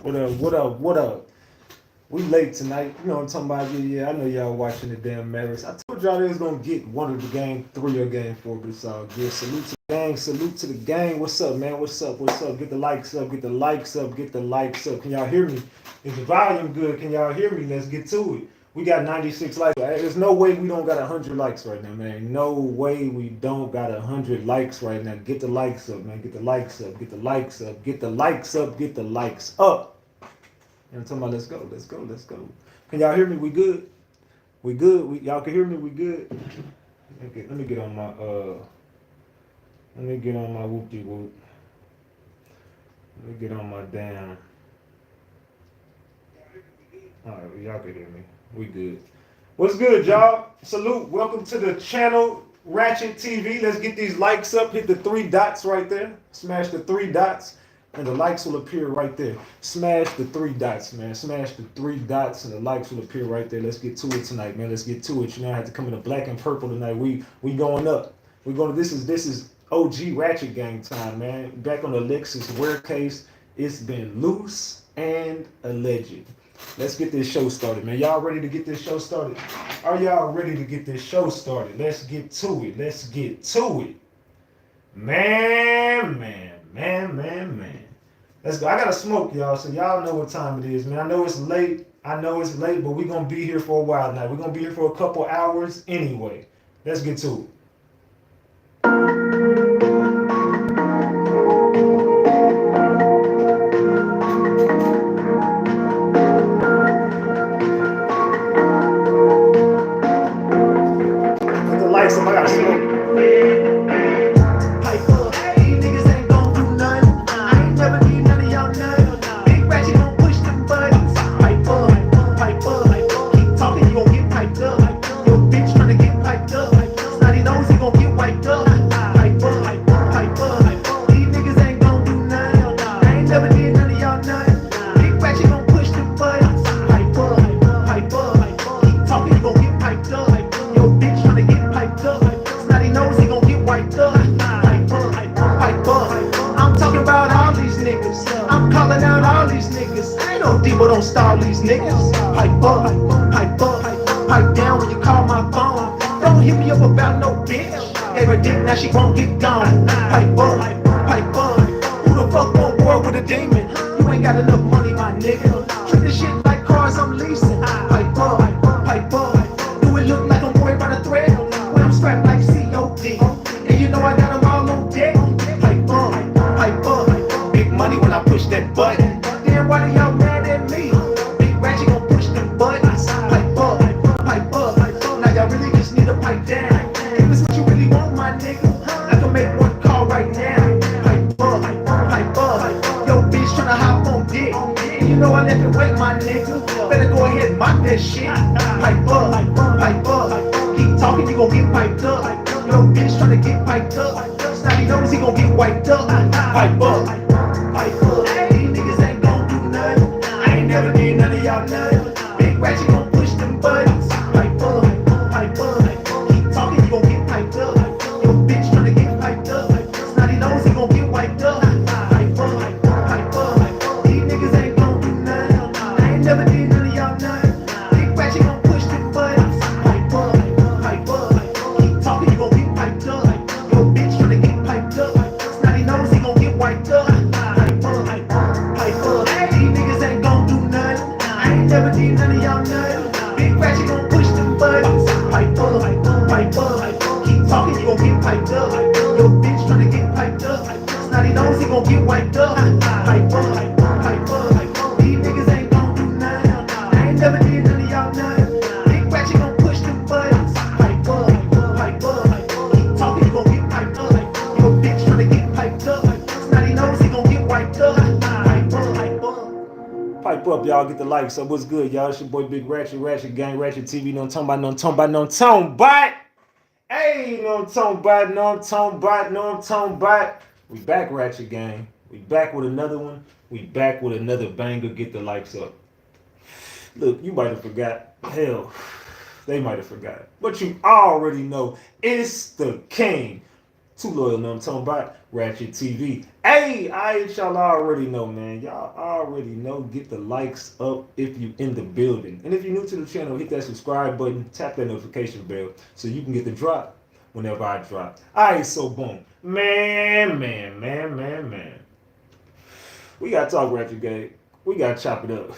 What up? What up? What up? We late tonight. You know what I'm talking about? Yeah, I know y'all watching the damn Mavericks. I told y'all they was gonna get one of the game three or game four, but it's all good. Salute to the gang. Salute to the gang. What's up, man? What's up? What's up? Get the likes up. Get the likes up. Get the likes up. Can y'all hear me? Is the volume good? Can y'all hear me? Let's get to it. We got 96 likes. There's no way we don't got 100 likes right now, man. No way we don't got 100 likes right now. Get the likes up, man. Get the likes up. Get the likes up. Get the likes up. Get the likes up. You know what I'm talking about? Let's go. Let's go. Let's go. Can y'all hear me? We good? We good? Y'all can hear me? We good? Let me get on my whoopty whoop. Let me get on my damn. Alright, y'all can hear me. We good. What's good, y'all? Salute. Welcome to the channel, RatchetTV. Let's get these likes up. Hit the three dots right there. Smash the three dots, and the likes will appear right there. Smash the three dots, man. Smash the three dots, and the likes will appear right there. Let's get to it tonight, man. Let's get to it. You know, I have to come in the black and purple tonight. We going up. We going. This is OG Ratchet Gang time, man. Back on the Alexis Ware case. It's been loose and alleged. Let's get this show started, man. Y'all ready to get this show started? Are y'all ready to get this show started? Let's get to it. Let's get to it. Man. Let's go. I gotta smoke, y'all, so y'all know what time it is, man. I know it's late, but we're gonna be here for a while now. We're gonna be here for a couple hours anyway. Let's get to it. Put the lights on, I gotta smoke. Don't stall these niggas. Pipe down when you call my phone. Don't hit me up about no bitch. Every dick now she won't get gone. Pipe up. Who the fuck want war with a demon? You ain't got enough money, my nigga. Treat this shit like cars I'm leasing. Pipe up. Do it look like I'm worried by the thread? When I'm strapped like COD. And you know I got them all on deck. Pipe up. Big money when I push that button. Damn, why do y'all mad at me? Big Ratchet gon' push them buttons. Pipe up. Now y'all really just need to pipe down. If it's what you really want, my nigga, I can make one call right now. Pipe up. Yo, bitch tryna hop on dick. And you know I left it wet, my nigga. Better go ahead and mop that shit. Pipe up. Keep talking, you gon' get piped up. Yo, bitch tryna get piped up. Snotty nose, he gon' get wiped up. Pipe up. Hey, niggas ain't gon' do nothing. I ain't never did none of y'all nothing. Big Ratchet gon' push them buttons. Pipe up. Keep talking, you gon' get piped up. Yo, bitch tryna get piped up. Snotty nose, he gon' get wiped up. Pipe up. These niggas ain't gon' do nothing. I ain't never did none of y'all nothing. Big Ratchet gon' push them buttons. Pipe up. Keep talking, you gon' get piped up. Yo, bitch tryna get piped up. Snotty nose, he gon' get wiped up. Never did none of y'all nothing. Big Ratchet gon' push them buttons. Pipe up. Keep talking, you gon' get piped up. Yo, bitch tryna get piped up. Snotty nose, he gon' get wiped up. Pipe up. These niggas ain't gon' do nothing. I ain't never did none of y'all nothing. Big Ratchet gon' push them buttons. Pipe up. Keep talking, you gon' get piped up. Yo, bitch tryna get piped up. Snotty nose, he gon' get wiped up. Pipe up, y'all. Get the likes up. What's good, y'all? It's your boy Big Ratchet Gang, RatchetTV. No talking about. Hey, no talking about. We back, Ratchet Gang. We back with another one. We back with another banger. Get the likes up. Look, you might have forgot. Hell, they might have forgot. But you already know it's the king. Too loyal, know what I'm talking about? RatchetTV. Hey, y'all already know, man. Y'all already know. Get the likes up if you in the building. And if you're new to the channel, hit that subscribe button, tap that notification bell so you can get the drop whenever I drop. Alright, so boom. Man. We gotta talk Ratchet Gang. We gotta chop it up.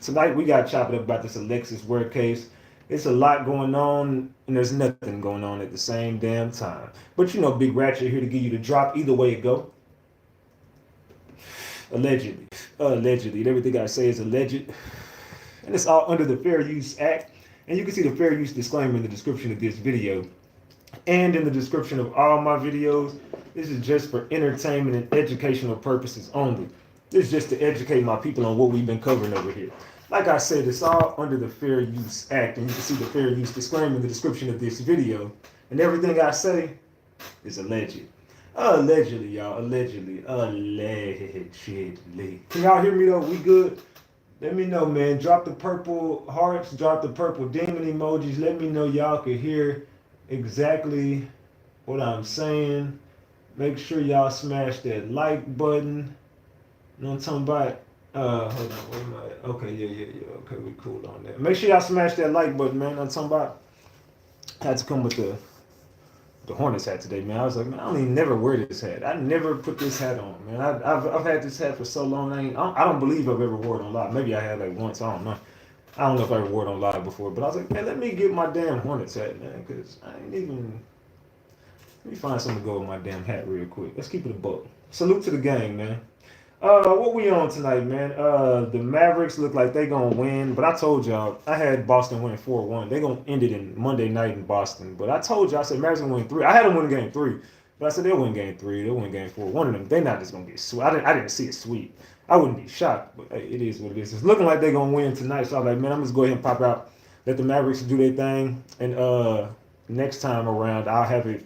Tonight we gotta chop it up about this Alexis Ware case. It's a lot going on, and there's nothing going on at the same damn time. But you know, Big Ratchet here to give you the drop either way it go. Allegedly. Allegedly. Everything I say is alleged. And it's all under the Fair Use Act. And you can see the Fair Use disclaimer in the description of this video. And in the description of all my videos. This is just for entertainment and educational purposes only. This is just to educate my people on what we've been covering over here. Like I said, it's all under the Fair Use Act, and you can see the Fair Use disclaimer in the description of this video. And everything I say is alleged. Allegedly, y'all. Allegedly. Allegedly. Can y'all hear me though? We good? Let me know, man. Drop the purple hearts. Drop the purple demon emojis. Let me know y'all can hear exactly what I'm saying. Make sure y'all smash that like button. You know what I'm talking about? Hold on, wait a minute. Okay, yeah. Okay, we cool on that. Make sure y'all smash that like button, man. I'm talking about. I had to come with the Hornets hat today, man. I was like, man, I don't even never wear this hat. I never put this hat on, man. I've had this hat for so long. I don't believe I've ever worn it on live. Maybe I had like once. I don't know. I don't know if I ever wore it on live before, but I was like, man, let me get my damn Hornets hat, man, because I ain't even. Let me find something to go with my damn hat real quick. Let's keep it a buck. Salute to the gang, man. What we on tonight, man? The Mavericks look like they gonna win, but I told y'all I had Boston winning 4-1. They gonna end it in Monday night in Boston, but I told y'all I said Mavericks gonna win 3. I had them win game 3, but I said they'll win game 3. They'll win game 4. One of them, they not just gonna get sweet. I didn't see it sweet. I wouldn't be shocked, but hey, it is what it is. It's looking like they gonna win tonight, so I'm like, man, I'm just go ahead and pop out, let the Mavericks do their thing, and next time around I'll have it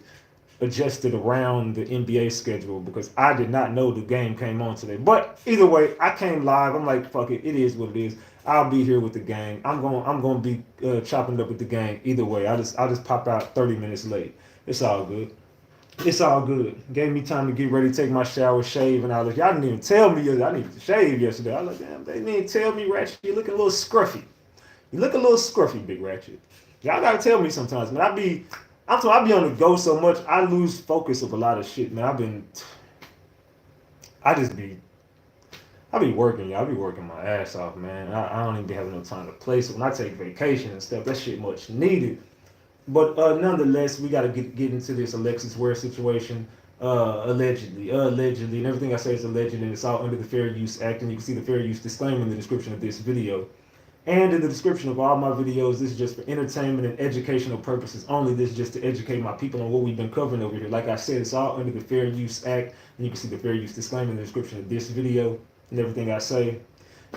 adjusted around the NBA schedule because I did not know the game came on today. But either way, I came live. I'm like, fuck it. It is what it is. I'll be here with the gang. I'm going to be chopping up with the gang either way. I'll just pop out 30 minutes late. It's all good. It's all good. Gave me time to get ready, take my shower, shave, and I was like, y'all didn't even tell me I needed to shave yesterday. I was like, damn, they didn't even tell me, Ratchet. You're looking a little scruffy. You look a little scruffy, Big Ratchet. Y'all got to tell me sometimes, man. I be on the go so much, I lose focus of a lot of shit, man. I be working, y'all. I be working my ass off, man. I don't even be having no time to play. So when I take vacation and stuff, that shit much needed. But nonetheless, we got to get into this Alexis Ware situation. Allegedly, and everything I say is alleged, and it's all under the Fair Use Act. And you can see the Fair Use disclaimer in the description of this video. And in the description of all my videos, this is just for entertainment and educational purposes only. This is just to educate my people on what we've been covering over here. Like I said, it's all under the Fair Use Act. And you can see the Fair Use disclaimer in the description of this video. And everything I say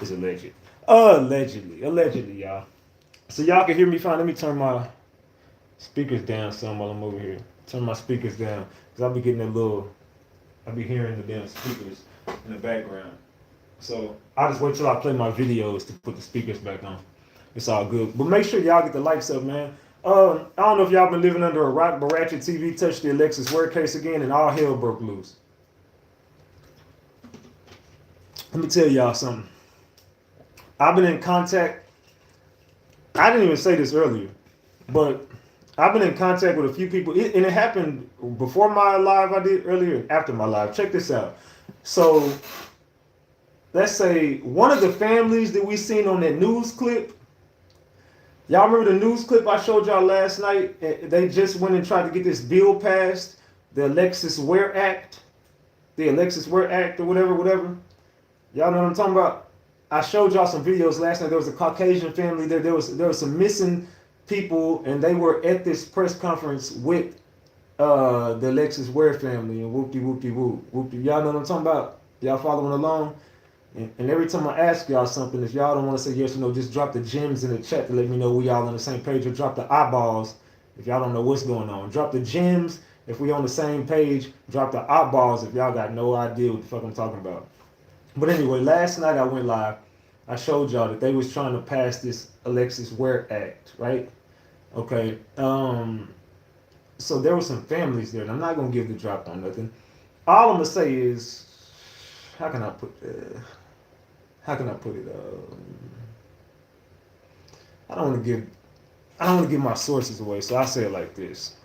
is alleged. Allegedly, y'all. So y'all can hear me fine. Let me turn my speakers down some while I'm over here. Turn my speakers down. Because I'll be getting I'll be hearing the damn speakers in the background. So I'll just wait till I play my videos to put the speakers back on. It's all good. But make sure y'all get the likes up, man. I don't know if y'all been living under a rock, but RatchetTV touched the Alexis Ware case again and all hell broke loose. Let me tell y'all something. I've been in contact. I didn't even say this earlier, but I've been in contact with a few people. And it happened before my live I did earlier and after my live. Check this out. So let's say one of the families that we seen on that news clip. Y'all remember the news clip I showed y'all last night? They just went and tried to get this bill passed, the Alexis Wear Act, or whatever. Y'all know what I'm talking about? I showed y'all some videos last night. There was a Caucasian family there. There was some missing people, and they were at this press conference with the Alexis Ware family, and whoop-de-whoop-de-whoop. Y'all know what I'm talking about? Y'all following along? And every time I ask y'all something, if y'all don't want to say yes or no, just drop the gems in the chat to let me know we all on the same page, or drop the eyeballs if y'all don't know what's going on. Drop the gems if we on the same page. Drop the eyeballs if y'all got no idea what the fuck I'm talking about. But anyway, last night I went live. I showed y'all that they was trying to pass this Alexis Ware Act, right? Okay. so there were some families there, and I'm not gonna give the drop on nothing. All I'm gonna say is, how can I put how can I put it? I don't want to give my sources away, so I say it like this.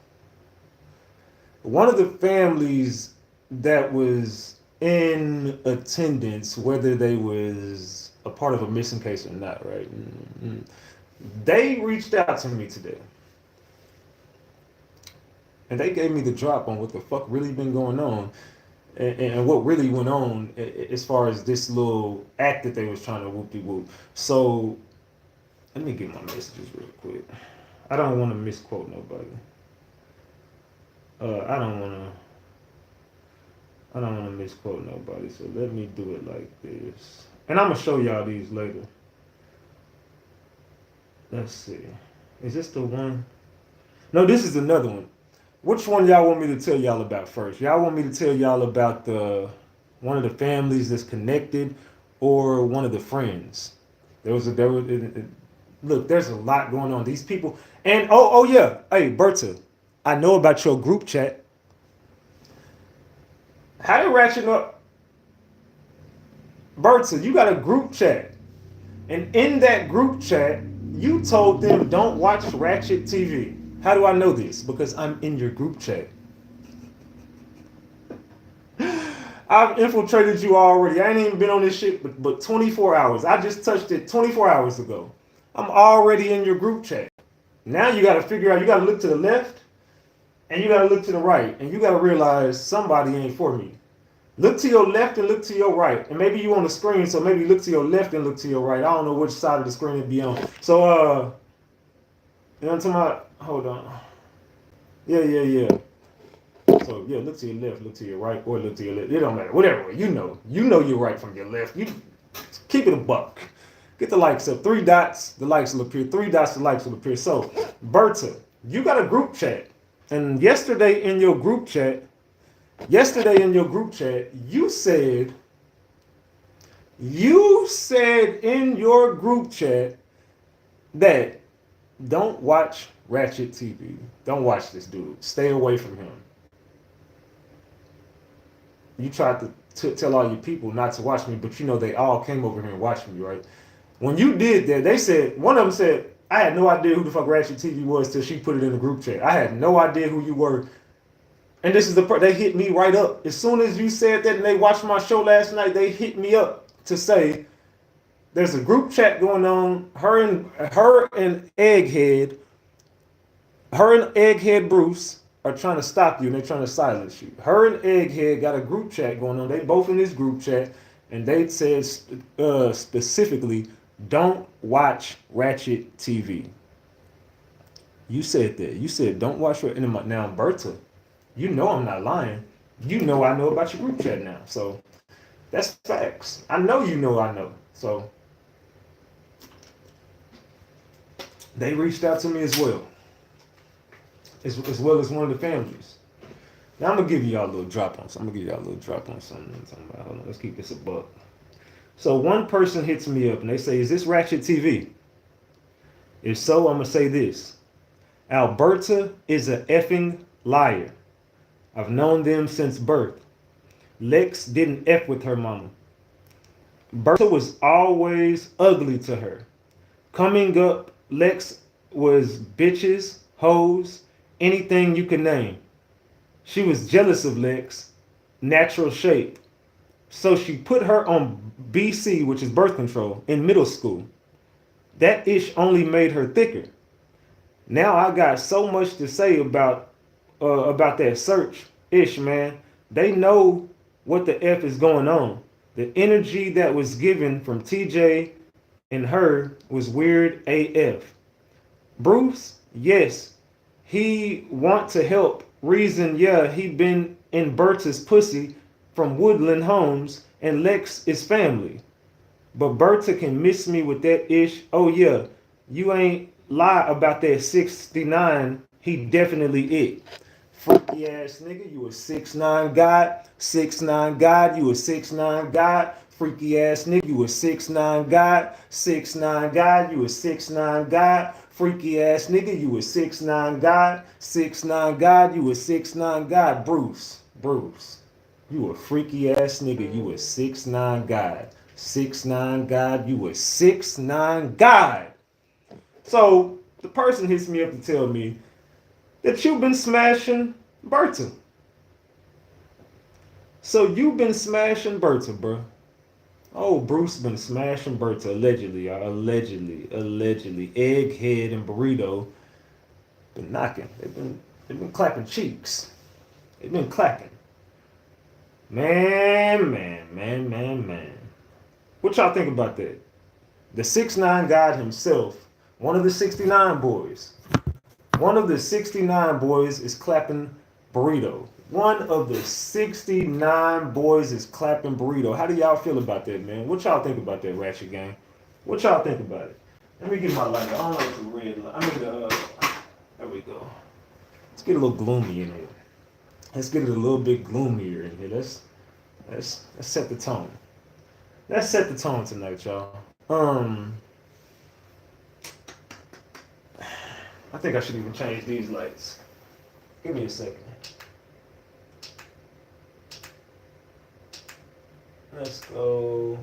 One of the families that was in attendance, whether they was a part of a missing case or not, right? They reached out to me today. And they gave me the drop on what the fuck really been going on and what really went on as far as this little act that they was trying to whoop-de-whoop. So let me get my messages real quick. I don't want to misquote nobody. I don't want to misquote nobody. So let me do it like this. And I'm gonna show y'all these later. Let's see. Is this the one? No, this is another one. Which one y'all want me to tell y'all about first? Y'all want me to tell y'all about one of the families that's connected, or one of the friends? Look, there's a lot going on. These people, and oh yeah, hey Berta, I know about your group chat. How did Ratchet up? Berta, you got a group chat, and in that group chat, you told them don't watch RatchetTV. How do I know this? Because I'm in your group chat. I've infiltrated you already. I ain't even been on this shit but 24 hours. I just touched it 24 hours ago. I'm already in your group chat. Now you got to figure out, you got to look to the left and you got to look to the right. And you got to realize somebody ain't for me. Look to your left and look to your right. And maybe you on the screen, so maybe look to your left and look to your right. I don't know which side of the screen it be on. So, you know what I'm talking about? Hold on. Yeah. So yeah, look to your left, look to your right, or look to your left. It don't matter. Whatever way. You know your right from your left. You keep it a buck. Get the likes up. 3 dots, the likes will appear. 3 dots, the likes will appear. So, Berta, you got a group chat. And yesterday in your group chat, you said in your group chat that don't watch RatchetTV. Don't watch this dude. Stay away from him. You tried to tell all your people not to watch me, but you know they all came over here and watched me, right? When you did that, they said, one of them said, I had no idea who the fuck RatchetTV was till she put it in the group chat. I had no idea who you were. And this is they hit me right up. As soon as you said that and they watched my show last night, they hit me up to say, there's a group chat going on. Her and Egghead Bruce are trying to stop you and they're trying to silence you. Her and Egghead got a group chat going on. They both in this group chat, and they said specifically, don't watch RatchetTV. You said that. You said don't watch it. Now, Berta, you know I'm not lying. You know I know about your group chat now. So that's facts. I know you know I know. So they reached out to me as well. As well as one of the families. Now I'm gonna give y'all a little drop on something. Hold on, let's keep this a buck. So one person hits me up and they say, is this RatchetTV? If so, I'm gonna say this. Alberta is a effing liar. I've known them since birth. Lex didn't F with her mama. Berta was always ugly to her. Coming up, Lex was bitches, hoes, anything you can name. She was jealous of Lex, natural shape. So she put her on BC, which is birth control, in middle school. That ish only made her thicker. Now I got so much to say about that search ish, man. They know what the F is going on. The energy that was given from TJ and her was weird AF. Bruce, yes, he want to help. Reason, yeah, he been in Berta's pussy from Woodland Homes, and Lex is family. But Berta can miss me with that ish. Oh yeah, you ain't lie about that 69. He definitely it. Freaky ass nigga, you a 6'9" god. 6'9" god, you a 6'9" god. Freaky ass nigga, you a 6'9" god. 6'9" god, you a 6'9" god. Freaky ass nigga, you a 6'9" God. 6'9" God, you a 6'9" God. Bruce. You a freaky ass nigga, you a 6'9" God. 6'9" God, you a 6'9" God. So the person hits me up to tell me that you've been smashing Berta. So you've been smashing Berta, bro. Oh, Bruce been smashing Berta allegedly, allegedly. Egghead and Burrito been knocking. They've been clapping cheeks. They've been clapping. Man. What y'all think about that? The 6'9" God himself, one of the 69 boys. One of the 69 boys is clapping Burrito. One of the 69 boys is clapping Burrito. How do y'all feel about that, man? What y'all think about that, Ratchet Gang? What y'all think about it? Let me get my light. I don't like the red light. There we go. Let's get a little gloomy in here. Let's get it a little bit gloomier in here. Let's set the tone. Let's set the tone tonight, y'all. I think I should even change these lights. Give me a second. Let's go.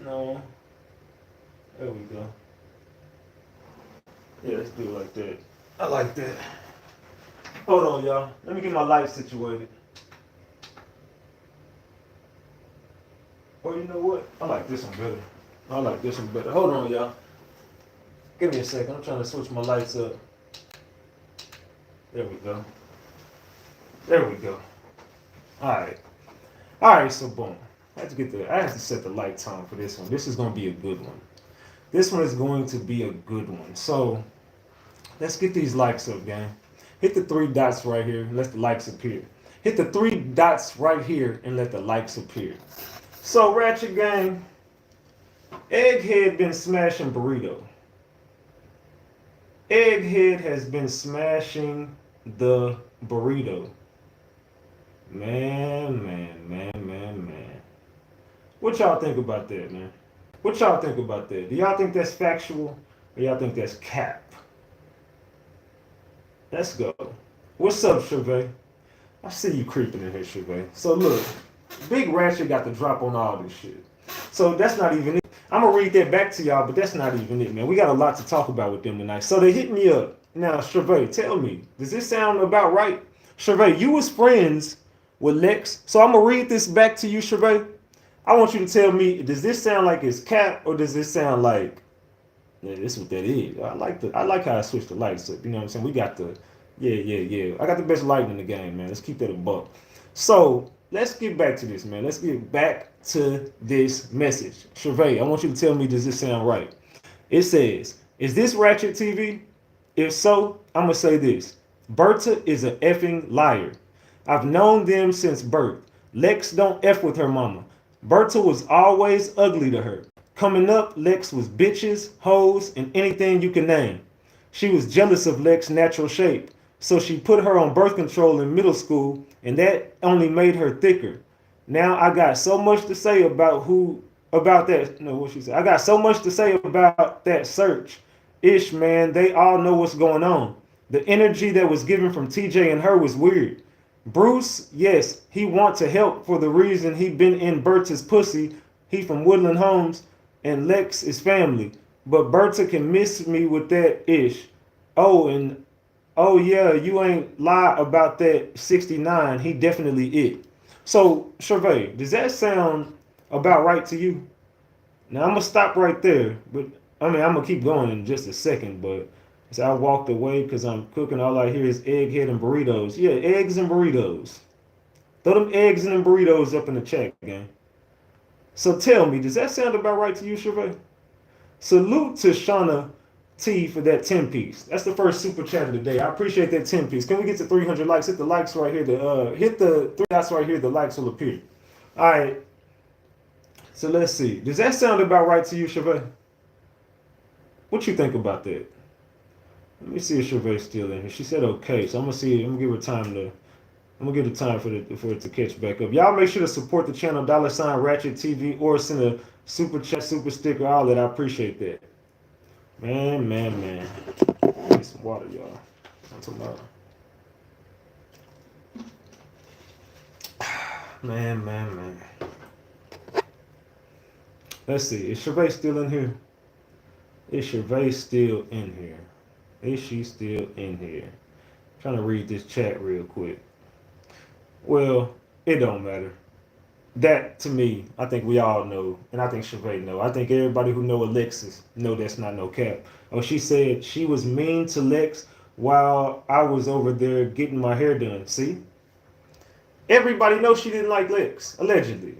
No. There we go. Yeah, let's do it like that. I like that. Hold on, y'all. Let me get my light situated. Or you know what? I like this one better. Hold on, y'all. Give me a second. I'm trying to switch my lights up. There we go. Alright, so boom. I have to set the light tone for this one. This is going to be a good one. So, let's get these likes up, gang. Hit the 3 dots right here and let the likes appear. Hit the 3 dots right here and let the likes appear. So, Ratchet Gang, Egghead been smashing Burrito. Egghead has been smashing the Burrito. Man. What y'all think about that, man? Do y'all think that's factual or y'all think that's cap? Let's go. What's up, Chevy? I see you creeping in here, Chevy. So look, Big Ratchet got the drop on all this shit. So that's not even it. I'm going to read that back to y'all, but that's not even it, man. We got a lot to talk about with them tonight. So they hit me up. Now, Chevy, tell me, does this sound about right? Chevy, you was friends with Lex. So I'm going to read this back to you, Chevy. I want you to tell me, does this sound like it's cap or does this sound like, yeah, this is what that is. I like how I switched the lights up. You know what I'm saying? We got the, yeah. I got the best lighting in the game, man. Let's keep that a buck. So let's get back to this, man. Let's get back to this message. Chevy, I want you to tell me, does this sound right? It says, is this RatchetTV? If so, I'm going to say this. Berta is a effing liar. I've known them since birth. Lex don't F with her mama. Berta was always ugly to her. Coming up, Lex was bitches, hoes, and anything you can name. She was jealous of Lex's natural shape, so she put her on birth control in middle school, and that only made her thicker. Now I got so much to say about I got so much to say about that search. Ish, man, they all know what's going on. The energy that was given from TJ and her was weird. Bruce, yes, he want to help for the reason he been in Berta's pussy. He from Woodland Homes, and Lex is family. But Berta can miss me with that ish. Oh yeah, you ain't lie about that 69. He definitely it. So, Chevy, does that sound about right to you? Now I'm gonna stop right there, but I'm gonna keep going in just a second, but so I walked away because I'm cooking. All I hear is egghead and burritos. Yeah, eggs and burritos. Throw them eggs and them burritos up in the chat, gang. So tell me, does that sound about right to you, Chevy? Salute to Shauna T for that 10-piece. That's the first super chat of the day. I appreciate that 10-piece. Can we get to 300 likes? Hit the likes right here. Hit the 3 dots right here. The likes will appear. All right. So let's see. Does that sound about right to you, Chevy? What you think about that? Let me see if Chevette's still in here. She said okay, so I'm gonna give her time to I'm gonna give it time for it to catch back up. Y'all make sure to support the channel, $RatchetTV, or send a super chat, super sticker, all that. I appreciate that. Man. Get some water, y'all. Not tomorrow. Man. Let's see. Is Gervais still in here? Is Gervais still in here? Is she still in here? I'm trying to read this chat real quick. Well, it don't matter. That to me, I think we all know, and I think Gervais know. I think everybody who know Alexis know that's not no cap. Oh, she said she was mean to Lex while I was over there getting my hair done. See? Everybody knows she didn't like Lex. Allegedly.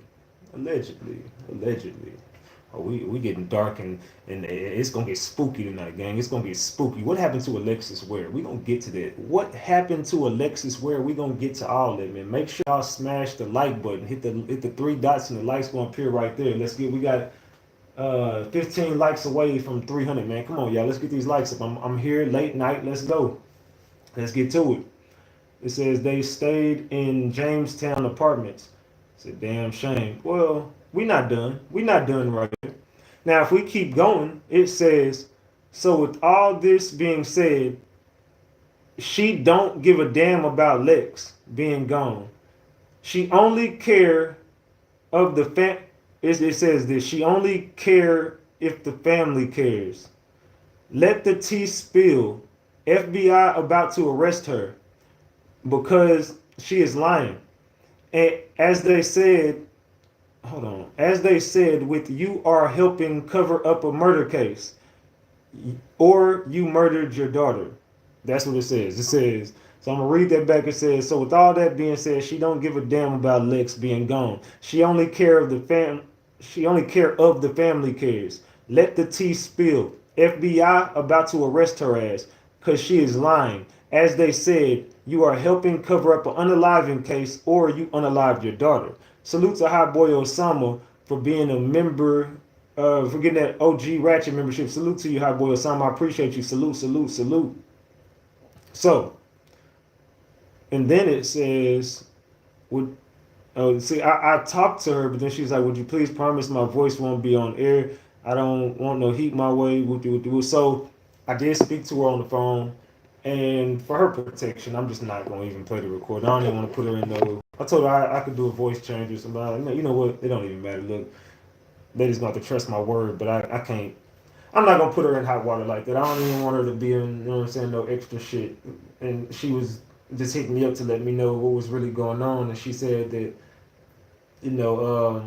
Oh, we getting dark and it's gonna get spooky tonight, gang. It's gonna get spooky. What happened to Alexis Ware? We gonna get to that. What happened to Alexis Ware? We gonna get to all that, man. Make sure y'all smash the like button. Hit the three dots and the likes gonna appear right there. We got 15 likes away from 300, man. Come on, y'all. Let's get these likes up. I'm here late night. Let's go. Let's get to it. It says they stayed in Jamestown apartments. It's a damn shame. Well, we not done. We not done right here. Now, if we keep going, it says, so with all this being said, she don't give a damn about Lex being gone. She only care of the fam. It says this. She only care if the family cares. Let the tea spill. FBI about to arrest her because she is lying. And as they said, with you are helping cover up a murder case, or you murdered your daughter. That's what it says. It says, so I'm gonna read that back. It says, so with all that being said, she don't give a damn about Lex being gone. She only care of the family cares. Let the tea spill. FBI about to arrest her ass because she is lying. As they said, you are helping cover up an unaliving case, or you unalived your daughter. Salute to Hot Boy Osama for being a member, for getting that OG Ratchet membership. Salute to you, Hot Boy Osama. I appreciate you. Salute. So, and then it says, I talked to her, but then she was like, would you please promise my voice won't be on air? I don't want no heat my way. So I did speak to her on the phone. And for her protection, I'm just not going to even play the recording. I don't even want to put her in no. I told her I could do a voice change or something. You know what? It don't even matter. Look, they just got to trust my word, but I can't. I'm not going to put her in hot water like that. I don't even want her to be in, you know what I'm saying, no extra shit. And she was just hitting me up to let me know what was really going on. And she said that, you know,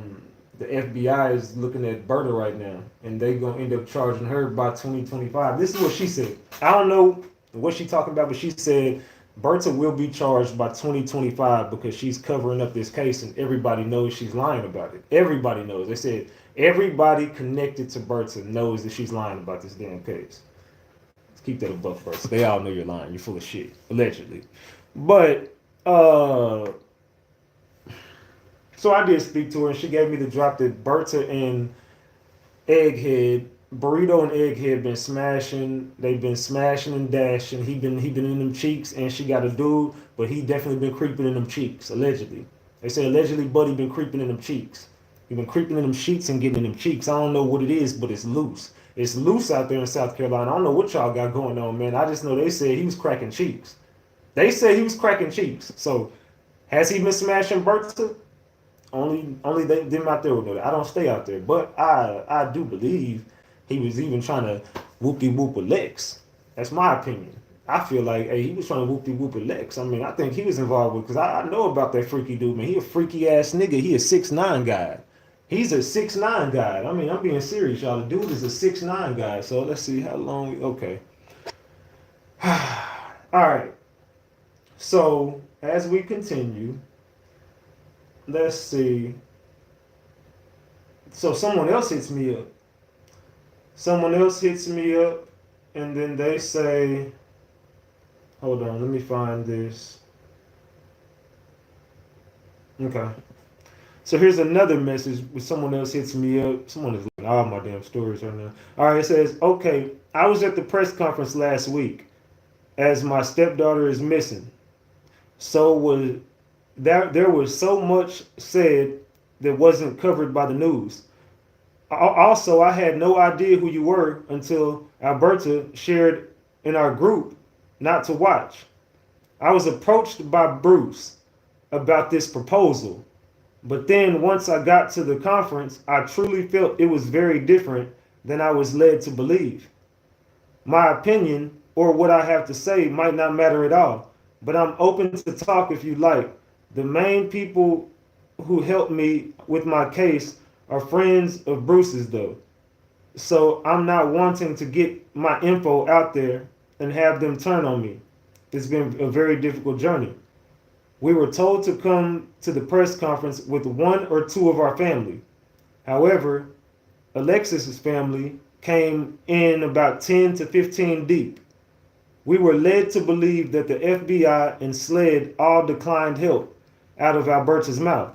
the FBI is looking at Berta right now. And they going to end up charging her by 2025. This is what she said. I don't know what she talking about, but she said Berta will be charged by 2025 because she's covering up this case and everybody knows she's lying about it. Everybody knows. They said everybody connected to Berta knows that she's lying about this damn case. Let's keep that above Berta. They all know you're lying. You're full of shit, allegedly. But so I did speak to her and she gave me the drop that Berta and Egghead, Burrito and Egghead been smashing. They've been smashing and dashing. He been in them cheeks, and she got a dude, but he definitely been creeping in them cheeks. Allegedly, they say allegedly, Buddy been creeping in them cheeks. He been creeping in them sheets and getting in them cheeks. I don't know what it is, but it's loose. It's loose out there in South Carolina. I don't know what y'all got going on, man. I just know they said he was cracking cheeks. They said he was cracking cheeks. So has he been smashing Bertha? Only them out there would know that. I don't stay out there, but I do believe he was even trying to whoop-de-whoop a Lex. That's my opinion. I feel like, hey, he was trying to whoop-de-whoop a Lex. I mean, I think he was involved with, because I know about that freaky dude, man. He a freaky-ass nigga. He a 6'9" guy. He's a 6'9" guy. I mean, I'm being serious, y'all. The dude is a 6'9" guy. So let's see how long, okay. All right. So, as we continue, let's see. So someone else hits me up. And then they say, hold on, let me find this. Okay. So here's another message where someone else hits me up. Someone is looking at all my damn stories right now. All right, it says, okay, I was at the press conference last week as my stepdaughter is missing. So there was so much said that wasn't covered by the news. Also, I had no idea who you were until Alberta shared in our group not to watch. I was approached by Bruce about this proposal, but then once I got to the conference, I truly felt it was very different than I was led to believe. My opinion or what I have to say might not matter at all, but I'm open to talk if you like. The main people who helped me with my case are friends of Bruce's, though. So I'm not wanting to get my info out there and have them turn on me. It's been a very difficult journey. We were told to come to the press conference with one or two of our family. However, Alexis's family came in about 10 to 15 deep. We were led to believe that the FBI and SLED all declined help out of Alberta's mouth.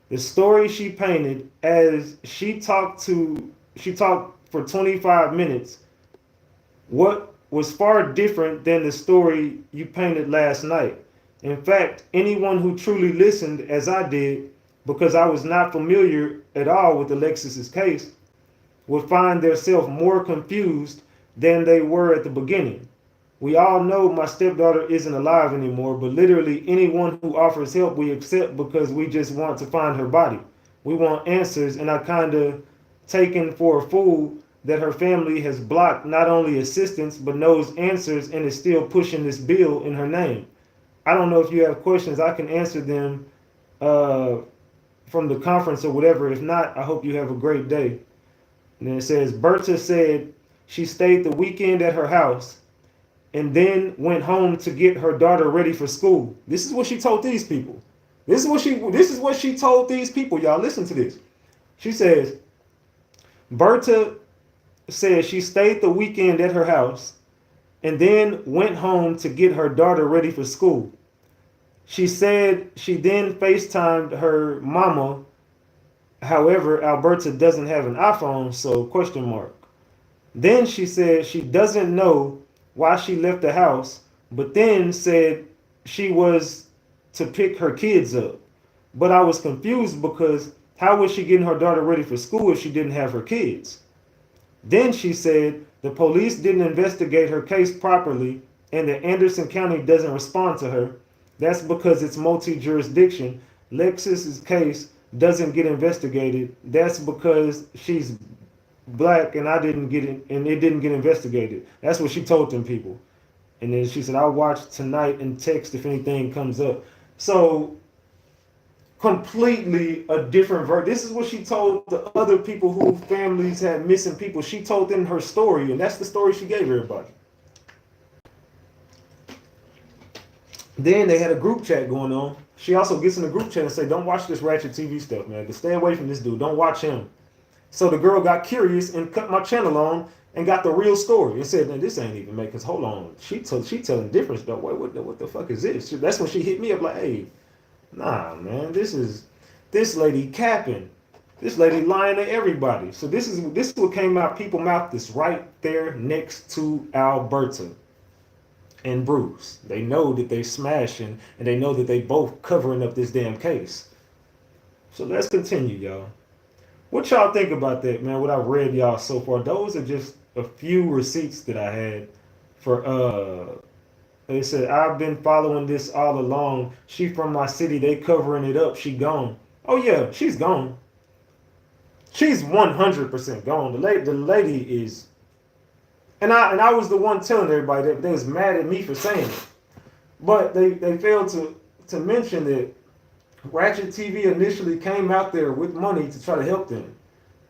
The story she painted as she talked for 25 minutes, what was far different than the story you painted last night. In fact, anyone who truly listened as I did, because I was not familiar at all with Alexis's case, would find themselves more confused than they were at the beginning. We all know my stepdaughter isn't alive anymore, but literally anyone who offers help we accept because we just want to find her body. We want answers, and I kind of taken for a fool that her family has blocked not only assistance but knows answers and is still pushing this bill in her name. I don't know if you have questions. I can answer them from the conference or whatever. If not, I hope you have a great day. And then it says, Berta said she stayed the weekend at her house and then went home to get her daughter ready for school. This is what she told these people. This is what she told these people. Y'all listen to this. She says, Berta said she stayed the weekend at her house and then went home to get her daughter ready for school. She said she then FaceTimed her mama. However, Alberta doesn't have an iPhone, so question mark. Then she said she doesn't know why she left the house, but then said she was to pick her kids up. But I was confused because how was she getting her daughter ready for school if she didn't have her kids? Then she said the police didn't investigate her case properly and that Anderson County doesn't respond to her. That's because it's multi-jurisdiction. Alexis's case doesn't get investigated. That's because she's black and I didn't get it, and it didn't get investigated. That's what she told them people. And then she said, I'll watch tonight and text if anything comes up. So completely a different version. This is what she told the other people who families had missing people. She told them her story, and that's the story she gave everybody. Then they had a group chat going on. She also gets in the group chat and say, don't watch this RatchetTV stuff, man. Stay away from this dude. Don't watch him. So the girl got curious and cut my channel on and got the real story and said, "Man, this ain't even making. Hold on, she telling difference though. Wait, what the fuck is this?" That's when she hit me up like, "Hey, nah, man, this lady capping. This lady lying to everybody." So this is what came out. People mouth this right there next to Alberta and Bruce. They know that they smashing and they know that they both covering up this damn case. So let's continue, y'all. What y'all think about that, man? What I've read y'all so far. Those are just a few receipts that I had for they said, I've been following this all along. She from my city, they covering it up. She gone. Oh yeah, she's gone. She's 100% gone. The lady is, and I was the one telling everybody that they was mad at me for saying it. But they failed to mention that RatchetTV initially came out there with money to try to help them.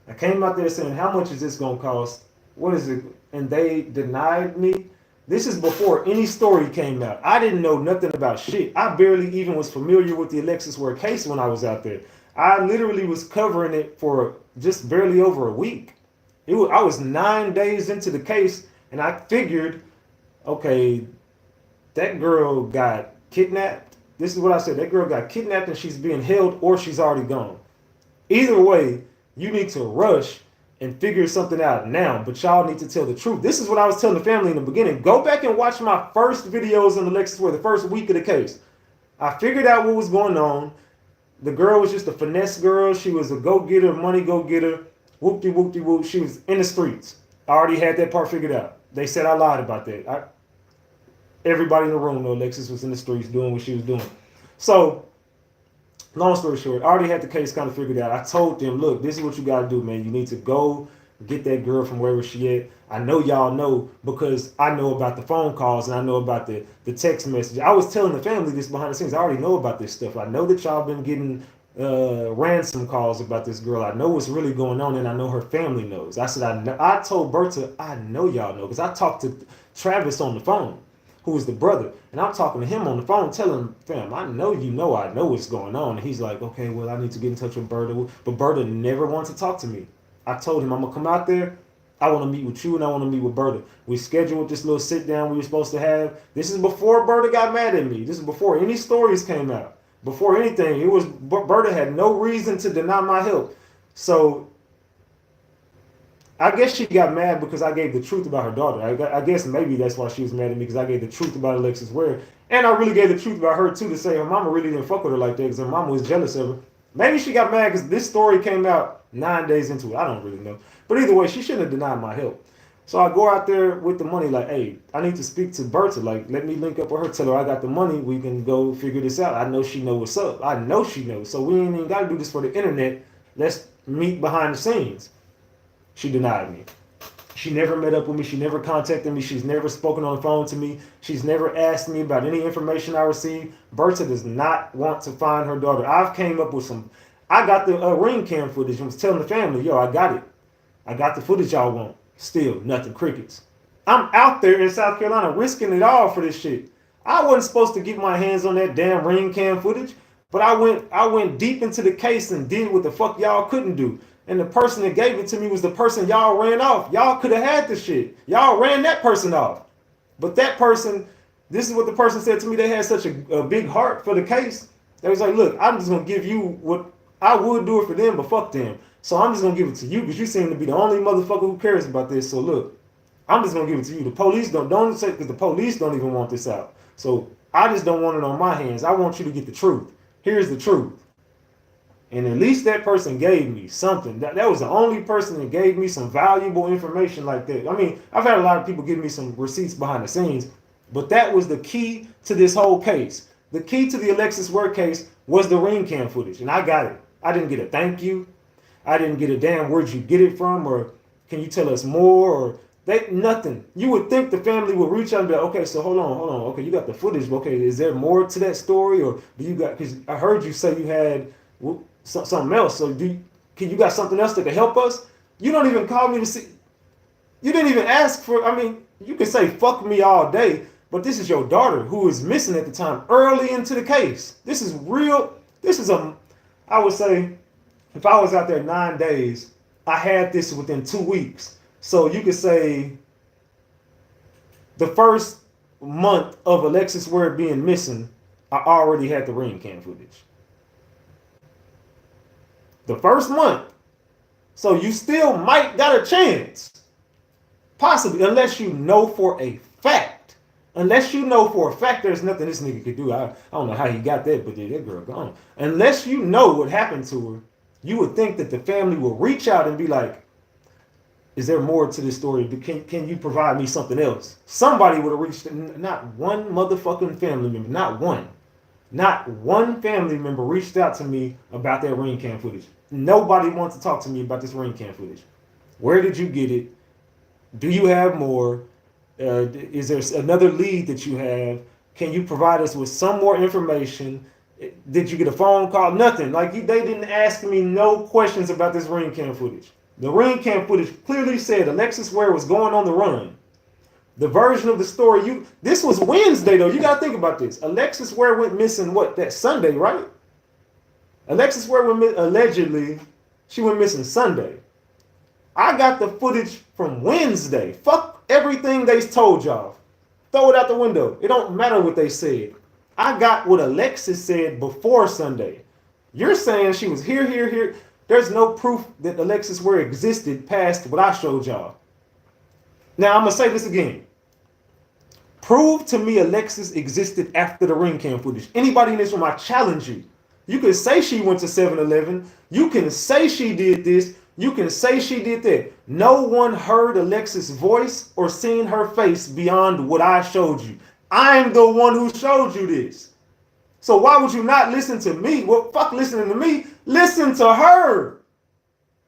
I came out there saying, how much is this going to cost? What is it? And they denied me. This is before any story came out. I didn't know nothing about shit. I barely even was familiar with the Alexis Ware case when I was out there. I literally was covering it for just barely over a week. I was 9 days into the case, and I figured, okay, that girl got kidnapped. This is what I said. That girl got kidnapped and she's being held or she's already gone. Either way, you need to rush and figure something out now, but y'all need to tell the truth. This is what I was telling the family in the beginning. Go back and watch my first videos on Alexis Ware, the first week of the case. I figured out what was going on. The girl was just a finesse girl. She was a go-getter, money go-getter. Whoop-de-whoop-de-whoop. She was in the streets. I already had that part figured out. They said I lied about that. Everybody in the room know Alexis was in the streets doing what she was doing. So, long story short, I already had the case kind of figured out. I told them, look, this is what you got to do, man. You need to go get that girl from wherever she at. I know y'all know because I know about the phone calls and I know about the text message. I was telling the family this behind the scenes. I already know about this stuff. I know that y'all been getting ransom calls about this girl. I know what's really going on, and I know her family knows. I said, I told Berta, I know y'all know, because I talked to Travis on the phone, who was the brother, and I'm talking to him on the phone, telling him, fam, I know what's going on. And he's like, okay, well, I need to get in touch with Berta, but Berta never wants to talk to me. I told him, I'm gonna come out there. I want to meet with you and I want to meet with Berta. We scheduled this little sit down we were supposed to have. This is before Berta got mad at me. This is before any stories came out. Before anything, it was Berta had no reason to deny my help. So I guess she got mad because I gave the truth about her daughter. I guess maybe that's why she was mad at me, because I gave the truth about Alexis Ware. And I really gave the truth about her too, to say her mama really didn't fuck with her like that because her mama was jealous of her. Maybe she got mad because this story came out 9 days into it. I don't really know. But either way, she shouldn't have denied my help. So I go out there with the money like, hey, I need to speak to Berta. Like, let me link up with her. Tell her I got the money. We can go figure this out. I know she knows what's up. I know she knows. So we ain't even got to do this for the internet. Let's meet behind the scenes. She denied me. She never met up with me. She never contacted me. She's never spoken on the phone to me. She's never asked me about any information I received. Berta does not want to find her daughter. I've came up with some. I got the ring cam footage and was telling the family, yo, I got it. I got the footage y'all want. Still, nothing, crickets. I'm out there in South Carolina risking it all for this shit. I wasn't supposed to get my hands on that damn ring cam footage, but I went deep into the case and did what the fuck y'all couldn't do. And the person that gave it to me was the person y'all ran off. Y'all could have had the shit. Y'all ran that person off. But that person, this is what the person said to me. They had such a big heart for the case. They was like, look, I'm just going to give you what I would do it for them, but fuck them. So I'm just going to give it to you because you seem to be the only motherfucker who cares about this. So look, I'm just going to give it to you. The police don't say, because the police don't even want this out. So I just don't want it on my hands. I want you to get the truth. Here's the truth. And at least that person gave me something. That was the only person that gave me some valuable information like that. I mean, I've had a lot of people give me some receipts behind the scenes, but that was the key to this whole case. The key to the Alexis Ware case was the ring cam footage, and I got it. I didn't get a thank you. I didn't get a damn where'd you get it from, or can you tell us more, or nothing. You would think the family would reach out and be like, okay, so hold on. Okay, you got the footage. Okay, is there more to that story, or do you got? Because I heard you say you had something else. So you got something else that can help us? You don't even call me to see. You didn't even ask for. I mean, you can say fuck me all day, but this is your daughter who was missing at the time, early into the case. This is real. This is I would say, if I was out there 9 days, I had this within 2 weeks. So you could say the first month of Alexis Ware being missing, I already had the ring cam footage. The first month. So you still might got a chance. Possibly, unless you know for a fact. Unless you know for a fact there's nothing this nigga could do. I don't know how he got that, but that girl gone. Unless you know what happened to her, you would think that the family will reach out and be like, is there more to this story? Can you provide me something else? Somebody would have reached, not one motherfucking family member, not one. Not one family member reached out to me about that ring cam footage. Nobody wants to talk to me about this ring cam footage. Where did you get it? Do you have more? Is there another lead that you have? Can you provide us with some more information? Did you get a phone call? Nothing. Like they didn't ask me no questions about this ring cam footage. The ring cam footage clearly said Alexis Ware was going on the run. The version of the story, this was Wednesday though. You gotta think about this. Alexis Ware went missing that Sunday, right? Alexis Ware allegedly, she went missing Sunday. I got the footage from Wednesday. Fuck everything they told y'all. Throw it out the window. It don't matter what they said. I got what Alexis said before Sunday. You're saying she was here. There's no proof that Alexis Ware existed past what I showed y'all. Now I'm gonna say this again. Prove to me Alexis existed after the ring cam footage. Anybody in this room, I challenge you. You can say she went to 7-Eleven. You can say she did this. You can say she did that. No one heard Alexis' voice or seen her face beyond what I showed you. I'm the one who showed you this. So why would you not listen to me? Well, fuck listening to me. Listen to her.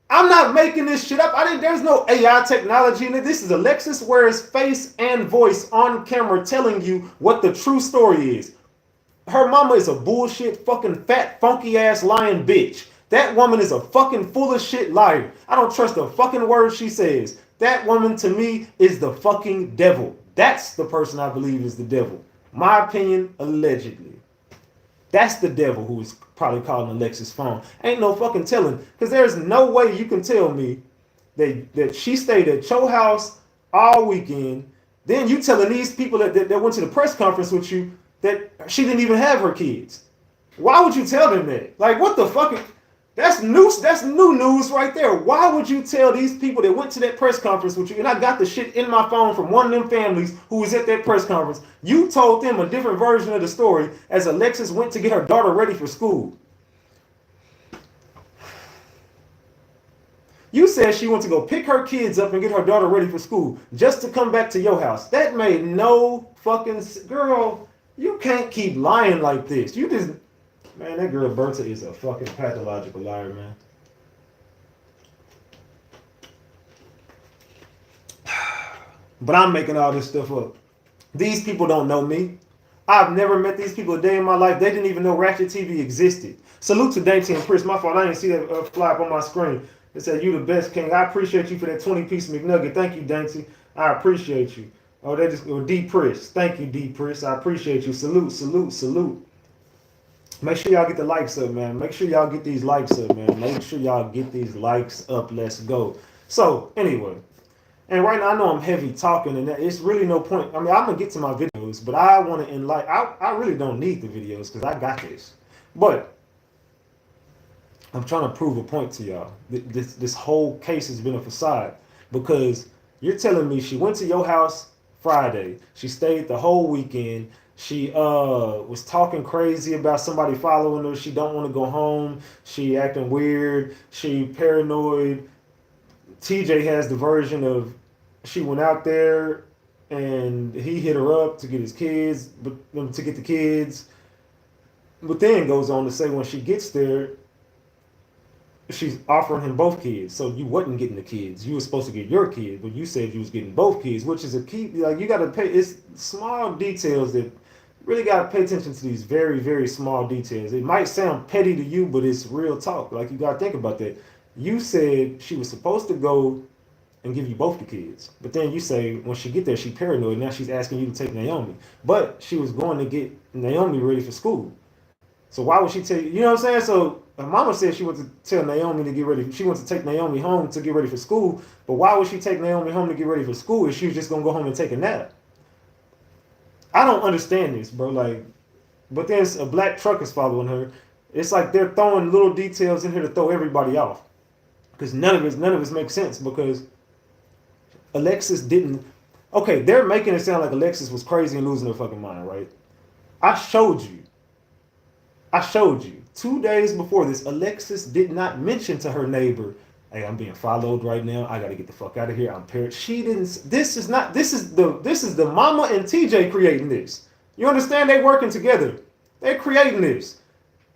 I'm not making this shit up. There's no AI technology in it. This is Alexis Ware's face and voice on camera telling you what the true story is. Her mama is a bullshit, fucking fat, funky ass lying bitch. That woman is a fucking full of shit liar. I don't trust a fucking word she says. That woman to me is the fucking devil. That's the person I believe is the devil. My opinion, allegedly. That's the devil who is probably calling Alexis' phone. Ain't no fucking telling. Because there's no way you can tell me that she stayed at your house all weekend. Then you telling these people that went to the press conference with you that she didn't even have her kids. Why would you tell them that? Like, what the fuck? That's news. That's new news right there. Why would you tell these people that went to that press conference with you? And I got the shit in my phone from one of them families who was at that press conference. You told them a different version of the story as Alexis went to get her daughter ready for school. You said she went to go pick her kids up and get her daughter ready for school just to come back to your house. That made no fucking... Girl, you can't keep lying like this. You just... Man, that girl Berta is a fucking pathological liar, man. But I'm making all this stuff up. These people don't know me. I've never met these people a day in my life. They didn't even know RatchetTV existed. Salute to Dainty and Chris. My fault. I didn't see that fly up on my screen. It said, "You the best, King." I appreciate you for that 20-piece McNugget. Thank you, Dainty. I appreciate you. Oh, they just... Oh, D. Priss. Thank you, D. Priss. I appreciate you. Salute, salute, salute. Make sure y'all get the likes up, man. Make sure y'all get these likes up, man. Make sure y'all get these likes up. Let's go. So, anyway. And right now, I know I'm heavy talking, and it's really no point. I mean, I'm going to get to my videos, but I want to enlighten. I really don't need the videos because I got this. But I'm trying to prove a point to y'all. This whole case has been a facade because you're telling me she went to your house Friday. She stayed the whole weekend. She was talking crazy about somebody following her. She don't want to go home. She acting weird. She paranoid. TJ has the version of she went out there and he hit her up to get his kids, but to get the kids. But then goes on to say when she gets there, she's offering him both kids. So you wasn't getting the kids. You were supposed to get your kid, but you said you was getting both kids, which is a key. Like, you got to pay. It's small details that really got to pay attention to, these very, very small details. It might sound petty to you, but it's real talk. Like, you got to think about that. You said she was supposed to go and give you both the kids. But then you say when she get there, she paranoid. Now she's asking you to take Naomi. But she was going to get Naomi ready for school. So why would she tell you? You know what I'm saying? So her mama said she went to tell Naomi to get ready. She went to take Naomi home to get ready for school. But why would she take Naomi home to get ready for school if she was just going to go home and take a nap? I don't understand this, bro. Like, but then a black truck is following her. It's like they're throwing little details in here to throw everybody off. Because none of it makes sense because Alexis didn't. Okay, they're making it sound like Alexis was crazy and losing her fucking mind, right? I showed you 2 days before this, Alexis did not mention to her neighbor, "Hey, I'm being followed right now. I got to get the fuck out of here. I'm paranoid." She didn't. This is the mama and TJ creating this. You understand? They working together. They're creating this.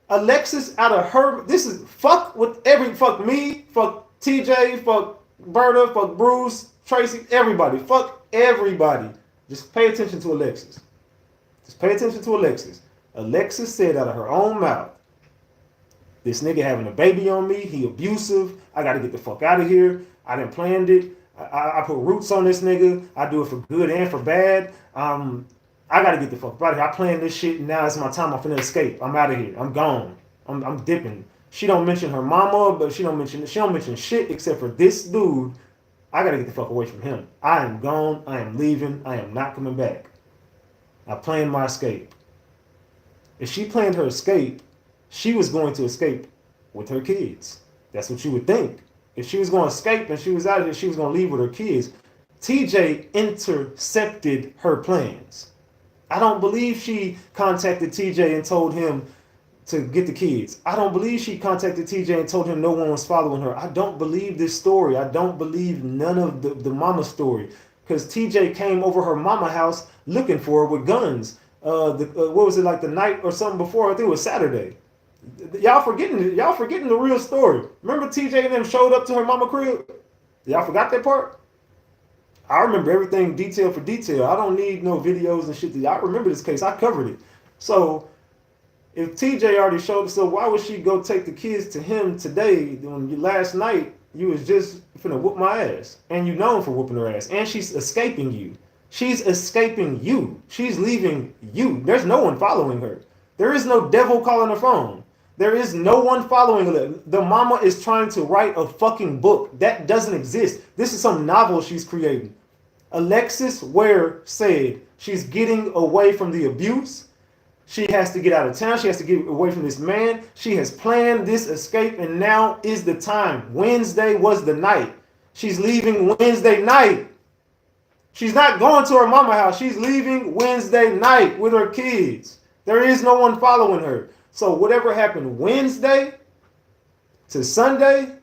Alexis out of her. This is fuck me, fuck TJ, fuck Berta, fuck Bruce, Tracy, everybody. Fuck everybody. Just pay attention to Alexis. Just pay attention to Alexis. Alexis said out of her own mouth, "This nigga having a baby on me. He abusive. I got to get the fuck out of here. I done planned it. I put roots on this nigga. I do it for good and for bad. I got to get the fuck out of here. I planned this shit and now it's my time. I'm finna escape. I'm out of here. I'm gone. I'm dipping." She don't mention her mama, but she don't mention shit except for this dude. I got to get the fuck away from him. I am gone. I am leaving. I am not coming back. I planned my escape. If she planned her escape, she was going to escape with her kids. That's what you would think. If she was going to escape and she was out of here, she was going to leave with her kids. TJ intercepted her plans. I don't believe she contacted TJ and told him to get the kids. I don't believe she contacted TJ and told him no one was following her. I don't believe this story. I don't believe none of the mama story. Because TJ came over her mama house looking for her with guns. What was it, like the night or something before? I think it was Saturday. Y'all forgetting the real story. Remember TJ and them showed up to her mama crib? Y'all forgot that part? I remember everything detail for detail. I don't need no videos and shit. I remember this case. I covered it. So if TJ already showed, so why would she go take the kids to him today when last night you was just finna whoop my ass? And you known for whooping her ass. And she's escaping you. She's escaping you. She's leaving you. There's no one following her. There is no devil calling her phone. There is no one following her. The mama is trying to write a fucking book. That doesn't exist. This is some novel she's creating. Alexis Ware said she's getting away from the abuse. She has to get out of town. She has to get away from this man. She has planned this escape, and now is the time. Wednesday was the night. She's leaving Wednesday night. She's not going to her mama house. She's leaving Wednesday night with her kids. There is no one following her. So whatever happened Wednesday to Sunday,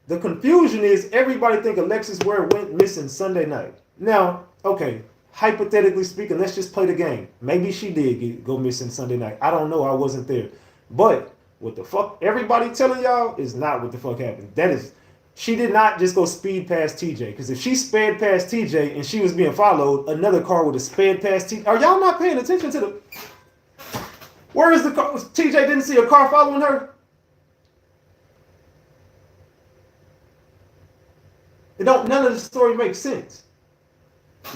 the confusion is everybody think Alexis Ware went missing Sunday night. Now, okay, hypothetically speaking, let's just play the game. Maybe she did go missing Sunday night. I don't know. I wasn't there. But what the fuck everybody telling y'all is not what the fuck happened. That is, she did not just go speed past TJ. Because if she sped past TJ and she was being followed, another car would have sped past TJ. Are y'all not paying attention to the... Where is the car? TJ didn't see a car following her? None of the story makes sense.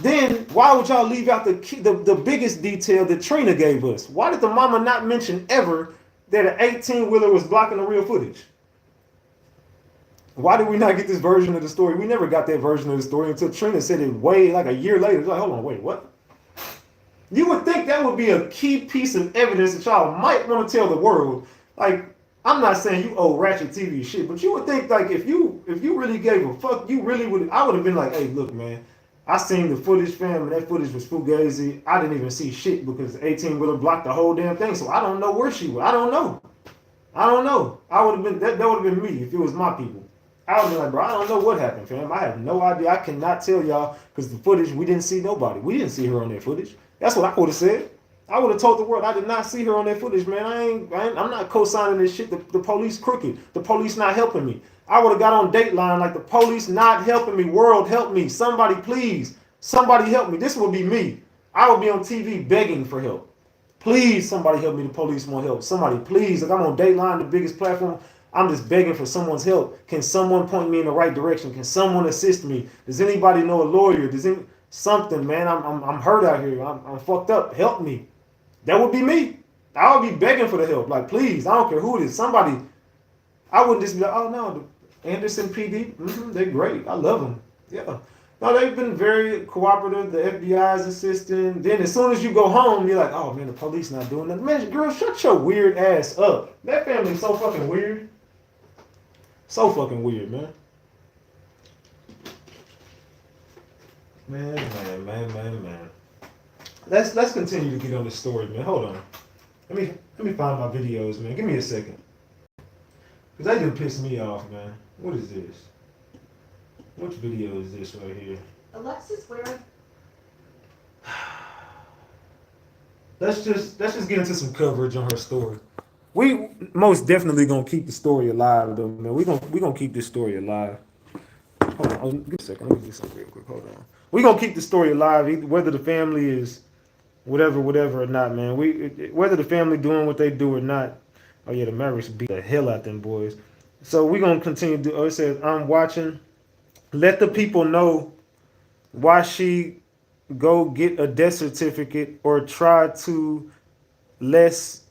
Then why would y'all leave out the biggest detail that Trina gave us? Why did the mama not mention ever that an 18-wheeler was blocking the real footage? Why did we not get this version of the story? We never got that version of the story until Trina said it way like a year later. It's like, hold on, wait, what? You would think that would be a key piece of evidence that y'all might want to tell the world. Like, I'm not saying you owe RatchetTV shit, but you would think like if you really gave a fuck, you really would. I would have been like, hey, look, man, I seen the footage, fam, and that footage was fugazi. I didn't even see shit because the 18-wheeler blocked the whole damn thing. So I don't know where she was. I don't know. I would have been that would have been me if it was my people. I would have been like, bro, I don't know what happened, fam. I have no idea. I cannot tell y'all because the footage, we didn't see nobody. We didn't see her on that footage. That's what I would have said. I would have told the world I did not see her on that footage, man. I'm not co-signing this shit. The police crooked. The police not helping me. I would have got on Dateline like the police not helping me. World, help me. Somebody, please. Somebody help me. This would be me. I would be on TV begging for help. Please, somebody help me. The police want help. Somebody, please. Like I'm on Dateline, the biggest platform. I'm just begging for someone's help. Can someone point me in the right direction? Can someone assist me? Does anybody know a lawyer? Something, man? I'm hurt out here. I'm fucked up. Help me. That would be me. I would be begging for the help. Like, please, I don't care who it is. Somebody. I wouldn't just be like, oh no, the Anderson PD, they're great. I love them. Yeah. No, they've been very cooperative. The FBI's assisting. Then as soon as you go home, you're like, oh man, the police not doing nothing. Man, girl, shut your weird ass up. That family's so fucking weird. So fucking weird, man. Man. Let's continue to get on this story, man. Hold on. Let me find my videos, man. Give me a second. Cause that just pissed me off, man. What is this? Which video is this right here? Alexis Ware. Let's just get into some coverage on her story. We most definitely gonna keep the story alive, though, man. We gonna keep this story alive. Hold on, give me a second. Let me do something real quick. Hold on. We gonna keep the story alive, whether the family is whatever or not, man. Whether the family doing what they do or not. Oh yeah, the Mavericks beat the hell out them boys. So we gonna continue to do. Oh, it says I'm watching. Let the people know why she go get a death certificate or try to less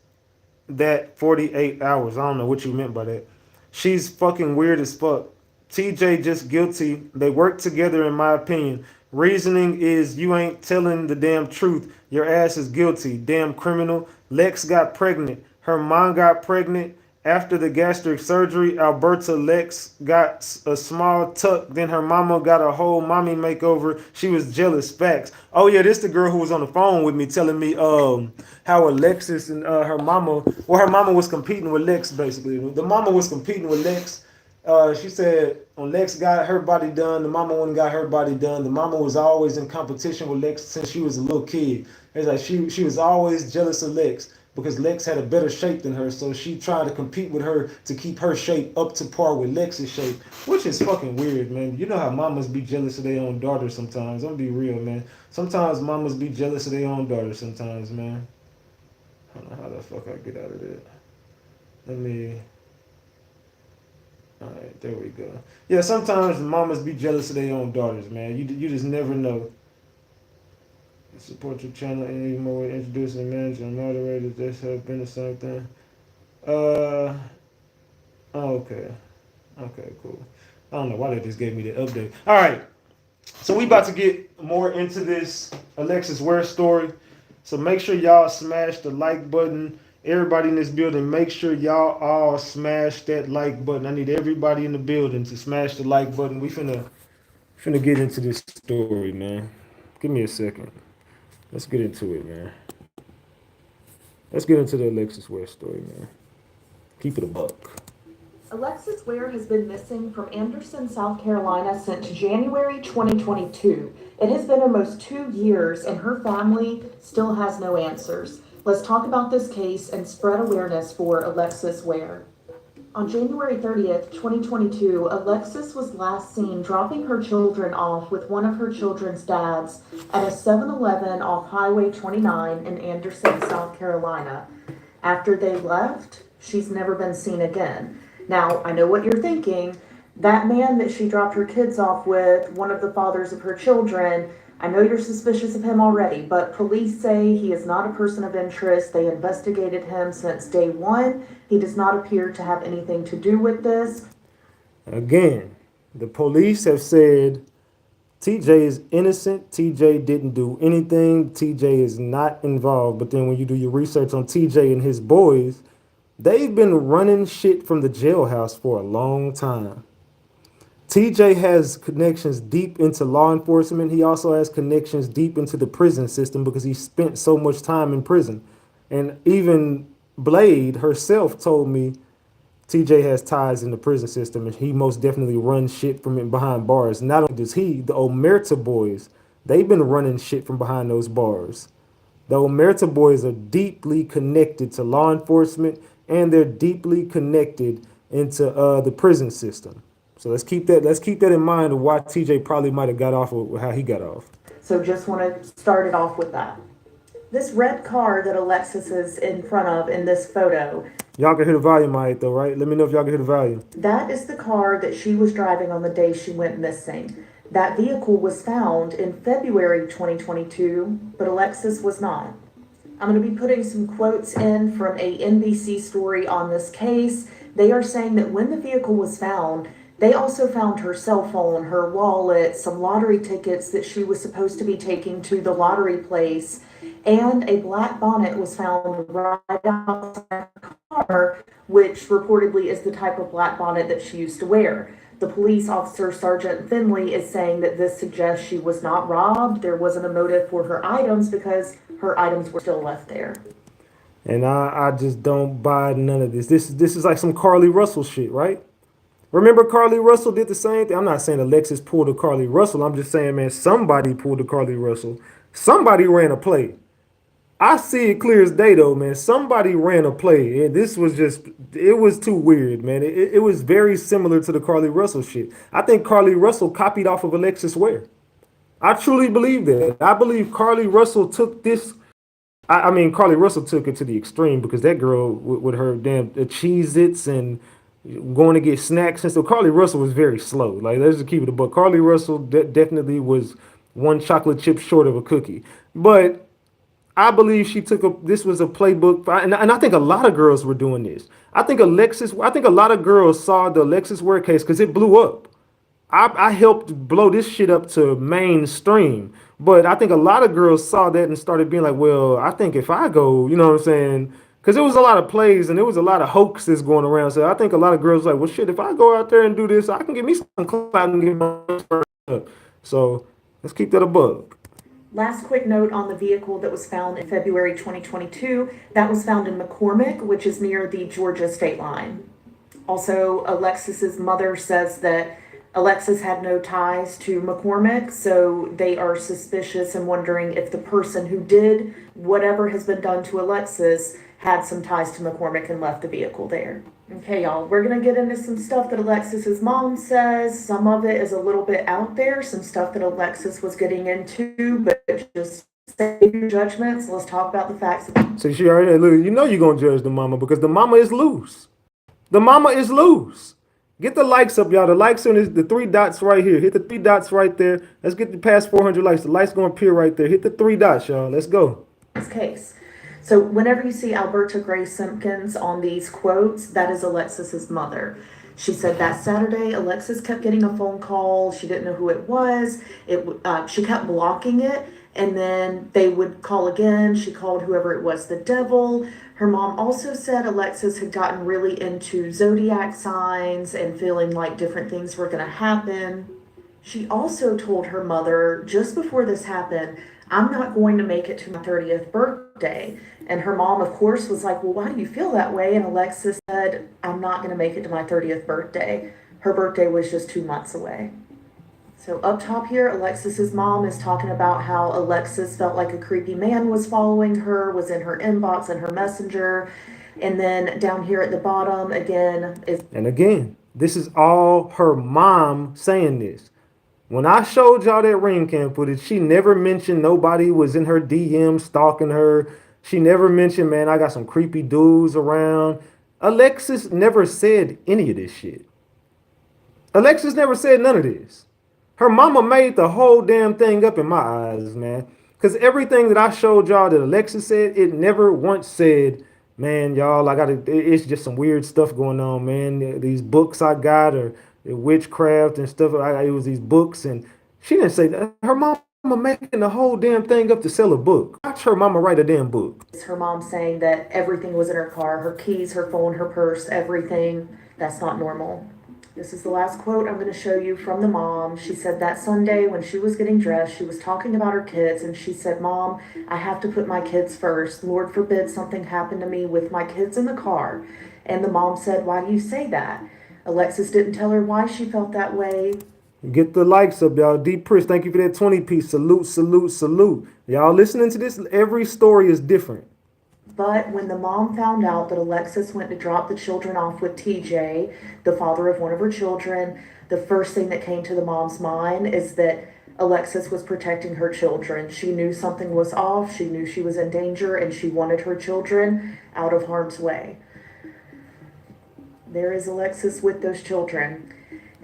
that 48 hours. I don't know what you meant by that. She's fucking weird as fuck. TJ just guilty. They work together in my opinion. Reasoning is you ain't telling the damn truth. Your ass is guilty. Damn criminal. Lex got pregnant. Her mom got pregnant After the gastric surgery, Alberta Lex got a small tuck. Then her mama got a whole mommy makeover. She was jealous. Facts. Oh yeah, this the girl who was on the phone with me telling me how Alexis and her mama, well, her mama was competing with Lex basically. The mama was competing with Lex. She said when Lex got her body done, the mama went and got her body done. The mama was always in competition with Lex since she was a little kid. It's like she was always jealous of Lex because Lex had a better shape than her, so she tried to compete with her to keep her shape up to par with Lex's shape, which is fucking weird, man. You know how mamas be jealous of their own daughter sometimes. I'm be real, man. Sometimes mamas be jealous of their own daughter sometimes, man. I don't know how the fuck I get out of that. Let me. All right, there we go. Yeah, sometimes mamas be jealous of their own daughters, man. You just never know. Support your channel and even more introducing and managing moderators. This have been the same thing. Oh, okay. Okay, cool. I don't know why they just gave me the update. All right. So we about to get more into this Alexis Ware story. So make sure y'all smash the like button. Everybody in this building, make sure y'all all smash that like button. I need everybody in the building to smash the like button. We finna get into this story, man. Give me a second. Let's get into it, man. Let's get into the Alexis Ware story, man. Keep it a buck. Alexis Ware has been missing from Anderson, South Carolina since January 2022. It has been almost 2 years, and her family still has no answers. Let's talk about this case and spread awareness for Alexis Ware. On January 30th, 2022, Alexis was last seen dropping her children off with one of her children's dads at a 7-Eleven off Highway 29 in Anderson, South Carolina. After they left, she's never been seen again. Now, I know what you're thinking. That man that she dropped her kids off with, one of the fathers of her children, I know you're suspicious of him already, but police say he is not a person of interest. They investigated him since day one. He does not appear to have anything to do with this. Again, the police have said TJ is innocent. TJ didn't do anything. TJ is not involved. But then when you do your research on TJ and his boys, they've been running shit from the jailhouse for a long time. TJ has connections deep into law enforcement. He also has connections deep into the prison system because he spent so much time in prison. And even Blade herself told me TJ has ties in the prison system and he most definitely runs shit from behind bars. Not only does he, the Omerta boys, they've been running shit from behind those bars. The Omerta boys are deeply connected to law enforcement and they're deeply connected into the prison system. So let's keep that in mind of why TJ probably might have got off with how he got off. So just want to start it off with that. This red car that Alexis is in front of in this photo. Y'all can hear the volume all right though, right? Let me know if y'all can hear the volume. That is the car that she was driving on the day she went missing. That vehicle was found in February 2022, but Alexis was not. I'm going to be putting some quotes in from a NBC story on this case. They are saying that when the vehicle was found, they also found her cell phone, her wallet, some lottery tickets that she was supposed to be taking to the lottery place, and a black bonnet was found right outside the car, which reportedly is the type of black bonnet that she used to wear. The police officer, Sergeant Finley, is saying that this suggests she was not robbed. There wasn't a motive for her items because her items were still left there. And I just don't buy none of this. This is like some Carly Russell shit, right? Remember Carly Russell did the same thing? I'm not saying Alexis pulled a Carly Russell. I'm just saying, man, somebody pulled a Carly Russell. Somebody ran a play. I see it clear as day, though, man. Somebody ran a play. And this was just, it was too weird, man. It was very similar to the Carly Russell shit. I think Carly Russell copied off of Alexis Ware. I truly believe that. I believe Carly Russell took this. I mean, Carly Russell took it to the extreme because that girl with her damn Cheez-Its and going to get snacks and stuff. Carly Russell was very slow. Like, let's just keep it a buck. Carly Russell definitely was one chocolate chip short of a cookie. But I believe she took this was a playbook. And I think a lot of girls were doing this. I think a lot of girls saw the Alexis Ware case because it blew up. I helped blow this shit up to mainstream. But I think a lot of girls saw that and started being like, well, I think if I go, you know what I'm saying? Because there was a lot of plays and there was a lot of hoaxes going around. So I think a lot of girls like, well, shit, if I go out there and do this, I can get me some clout and get my first up. So let's keep that a bug. Last quick note on the vehicle that was found in February 2022. That was found in McCormick, which is near the Georgia state line. Also, Alexis's mother says that Alexis had no ties to McCormick, so they are suspicious and wondering if the person who did whatever has been done to Alexis had some ties to McCormick and left the vehicle there. Okay, y'all, we're gonna get into some stuff that Alexis's mom says. Some of it is a little bit out there, some stuff that Alexis was getting into, but just save your judgments. Let's talk about the facts. So she already, you know you're going to judge the mama because the mama is loose. The mama is loose. Get the likes up, y'all. The likes on the 3 dots right here. Hit the 3 dots right there. Let's get the past 400 likes. The likes going to appear right there. Hit the 3 dots, y'all. Let's go. This case. So whenever you see Alberta Grace Simpkins on these quotes, that is Alexis's mother. She said that Saturday, Alexis kept getting a phone call. She didn't know who it was. She kept blocking it, and then they would call again. She called whoever it was the devil. Her mom also said Alexis had gotten really into zodiac signs and feeling like different things were going to happen. She also told her mother just before this happened, I'm not going to make it to my 30th birthday. And her mom, of course, was like, well, why do you feel that way? And Alexis said, I'm not going to make it to my 30th birthday. Her birthday was just 2 months away. So up top here, Alexis's mom is talking about how Alexis felt like a creepy man was following her, was in her inbox and her messenger. And then down here at the bottom, again, is... And again, this is all her mom saying this. When I showed y'all that ring cam footage, she never mentioned nobody was in her DM stalking her. She never mentioned, man, I got some creepy dudes around. Alexis never said any of this shit. Alexis never said none of this. Her mama made the whole damn thing up in my eyes, man. Because everything that I showed y'all that Alexis said, it never once said, man, y'all, it's just some weird stuff going on, man. These books I got or witchcraft and stuff. It was these books, and she didn't say that. Her mama making the whole damn thing up to sell a book. Watch her mama write a damn book. It's her mom saying that everything was in her car, her keys, her phone, her purse, everything. That's not normal. This is the last quote I'm going to show you from the mom. She said that Sunday when she was getting dressed, she was talking about her kids, and she said, Mom, I have to put my kids first. Lord forbid something happened to me with my kids in the car. And the mom said, why do you say that? Alexis didn't tell her why she felt that way. Get the likes up, y'all. Deep Pris, thank you for that 20-piece. Salute, salute, salute. Y'all listening to this, every story is different. But when the mom found out that Alexis went to drop the children off with TJ, the father of one of her children, the first thing that came to the mom's mind is that Alexis was protecting her children. She knew something was off. She knew she was in danger, and she wanted her children out of harm's way. There is Alexis with those children.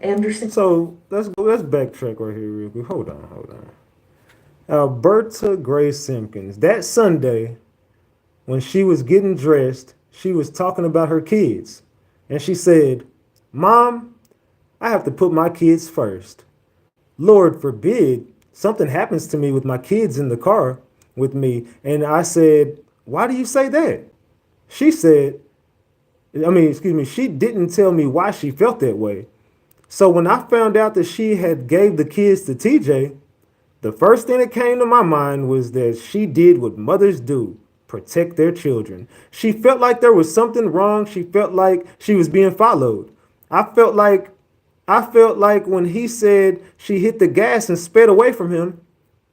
Anderson. So let's backtrack right here real quick. Hold on. Alberta Grace Simpkins. That Sunday, when she was getting dressed, she was talking about her kids. And she said, Mom, I have to put my kids first. Lord forbid something happens to me with my kids in the car with me. And I said, why do you say that? She didn't tell me why she felt that way. So when I found out that she had gave the kids to TJ, the first thing that came to my mind was that she did what mothers do, protect their children. She felt like there was something wrong. She felt like she was being followed. I felt like when he said she hit the gas and sped away from him,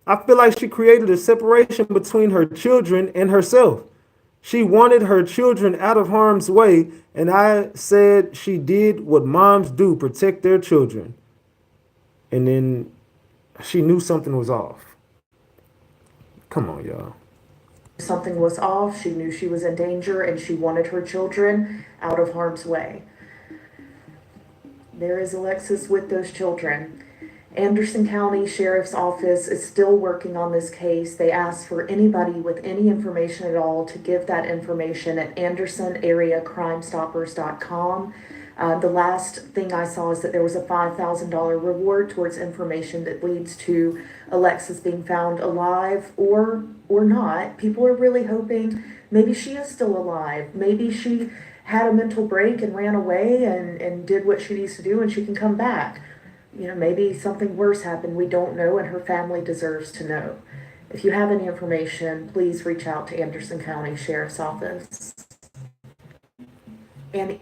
I feel like she created a separation between her children and herself. She wanted her children out of harm's way, and I said she did what moms do, protect their children. And then she knew something was off. Come on, y'all. Something was off. She knew she was in danger, and she wanted her children out of harm's way. There is Alexis with those children. Anderson County Sheriff's Office is still working on this case. They asked for anybody with any information at all to give that information at AndersonAreaCrimeStoppers.com. The last thing I saw is that there was a $5,000 reward towards information that leads to Alexis being found alive or not. People are really hoping Maybe she is still alive. Maybe she had a mental break and ran away and did what she needs to do and she can come back. Maybe something worse happened we don't know and her family deserves to know. If you have any information, please reach out to Anderson County Sheriff's Office. And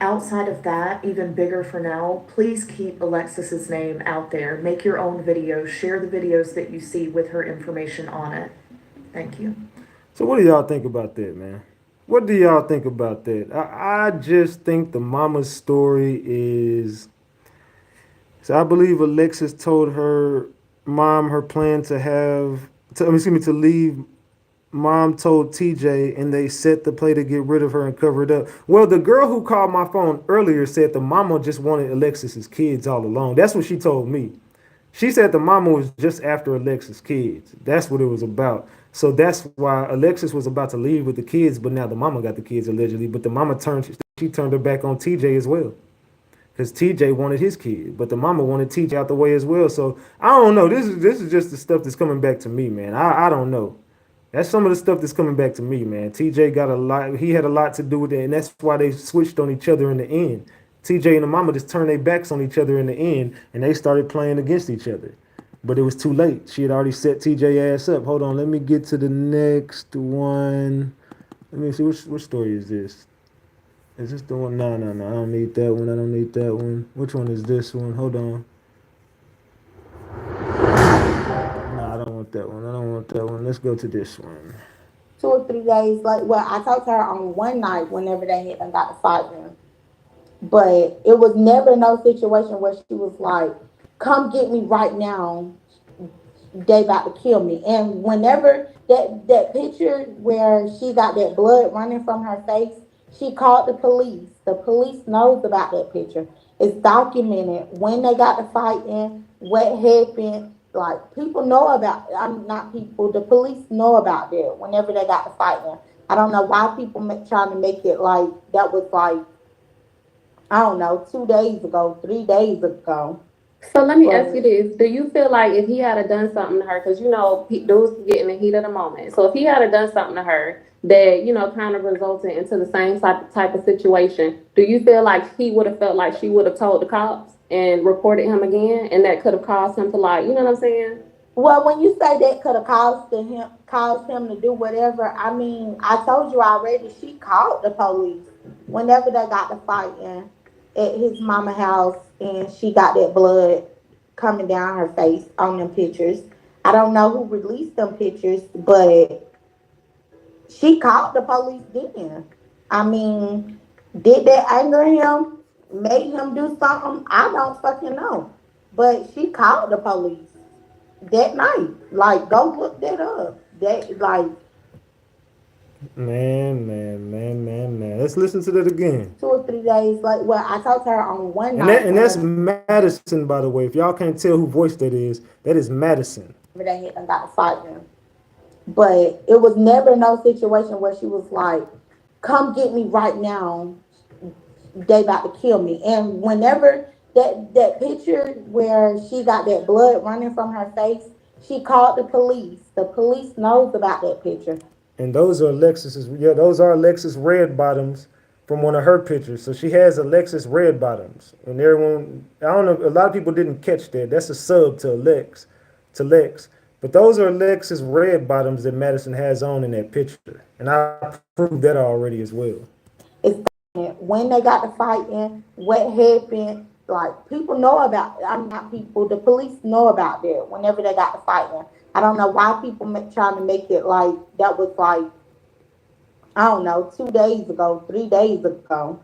outside of that, even bigger for now, please keep Alexis's name out there. Make your own videos. Share the videos that you see with her information on it. Thank you. So what do y'all think about that, man? What do y'all think about that? I just think the mama's story is. So I believe Alexis told her mom her plan to leave. Mom told TJ, and they set the play to get rid of her and cover it up. Well, the girl who called my phone earlier said the mama just wanted Alexis's kids all along. That's what she told me. She said the mama was just after Alexis' kids. That's what it was about. So that's why Alexis was about to leave with the kids, but now the mama got the kids allegedly. But the mama she turned her back on TJ as well, because TJ wanted his kid, but the mama wanted TJ out the way as well. So I don't know. This is just the stuff that's coming back to me, man. I don't know. That's some of the stuff that's coming back to me, man. TJ got a lot. He had a lot to do with it, and that's why they switched on each other in the end. TJ and the mama just turned their backs on each other in the end, and they started playing against each other. But it was too late. She had already set TJ ass up. Hold on, let me get to the next one. Let me see, which story is this? Is this the one? No. I don't need that one. I don't need that one. Which one is this one? Hold on. No, I don't want that one. I don't want that one. Let's go to this one. 2 or 3 days. I talked to her on one night whenever they had got to fighting. But it was never no situation where she was like, come get me right now. They about to kill me. And whenever that picture where she got that blood running from her face, she called the police. The police knows about that picture. It's documented when they got to fighting, what happened. Like, people know about, I'm not people, the police know about that whenever they got to fighting. I don't know why people trying to make it like that was like, I don't know, 2 days ago, 3 days ago. So let me ask you this: do you feel like if he had done something to her, because dudes get in the heat of the moment. So if he had done something to her that kind of resulted into the same type of situation, do you feel like he would have felt like she would have told the cops and reported him again, and that could have caused him to, like, you know what I'm saying? Well, when you say that could have caused him to do whatever, I mean, I told you already. She called the police whenever they got to fighting at his mama house, and she got that blood coming down her face on them pictures. I don't know who released them pictures, but she called the police then. I mean, did that anger him? Made him do something? I don't fucking know. But she called the police that night. Like, go look that up. That, like, Man. Let's listen to that again. 2 or 3 days. I talked to her on one And night. that's Madison, by the way. If y'all can't tell who voice that is Madison. They had got to fighting. But it was never no situation where she was like, come get me right now. They about to kill me. And whenever that picture where she got that blood running from her face, she called the police. The police knows about that picture. And those are Alexis red bottoms from one of her pictures. So she has Alexis red bottoms. And everyone, I don't know, a lot of people didn't catch that. That's a sub to Lex. But those are Alexis red bottoms that Madison has on in that picture. And I proved that already as well. It's when they got to fighting, what happened. Like, people know about, I'm not people, the police know about that whenever they got to fighting. I don't know why people trying to make it like that was like, I don't know, 2 days ago, 3 days ago.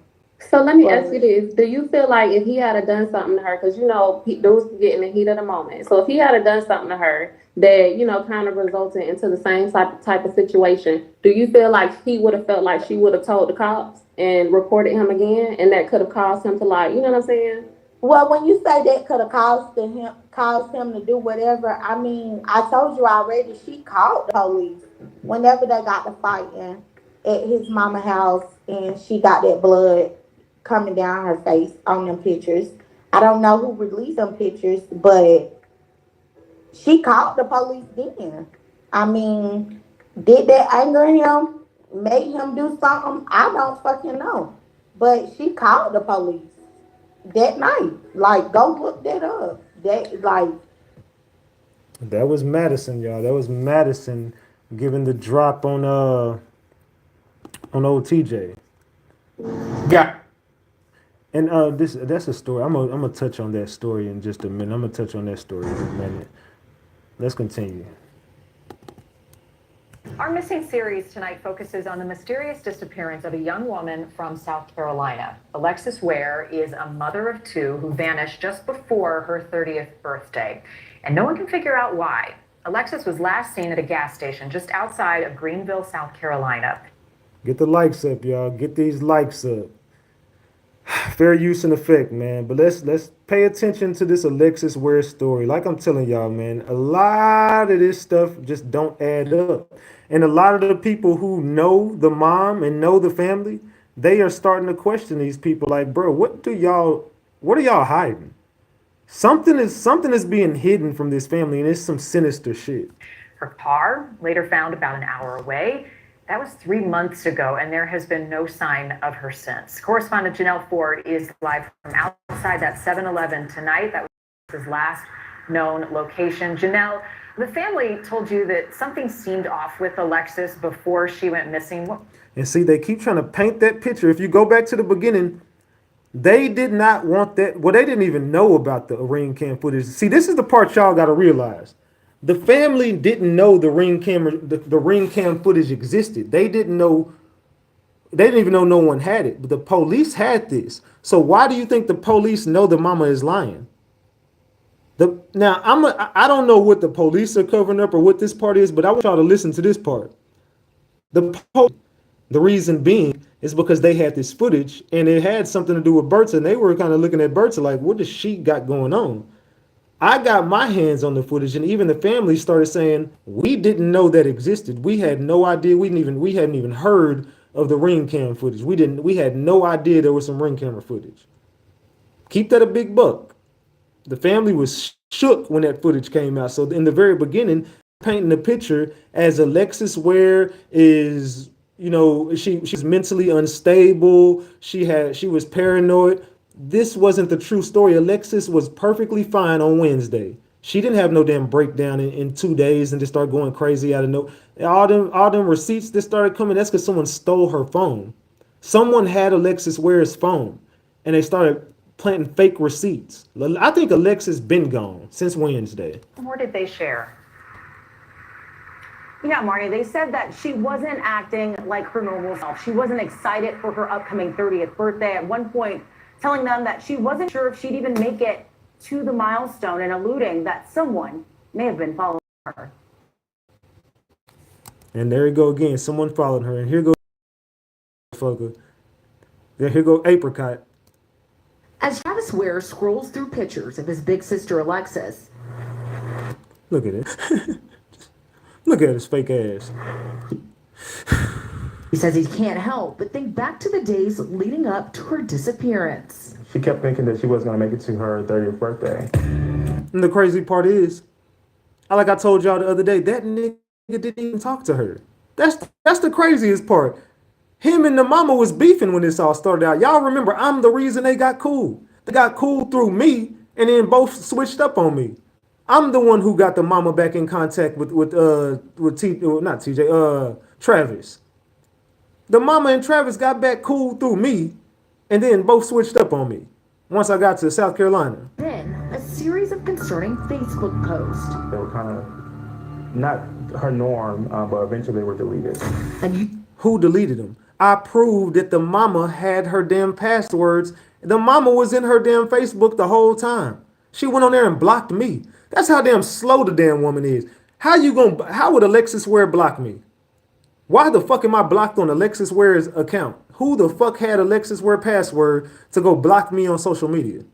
So let me ask you this: do you feel like if he had done something to her, because dudes get in the heat of the moment. So if he had done something to her that kind of resulted into the same type of situation, do you feel like he would have felt like she would have told the cops and reported him again, and that could have caused him to, like, you know what I'm saying? Well, when you say that could have caused him to do whatever, I mean, I told you already. She called the police whenever they got to fighting at his mama house, and she got that blood coming down her face on them pictures. I don't know who released them pictures, but she called the police then. I mean, did that anger him? made him do something. I don't fucking know. But she called the police that night. Like, go look that up. That like That was Madison, y'all. That was Madison giving the drop on old TJ. Yeah. And that's a story. I'm gonna touch on that story in just a minute. I'm gonna touch on that story in a minute. Let's continue. Our missing series tonight focuses on the mysterious disappearance of a young woman from South Carolina. Alexis Ware is a mother of two who vanished just before her 30th birthday, and no one can figure out why. Alexis was last seen at a gas station just outside of Greenville, South Carolina. Get the likes up, y'all. Get these likes up. Fair use and effect, man. But let's pay attention to this Alexis Ware story. Like I'm telling y'all, man, a lot of this stuff just don't add up. And a lot of the people who know the mom and know the family, they are starting to question these people. Like, bro, what are y'all hiding? Something is being hidden from this family, and it's some sinister shit. Her car, later found about an hour away. That was 3 months ago, and there has been no sign of her since. Correspondent Janelle Ford is live from outside that 7-Eleven tonight. That was his last known location. Janelle, the family told you that something seemed off with Alexis before she went missing. And see, they keep trying to paint that picture. If you go back to the beginning, they did not want that. Well, they didn't even know about the ring cam footage. See, this is the part y'all got to realize. The family didn't know the ring cam footage existed. They didn't know. They didn't even know no one had it. But the police had this. So why do you think the police know the mama is lying? I don't know what the police are covering up or what this part is, but I want y'all to listen to this part. The reason being is because they had this footage and it had something to do with Berta, and they were kind of looking at Berta like, what does she got going on? I got my hands on the footage, and even the family started saying we didn't know that existed. We had no idea. We hadn't even heard of the ring cam footage. We had no idea there was some ring camera footage. Keep that a big buck. The family was shook when that footage came out. So in the very beginning, painting the picture as Alexis Ware is, she's mentally unstable. She was paranoid. This wasn't the true story. Alexis was perfectly fine on Wednesday. She didn't have no damn breakdown in 2 days and just start going crazy out of no. All them receipts that started coming, that's because someone stole her phone. Someone had Alexis Ware's phone, and they started planting fake receipts. I think Alexis been gone since Wednesday. What more did they share? Yeah, Marnie, they said that she wasn't acting like her normal self. She wasn't excited for her upcoming 30th birthday. At one point, telling them that she wasn't sure if she'd even make it to the milestone and alluding that someone may have been following her. And there you go again. Someone followed her. And here goes fucker. Here go Apricot. As Travis Ware scrolls through pictures of his big sister Alexis. Look at it. Look at his fake ass. He says he can't help but think back to the days leading up to her disappearance. She kept thinking that she wasn't going to make it to her 30th birthday. And the crazy part is, like I told y'all the other day, that nigga didn't even talk to her. That's the craziest part. Him and the mama was beefing when this all started out. Y'all remember, I'm the reason they got cool. They got cool through me, and then both switched up on me. I'm the one who got the mama back in contact with Travis. The mama and Travis got back cool through me, and then both switched up on me once I got to South Carolina. Then, a series of concerning Facebook posts. They were kind of not her norm, but eventually they were deleted. And who deleted them? I proved that the mama had her damn passwords. The mama was in her damn Facebook the whole time. She went on there and blocked me. That's how damn slow the damn woman is. How would Alexis Ware block me? Why the fuck am I blocked on Alexis Ware's account? Who the fuck had Alexis Ware password to go block me on social media?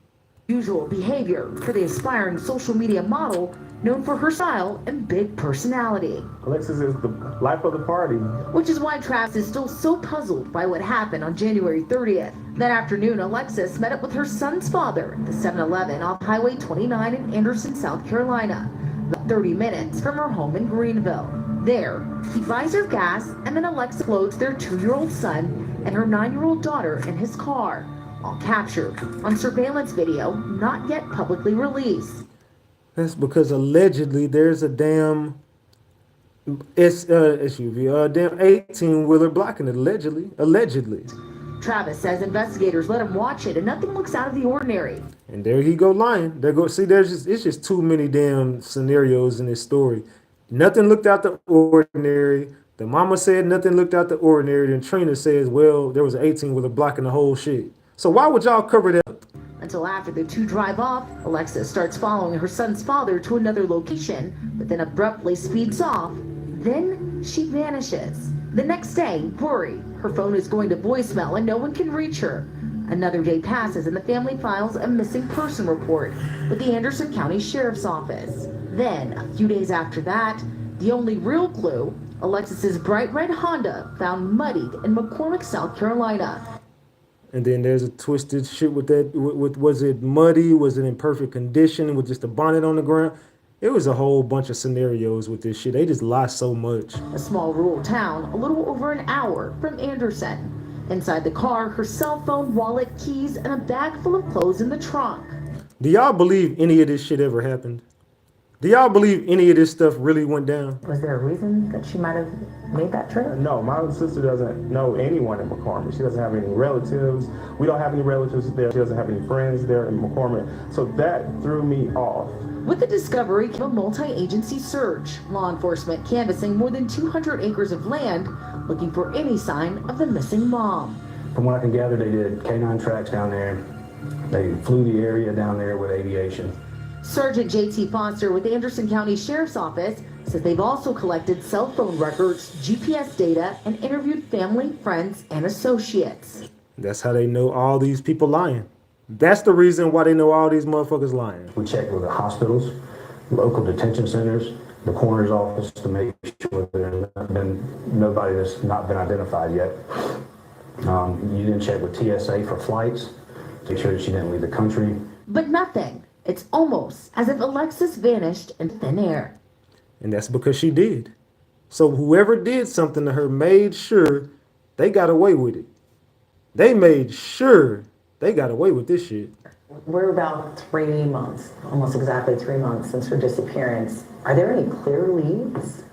Usual behavior for the aspiring social media model known for her style and big personality. Alexis is the life of the party. Which is why Travis is still so puzzled by what happened on January 30th. That afternoon, Alexis met up with her son's father at the 7-Eleven off Highway 29 in Anderson, South Carolina, about 30 minutes from her home in Greenville. There, he buys her gas, and then Alexis loads their 2-year-old son and her 9-year-old daughter in his car, all captured on surveillance video not yet publicly released. That's because allegedly there's a damn SUV, a damn 18-wheeler blocking it. Allegedly. Travis says investigators let him watch it and nothing looks out of the ordinary. And there he go lying. It's just too many damn scenarios in this story. Nothing looked out the ordinary. The mama said nothing looked out the ordinary. Then Trina says, well, there was an 18-wheeler blocking the whole shit. So why would y'all cover that up? Until after the two drive off, Alexis starts following her son's father to another location, but then abruptly speeds off. Then she vanishes. The next day, worried, her phone is going to voicemail and no one can reach her. Another day passes and the family files a missing person report with the Anderson County Sheriff's Office. Then, a few days after that, the only real clue, Alexis's bright red Honda found muddied in McCormick, South Carolina. And then there's a twisted shit with that. Was it muddy? Was it in perfect condition with just a bonnet on the ground? It was a whole bunch of scenarios with this shit. They just lie so much. A small rural town, a little over an hour from Anderson. Inside the car, her cell phone, wallet, keys, and a bag full of clothes in the trunk. Do y'all believe any of this shit ever happened? Do y'all believe any of this stuff really went down? Was there a reason that she might have made that trip? No, my sister doesn't know anyone in McCormick. She doesn't have any relatives. We don't have any relatives there. She doesn't have any friends there in McCormick. So that threw me off. With the discovery came a multi-agency search. Law enforcement canvassing more than 200 acres of land, looking for any sign of the missing mom. From what I can gather, they did K9 tracks down there. They flew the area down there with aviation. Sergeant J.T. Foster with Anderson County Sheriff's Office says they've also collected cell phone records, GPS data, and interviewed family, friends, and associates. That's how they know all these people lying. That's the reason why they know all these motherfuckers lying. We checked with the hospitals, local detention centers, the coroner's office to make sure there's been nobody that's not been identified yet. You didn't check with TSA for flights to make sure that she didn't leave the country. But nothing. It's almost as if Alexis vanished in thin air. And that's because she did. So whoever did something to her made sure they got away with it. They made sure they got away with this shit. We're about 3 months, almost exactly 3 months since her disappearance. Are there any clear leads?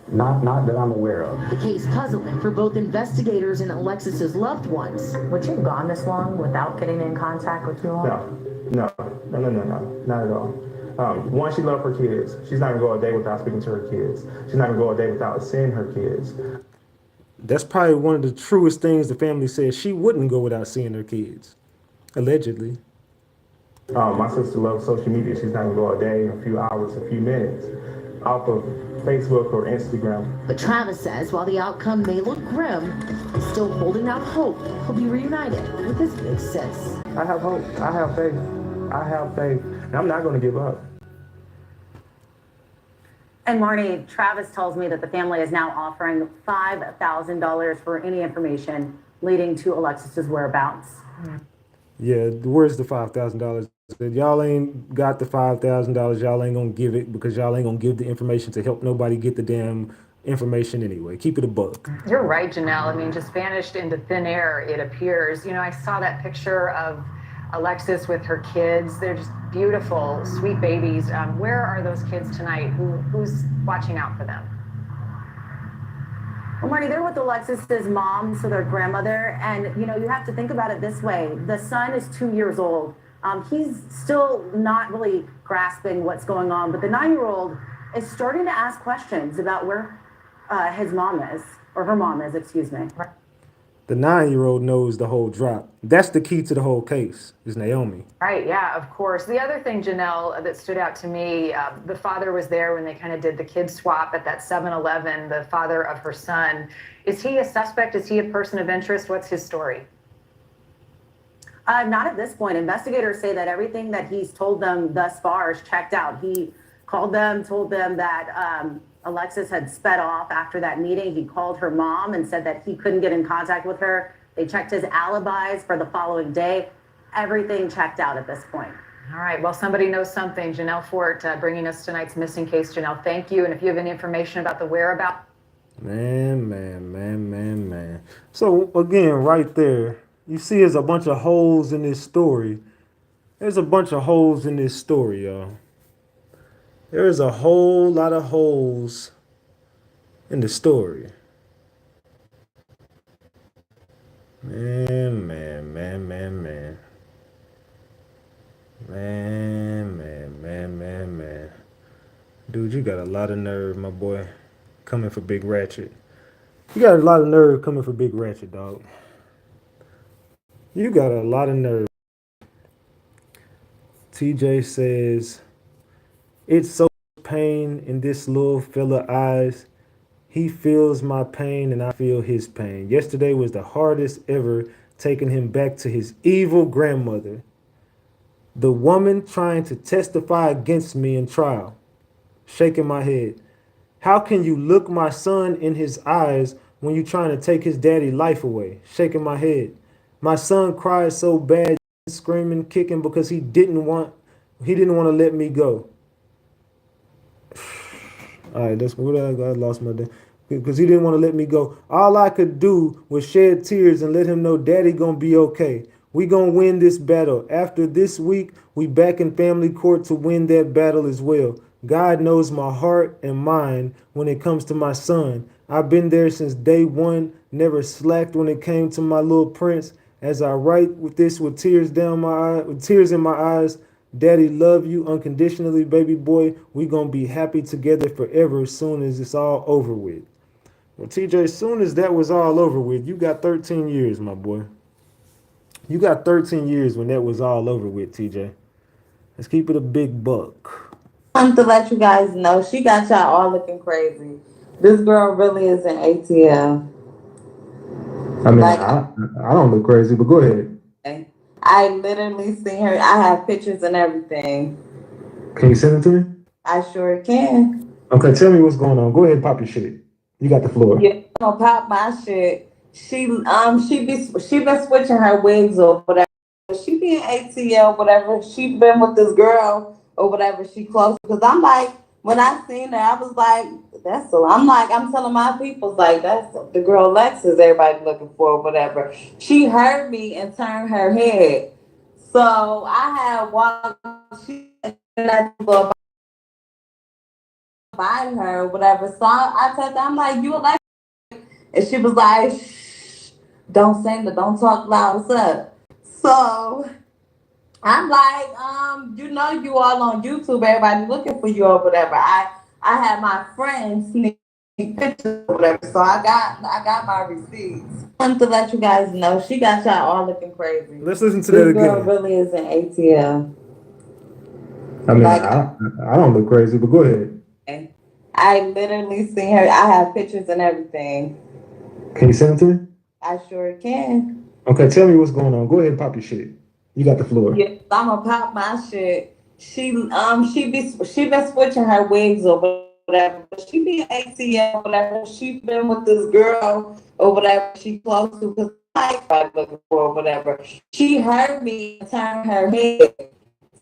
Not that I'm aware of. The case puzzling for both investigators and Alexis's loved ones. Would you have gone this long without getting in contact with you all? No, not at all. One, she loved her kids. She's not gonna go a day without speaking to her kids. She's not gonna go a day without seeing her kids. That's probably one of the truest things the family says. She wouldn't go without seeing her kids. Allegedly. My sister loves social media. She's not gonna go a day, a few hours, a few minutes off of Facebook or Instagram. But Travis says while the outcome may look grim, he's still holding out hope he'll be reunited with his big sis. I have hope. I have faith. I have faith. And I'm not gonna give up. And Marnie, Travis tells me that the family is now offering $5,000 for any information leading to Alexis's whereabouts. Yeah, where's the $5,000? If y'all ain't got the $5,000, y'all ain't gonna give it because y'all ain't gonna give the information to help nobody get the damn information anyway. Keep it a buck. You're right, Janelle. I mean, just vanished into thin air, it appears. You know, I saw that picture of Alexis with her kids. They're just beautiful, sweet babies. Where are those kids tonight? Who's watching out for them? Well, Marty, they're with Alexis's mom, so their grandmother. And, you know, you have to think about it this way. The son is 2 years old. He's still not really grasping what's going on, but the 9-year-old is starting to ask questions about where his mom is, or her mom is, excuse me. The 9-year-old knows the whole drop. That's the key to the whole case, is Naomi. Right, yeah, of course. The other thing, Janelle, that stood out to me, the father was there when they kind of did the kid swap at that 7-Eleven, the father of her son. Is he a suspect? Is he a person of interest? What's his story? Not at this point. Investigators say that everything that he's told them thus far is checked out. He called them, told them that Alexis had sped off after that meeting. He called her mom and said that he couldn't get in contact with her. They checked his alibis for the following day. Everything checked out at this point. All right. Well, somebody knows something. Janelle Fort bringing us tonight's missing case. Janelle, thank you. And if you have any information about the whereabouts. Man. So again, right there, you see there's a bunch of holes in this story. There's a bunch of holes in this story, y'all. There's a whole lot of holes in the story. Man. Dude, you got a lot of nerve, my boy, coming for Big Ratchet. You got a lot of nerve coming for Big Ratchet, dog. You got a lot of nerve. TJ says, it's so much pain in this little fella eyes. He feels my pain and I feel his pain. Yesterday was the hardest ever, taking him back to his evil grandmother. The woman trying to testify against me in trial. Shaking my head. How can you look my son in his eyes when you're trying to take his daddy's life away? Shaking my head. My son cried so bad, screaming, kicking because he didn't want to let me go. All right, that's what I lost my day. Because he didn't want to let me go. All I could do was shed tears and let him know daddy gonna be okay. We gonna win this battle. After this week, we back in family court to win that battle as well. God knows my heart and mind when it comes to my son. I've been there since day one, never slacked when it came to my little prince. As I write with this with tears down my eye, with tears in my eyes, Daddy love you unconditionally, baby boy. We gonna be happy together forever as soon as it's all over with. Well, TJ, as soon as that was all over with, you got 13 years, my boy. You got 13 years when that was all over with, TJ. Let's keep it a big buck. To let you guys know, she got y'all all looking crazy. This girl really is an ATL. I mean, like, I don't look crazy, but go ahead. I literally seen her. I have pictures and everything. Can you send it to me? I sure can. Okay, tell me what's going on. Go ahead and pop your shit. You got the floor. Yeah, I'm gonna pop my shit. She been switching her wigs or whatever. She be in ATL, whatever. She been with this girl or whatever. She close because I'm like, when I seen her, I was like, I'm telling my peoples like that's the girl Alexis everybody looking for or whatever. She heard me and turned her head. So I had walked by her or whatever. So I told her, I'm like, you Alexis? And she was like, shh, don't say that, don't talk loud, what's up? So I'm like, you all on YouTube, everybody looking for you or whatever. I had my friends sneak pictures or whatever, so I got my receipts. I want to let you guys know, she got y'all all looking crazy. Let's listen to that again. This girl really is an ATL. I mean, like, I don't look crazy, but go ahead. I literally seen her. I have pictures and everything. Can you send it to me? I sure can. Okay, tell me what's going on. Go ahead and pop your shit. You got the floor. Yeah, I'm gonna pop my shit. She been switching her wigs or whatever. She be ATL or whatever. She been with this girl or whatever. She close to because I looking for or whatever. She heard me turn her head.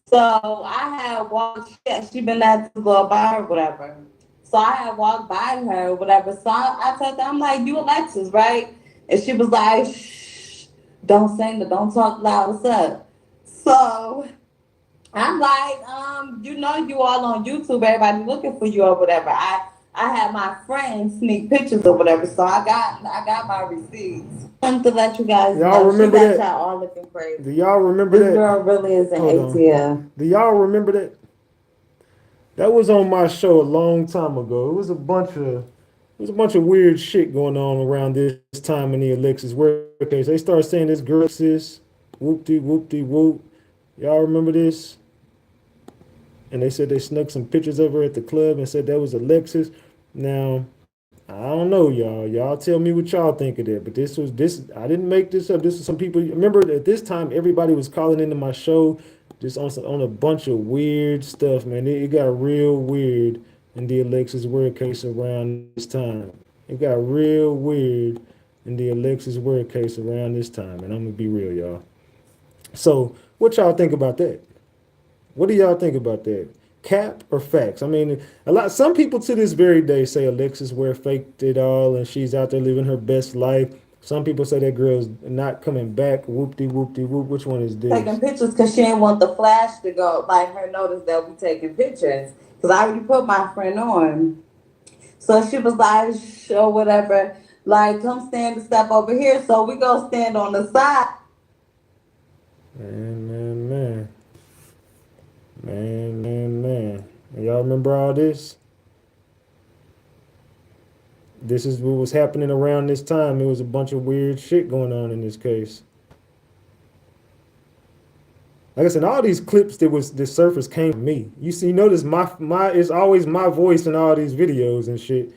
So I had walked. She been at the little bar or whatever. So I had walked by her or whatever. So I told her, I'm like, you Alexis, right? And she was like, shh, don't say that, don't talk loud, what's up? So I'm like, you all on YouTube, everybody looking for you or whatever. I had my friends sneak pictures or whatever, so I got my receipts. I want to let you guys know, remember she got that? y'all all looking crazy. Do y'all remember this that? This girl really is an ATL. Do y'all remember that? That was on my show a long time ago. It was a bunch of weird shit going on around this time in the Alexis Wear case. They started saying this girl sis, whoop-de-whoop-de-whoop. Y'all remember this? And they said they snuck some pictures of her at the club and said that was Alexis. Now, I don't know, y'all. Y'all tell me what y'all think of that. But this. I didn't make this up. This was some people. Remember at this time, everybody was calling into my show just on a bunch of weird stuff, man. It got real weird in the Alexis Wear case around this time. It got real weird in the Alexis Wear case around this time. And I'm going to be real, y'all. So what y'all think about that? What do y'all think about that? Cap or facts? I mean, some people to this very day say Alexis Ware faked it all and she's out there living her best life. Some people say that girl's not coming back. Whoop de whoop de whoop. Which one is Taking this? pictures because she didn't want the flash to go, like her notice that we taking pictures. Because I already put my friend on. So she was like, show whatever, like, come stand a step over here. So we go stand on the side. Man. Man. Y'all remember all this? This is what was happening around this time. It was a bunch of weird shit going on in this case. Like I said, all these clips that surface came from me. You see, notice my it's always my voice in all these videos and shit.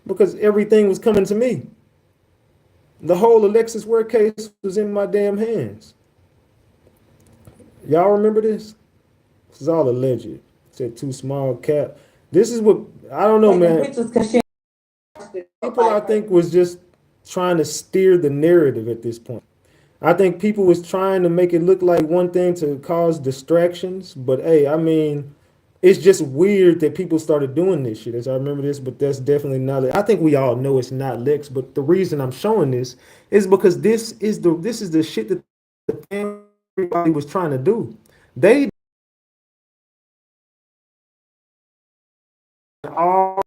Because everything was coming to me. The whole Alexis Ware case was in my damn hands. Y'all remember this? This is all alleged. Said too small cap. This is what I don't know, man. People I think was just trying to steer the narrative at this point. I think people was trying to make it look like one thing to cause distractions, but hey, I mean, it's just weird that people started doing this shit. As I remember this, but that's definitely not it. I think we all know it's not Lex, but the reason I'm showing this is because this is the shit that everybody was trying to do. They all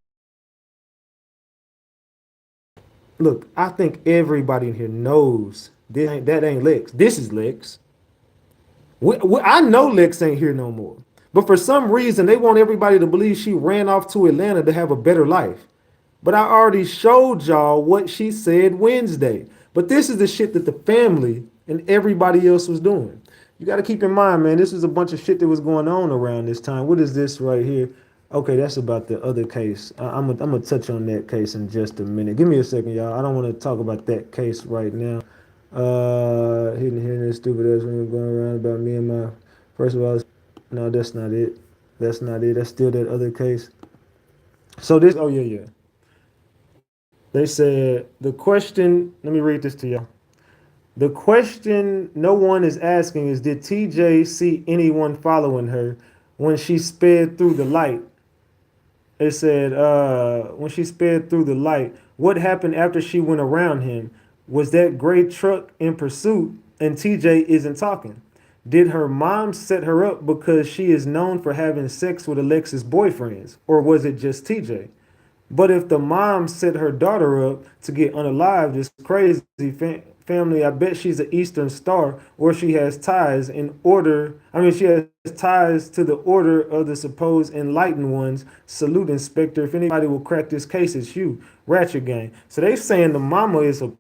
look. I think everybody in here knows that ain't Lex. This is Lex. I know Lex ain't here no more. But for some reason, they want everybody to believe she ran off to Atlanta to have a better life. But I already showed y'all what she said Wednesday. But this is the shit that the family and everybody else was doing. You got to keep in mind, man, this was a bunch of shit that was going on around this time. What is this right here? Okay, that's about the other case. I'm gonna touch on that case in just a minute. Give me a second, y'all. I don't want to talk about that case right now. Hearing this stupid ass rumor going around about me and my. First of all, no, that's not it. That's not it. That's still that other case. So this. Oh yeah. They said the question. Let me read this to y'all. The question no one is asking is, did TJ see anyone following her when she sped through the light? It said, when she sped through the light, what happened after she went around him? Was that gray truck in pursuit and TJ isn't talking? Did her mom set her up because she is known for having sex with Alexis' boyfriends? Or was it just TJ? But if the mom set her daughter up to get unalived, it's crazy. Family, I bet she's an Eastern Star, or she has ties she has ties to the Order of the Supposed Enlightened Ones. Salute, Inspector. If anybody will crack this case, it's you. Ratchet Gang. So they saying the mama is a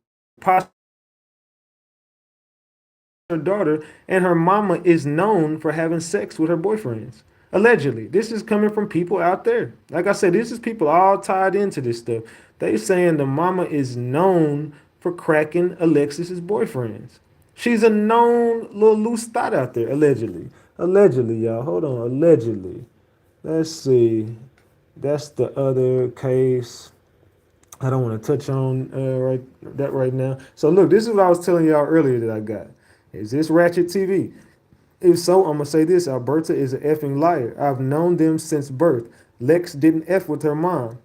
her daughter, and her mama is known for having sex with her boyfriends. Allegedly. This is coming from people out there. Like I said, this is people all tied into this stuff. They saying the mama is known for cracking Alexis's boyfriends. She's a known little loose thought out there, allegedly. Allegedly, y'all. Hold on, allegedly. Let's see. That's the other case. I don't want to touch on right now. So look, this is what I was telling y'all earlier that I got. Is this RatchetTV? If so, I'm gonna say this: Alberta is an effing liar. I've known them since birth. Lex didn't f with her mom.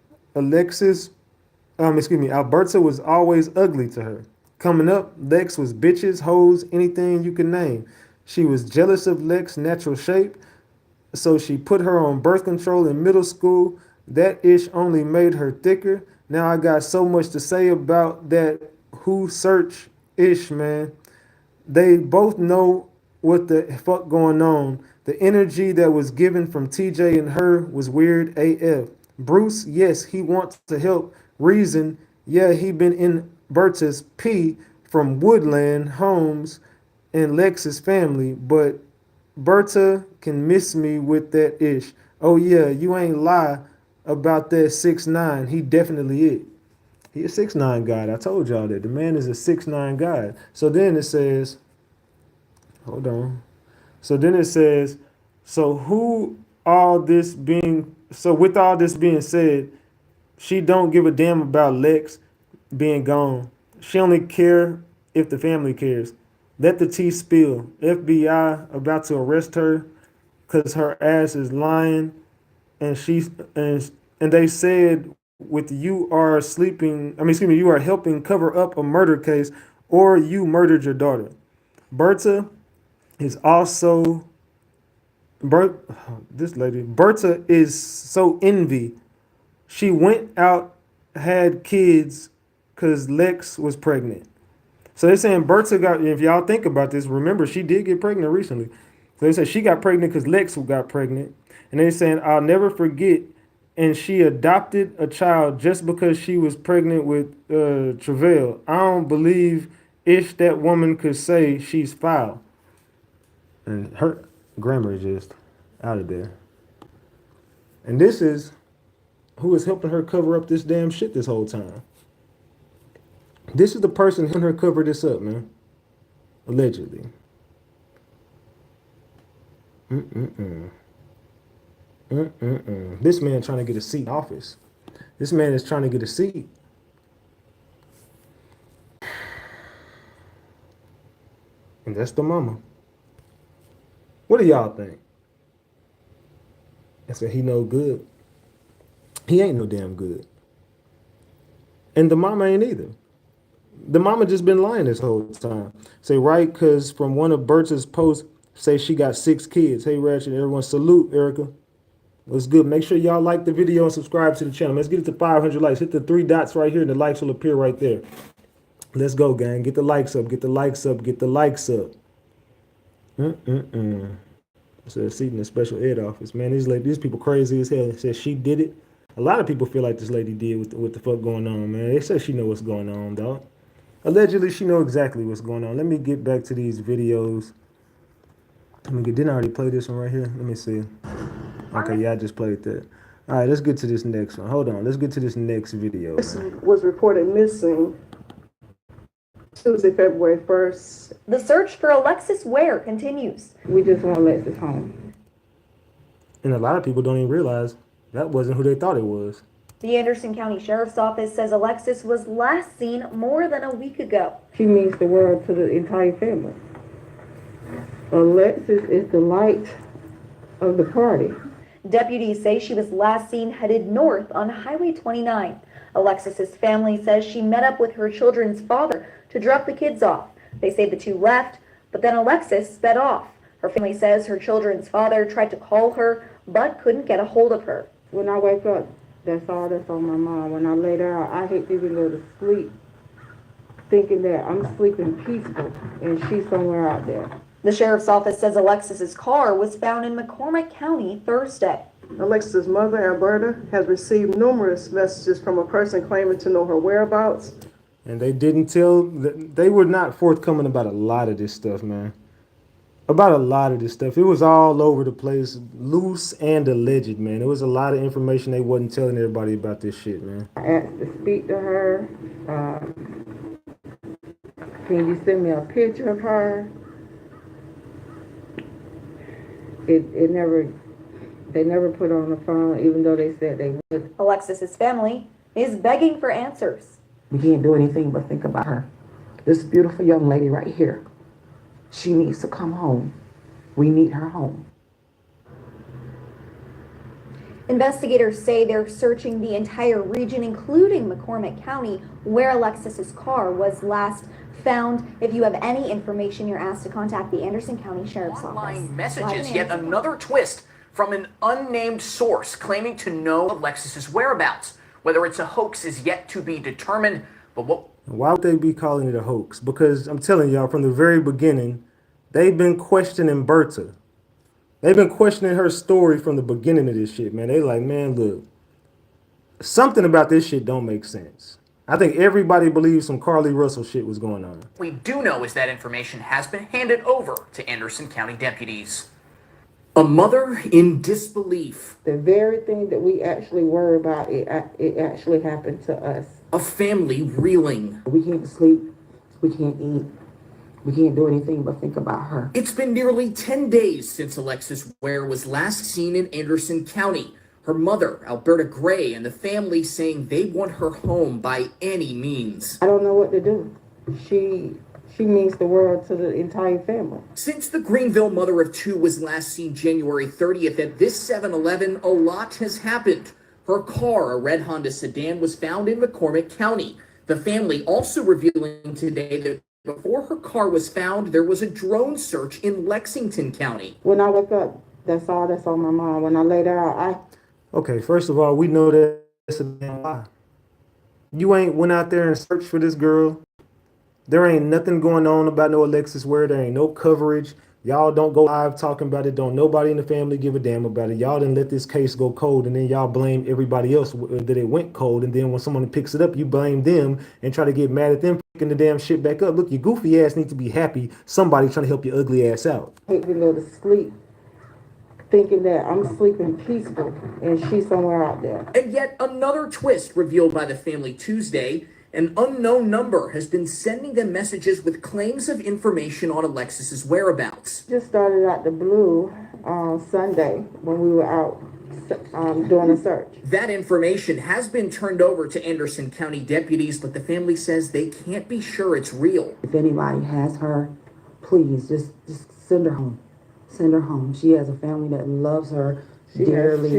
Alberta was always ugly to her. Coming up, Lex was bitches, hoes, anything you can name. She was jealous of Lex's natural shape, so she put her on birth control in middle school. That ish only made her thicker. Now I got so much to say about that who search ish, man. They both know what the fuck going on. The energy that was given from TJ and her was weird AF. Bruce, yes, he wants to help. Reason, yeah, he been in Berta's P from Woodland Homes and Lex's family, but Berta can miss me with that ish. Oh yeah, you ain't lie about that 6'9". He definitely is. He a 6'9" guy. I told y'all that. The man is a 6'9" guy. So then it says, hold on. So then it says, with all this being said, she don't give a damn about Lex being gone. She only care if the family cares. Let the tea spill. FBI about to arrest her because her ass is lying, and they said with you are sleeping. I mean, excuse me, you are helping cover up a murder case, or you murdered your daughter. Berta is also Berta is so envy. She went out, had kids, cause Lex was pregnant. So they're saying Berta got. If y'all think about this, remember she did get pregnant recently. So they said she got pregnant because Lex got pregnant, and they're saying I'll never forget. And she adopted a child just because she was pregnant with Tyrell. I don't believe if that woman could say she's foul. And her grammar is just out of there. And this is who is helping her cover up this damn shit this whole time. This is the person helping her cover this up, man. Allegedly. This man trying to get a seat in office. This man is trying to get a seat. And that's the mama. What do y'all think? I said he no good. He ain't no damn good. And the mama ain't either. The mama just been lying this whole time. Say right, cause from one of Berta's posts, say she got 6 kids. Hey Ratchet, everyone salute Erica. What's good? Make sure y'all like the video and subscribe to the channel. Let's get it to 500 likes. Hit the 3 dots right here and the likes will appear right there. Let's go, gang. Get the likes up. Get the likes up. Get the likes up. So a seat in the special ed office. Man, these people crazy as hell. It says she did it. A lot of people feel like this lady did what the fuck going on, man. They say she know what's going on, dog. Allegedly, she know exactly what's going on. Let me get back to these videos. Didn't I already play this one right here? Let me see. Okay, yeah, I just played that. All right, let's get to this next one. Hold on. Let's get to this next video. This was reported missing Tuesday, February 1st. The search for Alexis Ware continues. We just want Alexis home. And a lot of people don't even realize that wasn't who they thought it was. The Anderson County Sheriff's Office says Alexis was last seen more than a week ago. She means the world to the entire family. Alexis is the light of the party. Deputies say she was last seen headed north on Highway 29. Alexis's family says she met up with her children's father to drop the kids off. They say the two left, but then Alexis sped off. Her family says her children's father tried to call her, but couldn't get a hold of her. When I wake up, that's all that's on my mind. When I lay down, I hate to even go to sleep thinking that I'm sleeping peaceful and she's somewhere out there. The sheriff's office says Alexis's car was found in McCormick County Thursday. Alexis's mother, Alberta, has received numerous messages from a person claiming to know her whereabouts. And they were not forthcoming about a lot of this stuff, man. About a lot of this stuff. It was all over the place, loose and alleged, man. There was a lot of information they wasn't telling everybody about this shit, man. I asked to speak to her. Can you send me a picture of her? They never put her on the phone, even though they said they would. Alexis's family is begging for answers. We can't do anything but think about her. This beautiful young lady right here. She needs to come home. We need her home. Investigators say they're searching the entire region, including McCormick County, where Alexis's car was last found. If you have any information, you're asked to contact the Anderson County Sheriff's Office. Online messages, yet another twist from an unnamed source claiming to know Alexis's whereabouts. Whether it's a hoax is yet to be determined, but why would they be calling it a hoax? Because I'm telling y'all, from the very beginning, they've been questioning Berta. They've been questioning her story from the beginning of this shit, man. They like, man, look, something about this shit don't make sense. I think everybody believes some Carly Russell shit was going on. we do know is that information has been handed over to Anderson County deputies. A mother in disbelief. The very thing that we actually worry about, it actually happened to us. A family reeling. We can't sleep. We can't eat. We can't do anything but think about her. It's been nearly 10 days since Alexis Ware was last seen in Anderson County. Her mother, Alberta Gray, and the family saying they want her home by any means. I don't know what to do. She She means the world to the entire family. Since the Greenville mother of two was last seen January 30th at this 7-Eleven, a lot has happened. Her car, a red Honda sedan, was found in McCormick County. The family also revealing today that before her car was found, there was a drone search in Lexington County. When I wake up, that's all that's on my mind. When I lay down, Okay, first of all, we know that's a damn lie. You ain't went out there and searched for this girl. There ain't nothing going on about no Alexis Ware. There ain't no coverage. Y'all don't go live talking about it. Don't nobody in the family give a damn about it. Y'all didn't let this case go cold, and then y'all blame everybody else that it went cold. And then when someone picks it up, you blame them and try to get mad at them picking the damn shit back up. Look, your goofy ass need to be happy. Somebody trying to help your ugly ass out. I hate to go to sleep thinking that I'm sleeping peaceful and she's somewhere out there. And yet another twist revealed by the family Tuesday. An unknown number has been sending them messages with claims of information on Alexis's whereabouts. Just started out the blue on Sunday when we were out doing a search. That information has been turned over to Anderson County deputies, but the family says they can't be sure it's real. If anybody has her, please just send her home. Send her home. She has a family that loves her dearly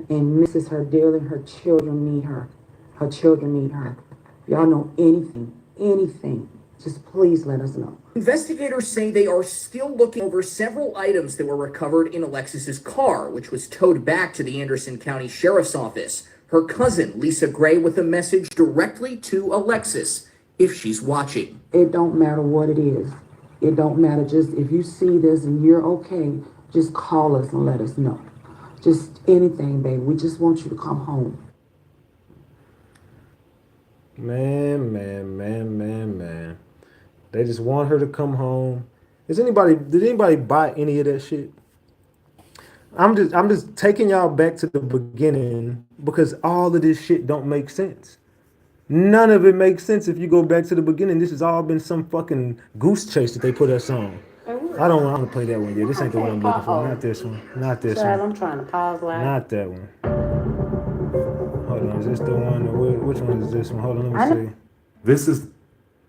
and misses her dearly. Her children need her. Her children need her. Y'all know anything, just please let us know. Investigators say they are still looking over several items that were recovered in Alexis's car, which was towed back to the Anderson County Sheriff's Office. Her cousin, Lisa Gray, with a message directly to Alexis, if she's watching. It don't matter what it is. It don't matter. Just if you see this and you're okay, just call us and let us know. Just anything, baby. We just want you to come home. Man. They just want her to come home. Did anybody buy any of that shit? I'm just taking y'all back to the beginning because all of this shit don't make sense. None of it makes sense if you go back to the beginning. This has all been some fucking goose chase that they put us on. I don't want to play that one yet. This ain't the one I'm looking for. Not this one. Not this one. I'm trying to pause live. Not that one. Hold on, is this the one? Which one is this one? Hold on, let me see. This is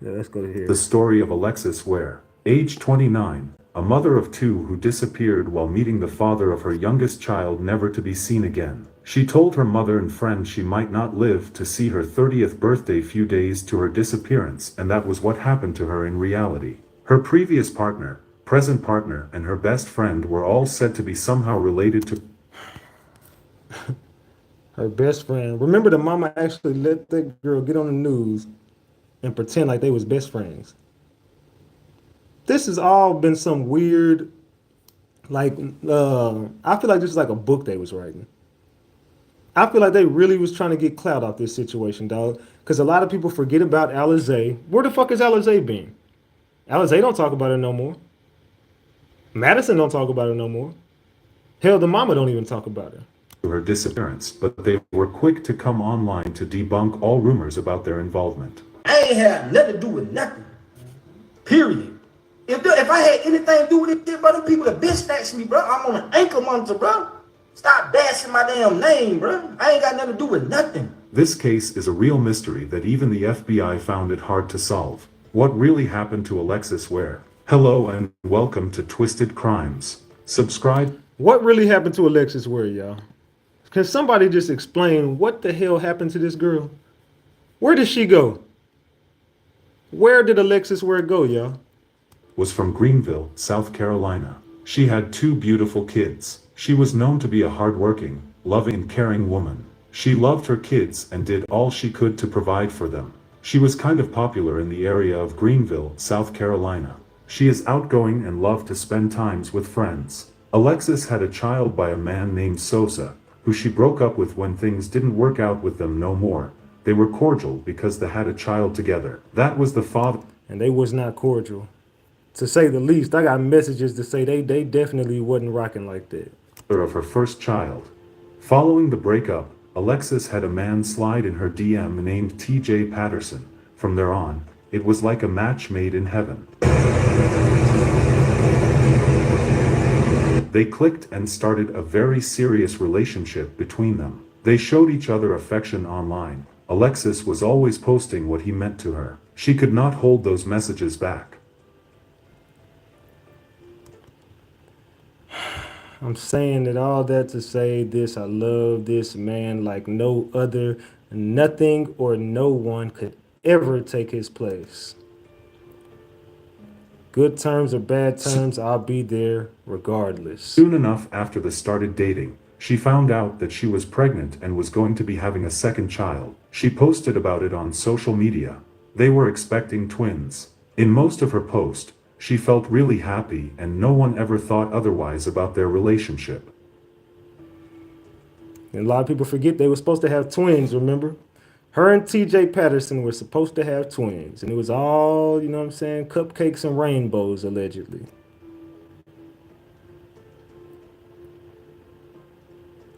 let's go to here. The story of Alexis Ware, age 29, a mother of two who disappeared while meeting the father of her youngest child, never to be seen again. She told her mother and friends she might not live to see her 30th birthday few days to her disappearance, and that was what happened to her in reality. Her previous partner, present partner, and her best friend were all said to be somehow related to her best friend. Remember, the mama actually let that girl get on the news and pretend like they was best friends. This has all been some weird, like, I feel like this is like a book they was writing. I feel like they really was trying to get clout off this situation, dog. Because a lot of people forget about Alizé. Where the fuck has Alizé been? Alizé don't talk about her no more. Madison don't talk about her no more. Hell, the mama don't even talk about her disappearance, but they were quick to come online to debunk all rumors about their involvement. I ain't had nothing to do with nothing. Period. If I had anything to do with it, bro, them people that bitch snatched me, bro. I'm on an ankle monitor, bro. Stop bashing my damn name, bro. I ain't got nothing to do with nothing. This case is a real mystery that even the FBI found it hard to solve. What really happened to Alexis Ware? Hello and welcome to Twisted Crimes. Subscribe. What really happened to Alexis Ware, y'all? Can somebody just explain what the hell happened to this girl? Where did she go? Where did Alexis Ware go, y'all? Was from Greenville, South Carolina. She had two beautiful kids. She was known to be a hardworking, loving and caring woman. She loved her kids and did all she could to provide for them. She was kind of popular in the area of Greenville, South Carolina. She is outgoing and loved to spend times with friends. Alexis had a child by a man named Sosa, who she broke up with when things didn't work out with them no more. They were cordial because they had a child together. That was the father. And they was not cordial. To say the least, I got messages to say they definitely wasn't rocking like that. Of her first child. Following the breakup, Alexis had a man slide in her DM named TJ Patterson. From there on, it was like a match made in heaven. They clicked and started a very serious relationship between them. They showed each other affection online. Alexis was always posting what he meant to her. She could not hold those messages back. I'm saying it all that to say this. I love this man like no other. Nothing or no one could ever take his place. Good terms or bad terms, I'll be there regardless. Soon enough after they started dating, she found out that she was pregnant and was going to be having a second child. She posted about it on social media. They were expecting twins. In most of her posts, she felt really happy and no one ever thought otherwise about their relationship. And a lot of people forget they were supposed to have twins, remember? Her and TJ Patterson were supposed to have twins. And it was all, you know what I'm saying, cupcakes and rainbows, allegedly.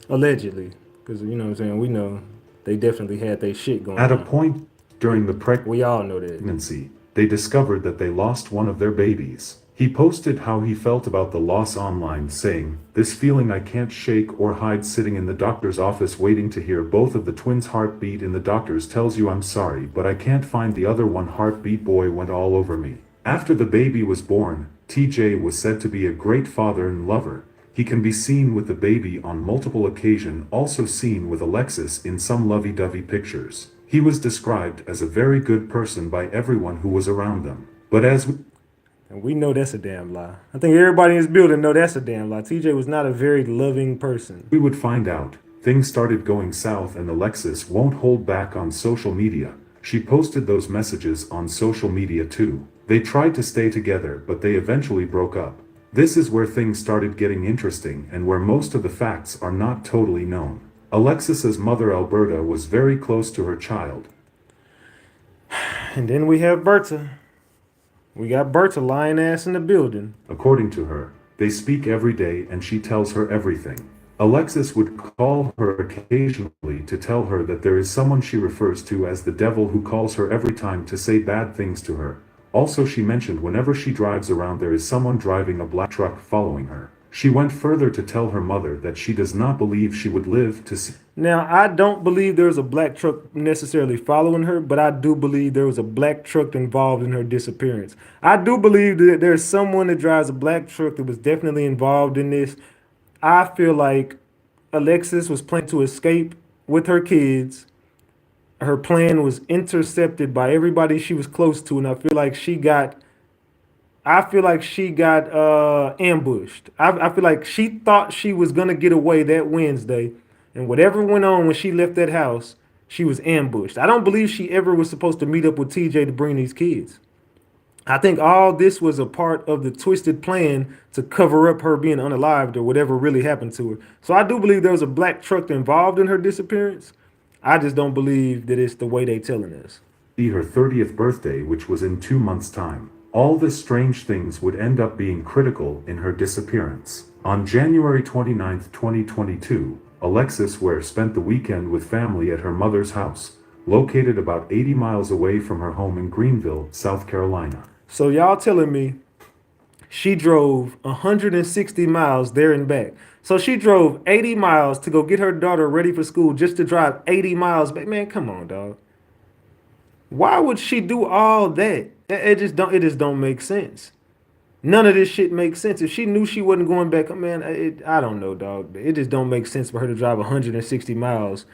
Allegedly. Because, you know what I'm saying, we know they definitely had their shit going on. At a point during the we all know that. pregnancy, they discovered that they lost one of their babies. He posted how he felt about the loss online, saying, "This feeling I can't shake or hide, sitting in the doctor's office waiting to hear both of the twins' heartbeat in the doctor's tells you I'm sorry, but I can't find the other one. Heartbeat boy went all over me." After the baby was born, TJ was said to be a great father and lover. He can be seen with the baby on multiple occasions, also seen with Alexis in some lovey-dovey pictures. He was described as a very good person by everyone who was around them. But and we know that's a damn lie. I think everybody in this building know that's a damn lie. TJ was not a very loving person. We would find out, things started going south and Alexis won't hold back on social media. She posted those messages on social media too. They tried to stay together, but they eventually broke up. This is where things started getting interesting and where most of the facts are not totally known. Alexis's mother, Alberta, was very close to her child. And then we have Berta. We got Berta lying ass in the building. According to her, they speak every day and she tells her everything. Alexis would call her occasionally to tell her that there is someone she refers to as the devil who calls her every time to say bad things to her. Also, she mentioned whenever she drives around there is someone driving a black truck following her. She went further to tell her mother that she does not believe she would live to see. Now, I don't believe there was a black truck necessarily following her, but I do believe there was a black truck involved in her disappearance. I do believe that there's someone that drives a black truck that was definitely involved in this. I feel like Alexis was planning to escape with her kids. Her plan was intercepted by everybody she was close to, and I feel like she got ambushed. I feel like she thought she was gonna get away that Wednesday, and whatever went on when she left that house, she was ambushed. I don't believe she ever was supposed to meet up with TJ to bring these kids. I think all this was a part of the twisted plan to cover up her being unalived or whatever really happened to her. So I do believe there was a black truck involved in her disappearance. I just don't believe that it's the way they telling us. Her 30th birthday, which was in 2 months' time. All these strange things would end up being critical in her disappearance. On January 29, 2022, Alexis Ware spent the weekend with family at her mother's house, located about 80 miles away from her home in Greenville, South Carolina. So y'all telling me she drove 160 miles there and back. So she drove 80 miles to go get her daughter ready for school just to drive 80 miles back. Man, come on, dog. Why would she do all that? It just don't make sense. None of this shit makes sense. If she knew she wasn't going back, man, I don't know, dog. It just don't make sense for her to drive 160 miles.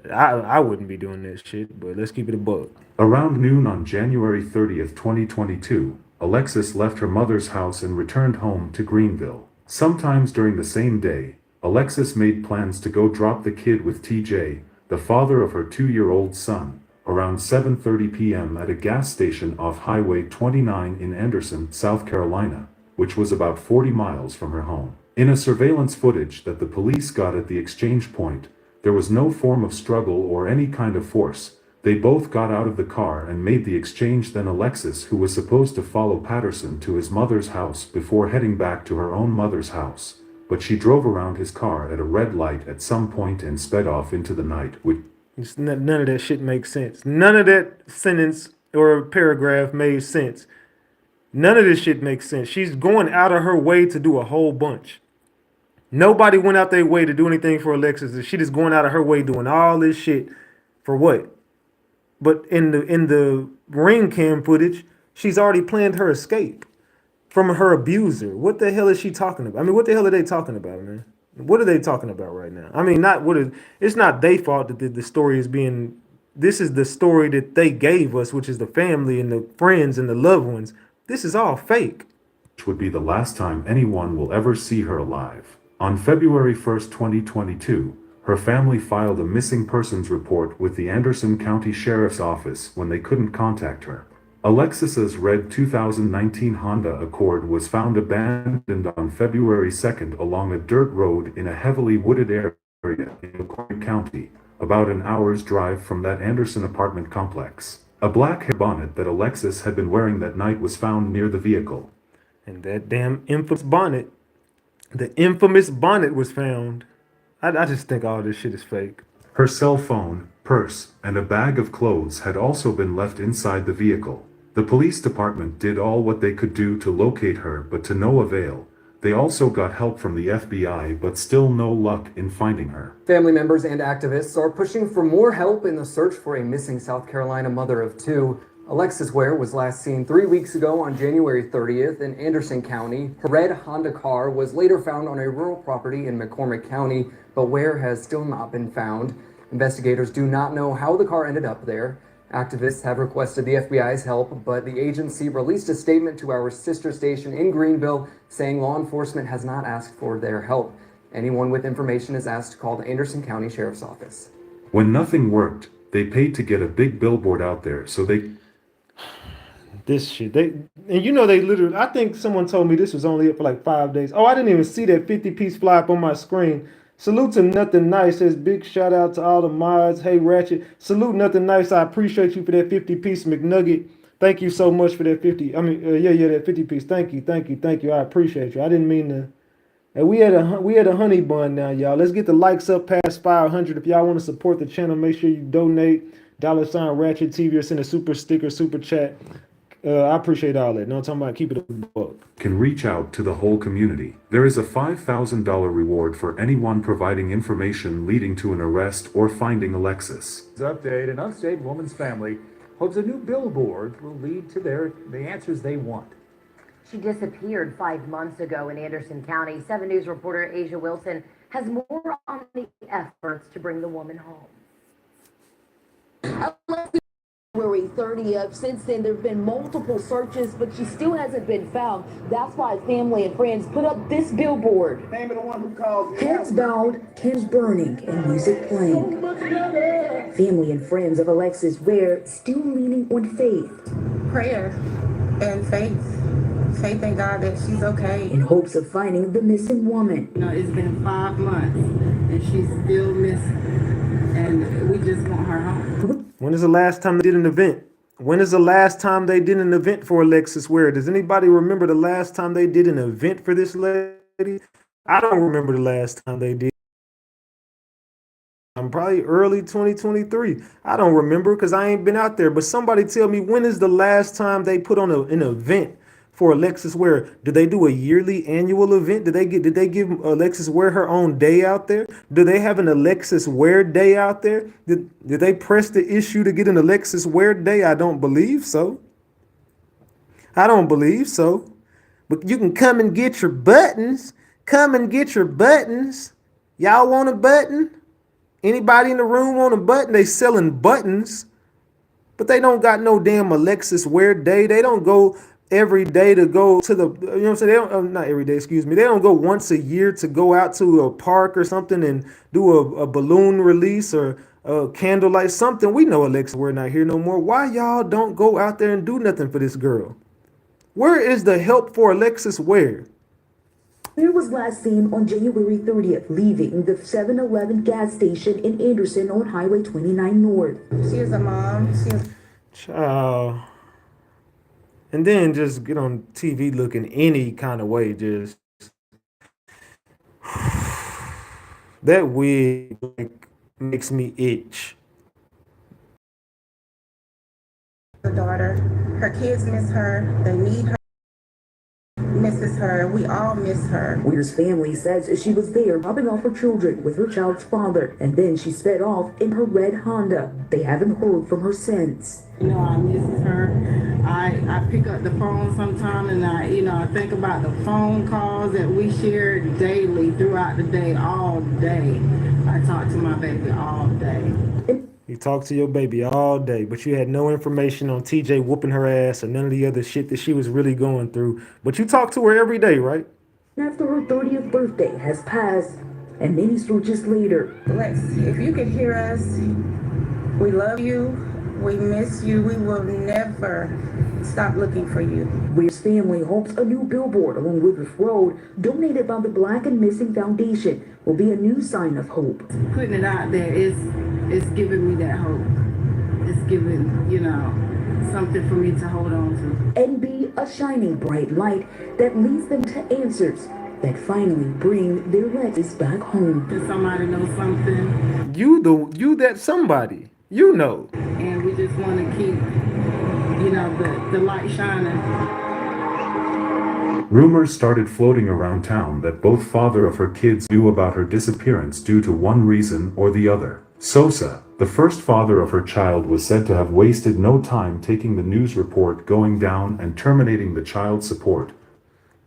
I wouldn't be doing this shit, but let's keep it a buck. Around noon on January 30th, 2022, Alexis left her mother's house and returned home to Greenville. Sometimes during the same day, Alexis made plans to go drop the kid with TJ, the father of her 2-year-old son, around 7:30 p.m. at a gas station off Highway 29 in Anderson, South Carolina, which was about 40 miles from her home. In a surveillance footage that the police got at the exchange point, there was no form of struggle or any kind of force. They both got out of the car and made the exchange. Then Alexis, who was supposed to follow Patterson to his mother's house before heading back to her own mother's house, but she drove around his car at a red light at some point and sped off into the night. None of that shit makes sense. None of that sentence or paragraph made sense. None of this shit makes sense. She's going out of her way to do a whole bunch. Nobody went out their way to do anything for Alexis. She just going out of her way doing all this shit for what? But in the ring cam footage, she's already planned her escape. from her abuser. What the hell is she talking about? I mean, what the hell are they talking about, man? What are they talking about right now? I mean, not what is. It's not their fault that the story is being. This is the story that they gave us, which is the family and the friends and the loved ones. This is all fake. Which would be the last time anyone will ever see her alive. On February 1st, 2022, her family filed a missing persons report with the Anderson County Sheriff's Office when they couldn't contact her. Alexis's red 2019 Honda Accord was found abandoned on February 2nd along a dirt road in a heavily wooded area in McCormick County, about an hour's drive from that Anderson apartment complex. A black hair bonnet that Alexis had been wearing that night was found near the vehicle. And that damn infamous bonnet, the infamous bonnet was found. I just think all this shit is fake. Her cell phone, purse, and a bag of clothes had also been left inside the vehicle. The police department did all what they could do to locate her, but to no avail. They also got help from the FBI, but still no luck in finding her. Family members and activists are pushing for more help in the search for a missing South Carolina mother of two. Alexis Ware was last seen 3 weeks ago on January 30th in Anderson County. Her red Honda car was later found on a rural property in McCormick County, but Ware has still not been found. Investigators do not know how the car ended up there. Activists have requested the FBI's help, but the agency released a statement to our sister station in Greenville saying law enforcement has not asked for their help. Anyone with information is asked to call the Anderson County Sheriff's Office. When nothing worked, they paid to get a big billboard out there so they... This shit, they literally, I think someone told me this was only up for like 5 days. Oh, I didn't even see that 50-piece fly up on my screen. Salute to Nothing Nice. Says big shout out to all the mods. Hey Ratchet, salute Nothing Nice. I appreciate you for that 50-piece McNugget. Thank you so much for that 50. I mean, that 50-piece. Thank you. I appreciate you. I didn't mean to. And we had a honey bun now, y'all. Let's get the likes up past 500. If y'all want to support the channel, make sure you donate. $RatchetTV or send a super sticker, super chat. I appreciate all that. No, I'm talking about keep it a buck. Can reach out to the whole community. There is a $5,000 reward for anyone providing information leading to an arrest or finding Alexis. Update: an unsaved woman's family hopes a new billboard will lead to the answers they want. She disappeared 5 months ago in Anderson County. 7 News reporter Asia Wilson has more on the efforts to bring the woman home. February 30th. Since then, there have been multiple searches, but she still hasn't been found. That's why family and friends put up this billboard. Name of the one who calls Heads bowed, cans burning, and music playing. Family and friends of Alexis Wear still leaning on faith. Prayer and faith. Faith in God that she's okay. In hopes of finding the missing woman. It's been 5 months, and she's still missing. And we just want her home. When is the last time they did an event? When is the last time they did an event for Alexis Ware? Does anybody remember the last time they did an event for this lady? I don't remember the last time they did. I'm probably early 2023. I don't remember because I ain't been out there. But somebody tell me, when is the last time they put on an event for Alexis Ware? Did they do a yearly annual event? Did they give Alexis Ware her own day out there? Do they have an Alexis Ware day out there? Did they press the issue to get an Alexis Ware day? I don't believe so. But you can come and get your buttons. Y'all want a button? Anybody in the room want a button? They selling buttons. But they don't got no damn Alexis Ware day. They don't go every day to go to the, you know what I'm saying? They don't, not every day, excuse me. They don't go once a year to go out to a park or something and do a balloon release or a candlelight, something. We know Alexis Ware not here no more. Why y'all don't go out there and do nothing for this girl? Where is the help for Alexis Ware? Ware was last seen on January 30th, leaving the 7-Eleven gas station in Anderson on Highway 29 North. She is a mom. Child. And then just get on TV looking any kind of way, just that wig makes me itch. The daughter, her kids miss her. They need her. misses her. We all miss her. Weir's family says she was there dropping off her children with her child's father, and then she sped off in her red Honda. They haven't heard from her since. You know, I miss her. I pick up the phone sometime and I think about the phone calls that we shared daily throughout the day, all day. I talk to my baby all day. You talked to your baby all day, but you had no information on TJ whooping her ass or none of the other shit that she was really going through. But you talk to her every day, right? After her 30th birthday has passed, and many searches later. Lex, if you could hear us, we love you. We miss you. We will never stop looking for you. Weir's family hopes a new billboard along Woodruff Road, donated by the Black and Missing Foundation, will be a new sign of hope. Putting it out there is giving me that hope. It's giving, something for me to hold on to. And be a shining bright light that leads them to answers that finally bring their Alexis back home. Does somebody know something? You that somebody. You know. And we just want to keep, the light shining. Rumors started floating around town that both father of her kids knew about her disappearance due to one reason or the other. Sosa, the first father of her child, was said to have wasted no time taking the news report going down and terminating the child support.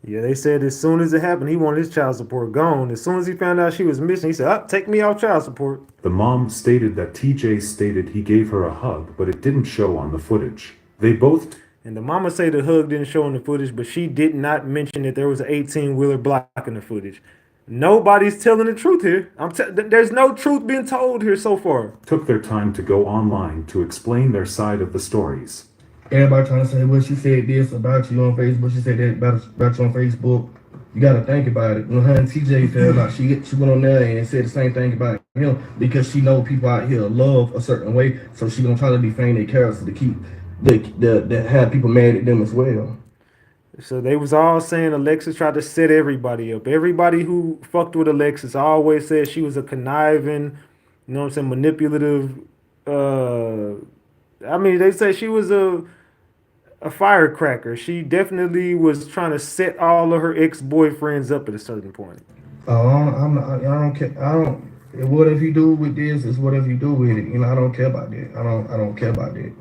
Yeah, they said as soon as it happened, he wanted his child support gone. As soon as he found out she was missing, he said, take me off child support. The mom stated that TJ stated he gave her a hug, but it didn't show on the footage. They both... And the mama say the hug didn't show in the footage, but she did not mention that there was an 18-wheeler blocking the footage. Nobody's telling the truth here. There's no truth being told here so far. Took their time to go online to explain their side of the stories. Everybody trying to say, well, she said this about you on Facebook. She said that about you on Facebook. You got to think about it. When her and TJ fell out, she went on there and said the same thing about him because she know people out here love a certain way. So she gonna try to defame their character to keep that have people mad at them as well. So they was all saying Alexis tried to set everybody up. Everybody who fucked with Alexis always said she was a conniving, manipulative. They say she was a firecracker. She definitely was trying to set all of her ex-boyfriends up at a certain point. I don't care. Whatever you do with this is whatever you do with it. I don't care about that. I don't care about that.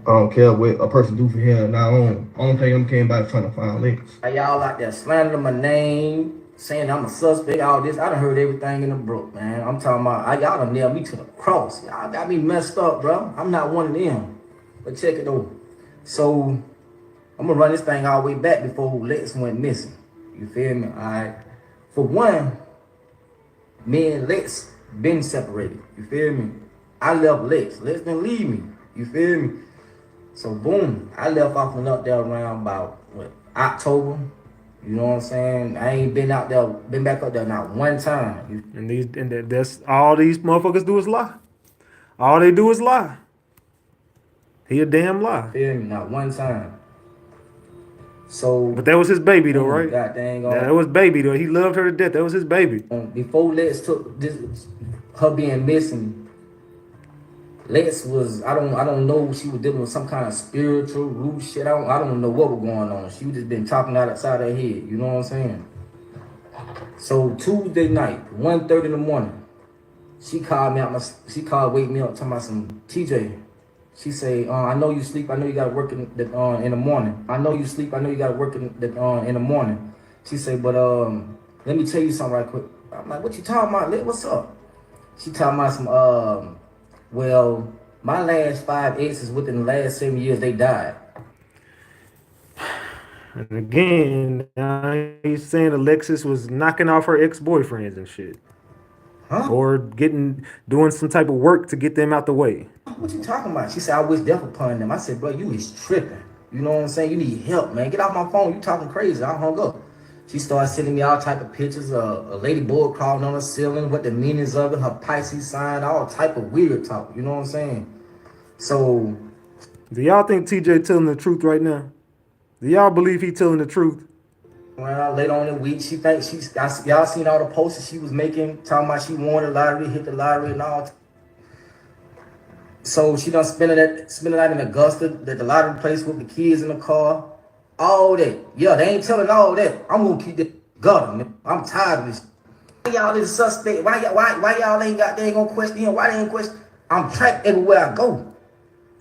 I don't care what a person do for him. Only thing I'm caring about is trying to find Lex. Y'all out there slandering my name, saying I'm a suspect, all this. I done heard everything in the brook, man. I'm talking about, y'all done nailed me to the cross. Y'all got me messed up, bro. I'm not one of them. But check it out. So, I'm gonna run this thing all the way back before Lex went missing. You feel me? All right. For one, me and Lex been separated. You feel me? I left Lex. Lex didn't leave me. You feel me? So boom, I left off and up there around about October. You know what I'm saying? I ain't been out there, been back up there not one time. And that's all these motherfuckers do is lie. All they do is lie. He a damn lie. Feel me? Not one time. So, but that was his baby though, right? God dang on. That was baby though. He loved her to death. That was his baby. Before Lex took this, her being missing, Lex was, I don't know, she was dealing with some kind of spiritual root shit. I don't know what was going on. She just been talking outside her head, you know what I'm saying? So Tuesday night, 1:30 in the morning, she called wake me up, talking about some TJ. She say, I know you sleep, I know you gotta work in the morning. I know you sleep, I know you gotta work in the morning. She say, but let me tell you something right quick. I'm like, what you talking about, Lex? What's up? She talking about some well, my last 5 exes within the last 7 years, they died. And again, he's saying Alexis was knocking off her ex-boyfriends and shit. Huh? Or doing some type of work to get them out the way. What you talking about? She said, I wish death upon them. I said, bro, you is tripping. You know what I'm saying? You need help, man. Get off my phone. You talking crazy. I hung up. She started sending me all type of pictures of a ladybug crawling on the ceiling, what the meanings of it, her Pisces sign, all type of weird talk. You know what I'm saying? So, do y'all think TJ telling the truth right now? Do y'all believe he telling the truth? Well, later on in the week, she thinks y'all seen all the posters she was making, talking about she won the lottery, hit the lottery and all. So she done spending that in Augusta, that the lottery place with the kids in the car. All that. Yeah, they ain't telling all that. I'm gonna keep that gutter, man. I'm tired of this. Why y'all is a suspect? Why y'all ain't gonna question him? Why they ain't question? I'm tracked everywhere I go.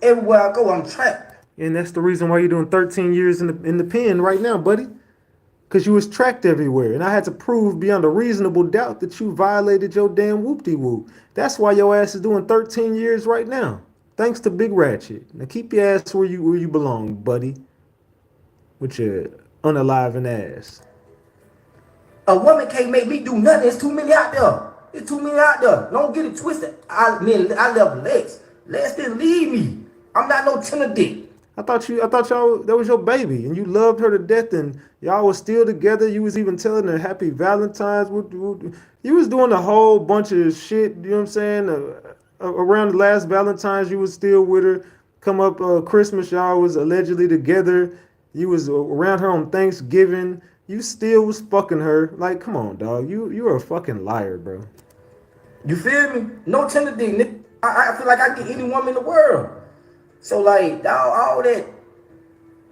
Everywhere I go, I'm tracked. And that's the reason why you're doing 13 years in the pen right now, buddy. Because you was tracked everywhere. And I had to prove beyond a reasonable doubt that you violated your damn whoop-de-whoop. That's why your ass is doing 13 years right now. Thanks to Big Ratchet. Now keep your ass where you belong, buddy. With your unaliving ass. A woman can't make me do nothing. It's too many out there. It's too many out there. Don't get it twisted. I love Lex. Lex didn't leave me. I'm not no tender dick. I thought y'all that was your baby and you loved her to death and y'all was still together. You was even telling her happy Valentine's. You was doing a whole bunch of shit, you know what I'm saying? Around the last Valentine's you was still with her. Come up Christmas, y'all was allegedly together. You was around her on Thanksgiving. You still was fucking her. Like, come on, dog. You're a fucking liar, bro. You feel me? No tender dick, nigga. I feel like I get any woman in the world. So like, y'all, all that,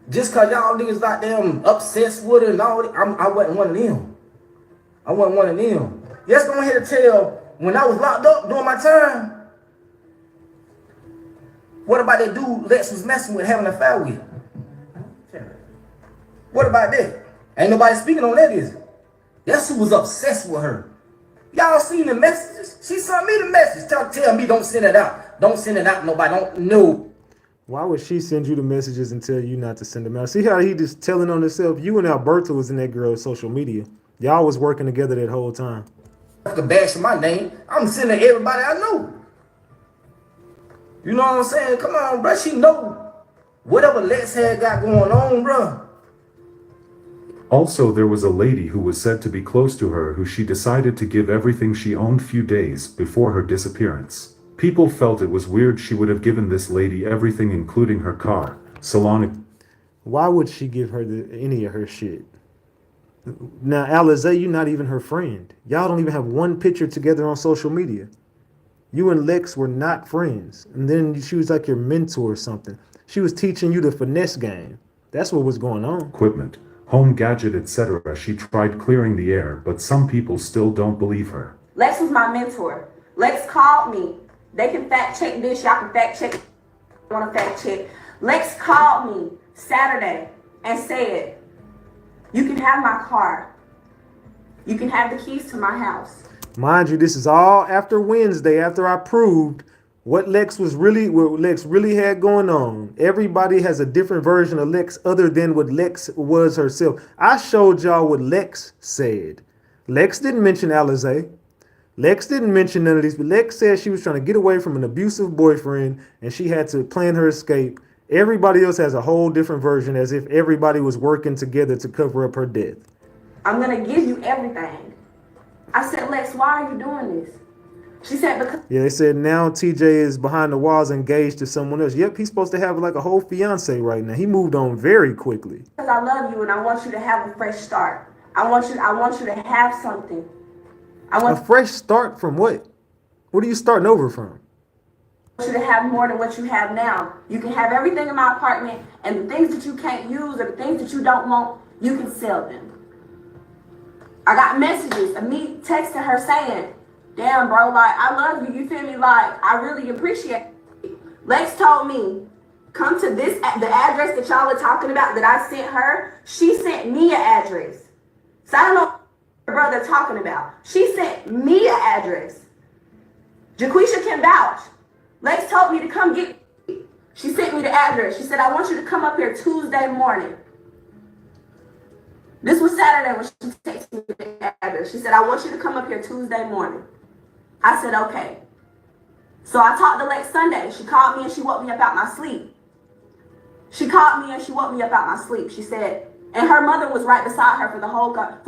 just cause y'all niggas like them obsessed with her and all that, I wasn't one of them. I wasn't one of them. Yes, go ahead and tell, when I was locked up during my time, what about that dude Lex was messing with, having an affair with? What about that? Ain't nobody speaking on that, is it? That's who was obsessed with her. Y'all seen the messages? She sent me the message. Tell me don't send it out. Don't send it out to nobody. Don't know. Why would she send you the messages and tell you not to send them out? See how he just telling on himself? You and Alberta was in that girl's social media. Y'all was working together that whole time. After bashing my name, I'm sending everybody I know. You know what I'm saying? Come on, bro. She know whatever Lex had got going on, bro. Also, there was a lady who was said to be close to her who she decided to give everything she owned few days before her disappearance. People felt it was weird she would have given this lady everything including her car, salon. Why would she give her any of her shit? Now, Alizé, you're not even her friend. Y'all don't even have one picture together on social media. You and Lex were not friends. And then she was like your mentor or something. She was teaching you the finesse game. That's what was going on. Equipment, home gadget, etc. She tried clearing the air, but some people still don't believe her. Lex was my mentor. Lex called me. They can fact check this. Y'all can fact check. I want to fact check. Lex called me Saturday and said, "You can have my car. You can have the keys to my house." Mind you, this is all after Wednesday, after I proved what Lex really had going on. Everybody has a different version of Lex other than what Lex was herself. I showed y'all what Lex said. Lex didn't mention Alizé. Lex didn't mention none of these, but Lex said she was trying to get away from an abusive boyfriend and she had to plan her escape. Everybody else has a whole different version, as if everybody was working together to cover up her death. "I'm going to give you everything." I said, "Lex, why are you doing this?" She said, "Because..." Yeah, they said now TJ is behind the walls engaged to someone else. Yep, he's supposed to have like a whole fiance right now. He moved on very quickly. "Because I love you and I want you to have a fresh start. I want you to have something. A fresh start from what? What are you starting over from? I want you to have more than what you have now. You can have everything in my apartment, and the things that you can't use or the things that you don't want, you can sell them." I got messages of me texting her saying, "Damn, bro, like, I love you. You feel me? Like, I really appreciate it." Lex told me, "Come to the address that y'all are talking about that I sent her." She sent me an address. So I don't know what her brother talking about. She sent me an address. Jaquisha can vouch. Lex told me to come get me. She sent me the address. She said, "I want you to come up here Tuesday morning." This was Saturday when she texted me the address. She said, "I want you to come up here Tuesday morning." I said, "Okay." So I talked to Lex Sunday. She called me and she woke me up out my sleep. She said, and her mother was right beside her for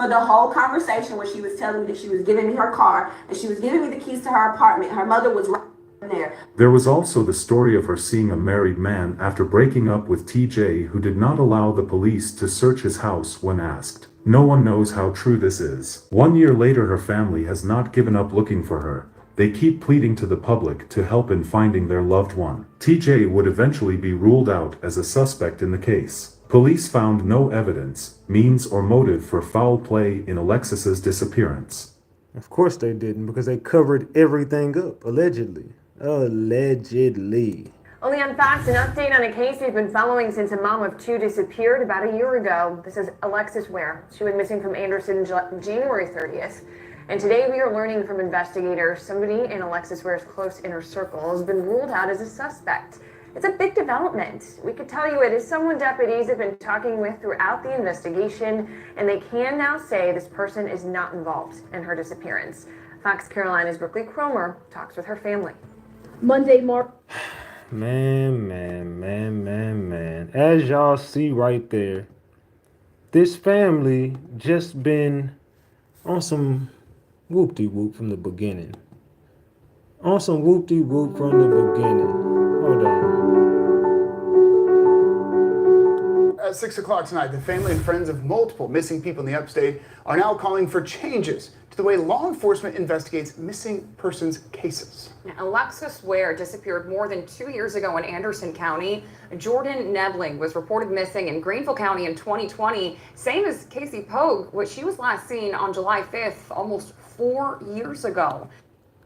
the whole conversation when she was telling me that she was giving me her car and she was giving me the keys to her apartment. Her mother was right there. There was also the story of her seeing a married man after breaking up with TJ who did not allow the police to search his house when asked. No one knows how true this is. 1 year later, her family has not given up looking for her. They keep pleading to the public to help in finding their loved one. TJ would eventually be ruled out as a suspect in the case. Police found no evidence, means, or motive for foul play in Alexis's disappearance. Of course they didn't, because they covered everything up, allegedly. Allegedly. Only on Fox, an update on a case we've been following since a mom of two disappeared about a year ago. This is Alexis Ware. She went missing from Anderson January 30th. And today we are learning from investigators somebody in Alexis Ware's close inner circle has been ruled out as a suspect. It's a big development. We could tell you it is someone deputies have been talking with throughout the investigation, and they can now say this person is not involved in her disappearance. Fox Carolina's Brooklyn Cromer talks with her family. Monday, Mark. Man. As y'all see right there, this family just been on some whoop-de-whoop from the beginning. On some whoop-de-whoop from the beginning. Hold on. At 6 o'clock tonight, the family and friends of multiple missing people in the upstate are now calling for changes to the way law enforcement investigates missing persons cases. Alexis Ware disappeared more than 2 years ago in Anderson County. Jordan Nebling was reported missing in Greenville County in 2020. Same as Casey Pogue, which she was last seen on July 5th, almost 4 years ago.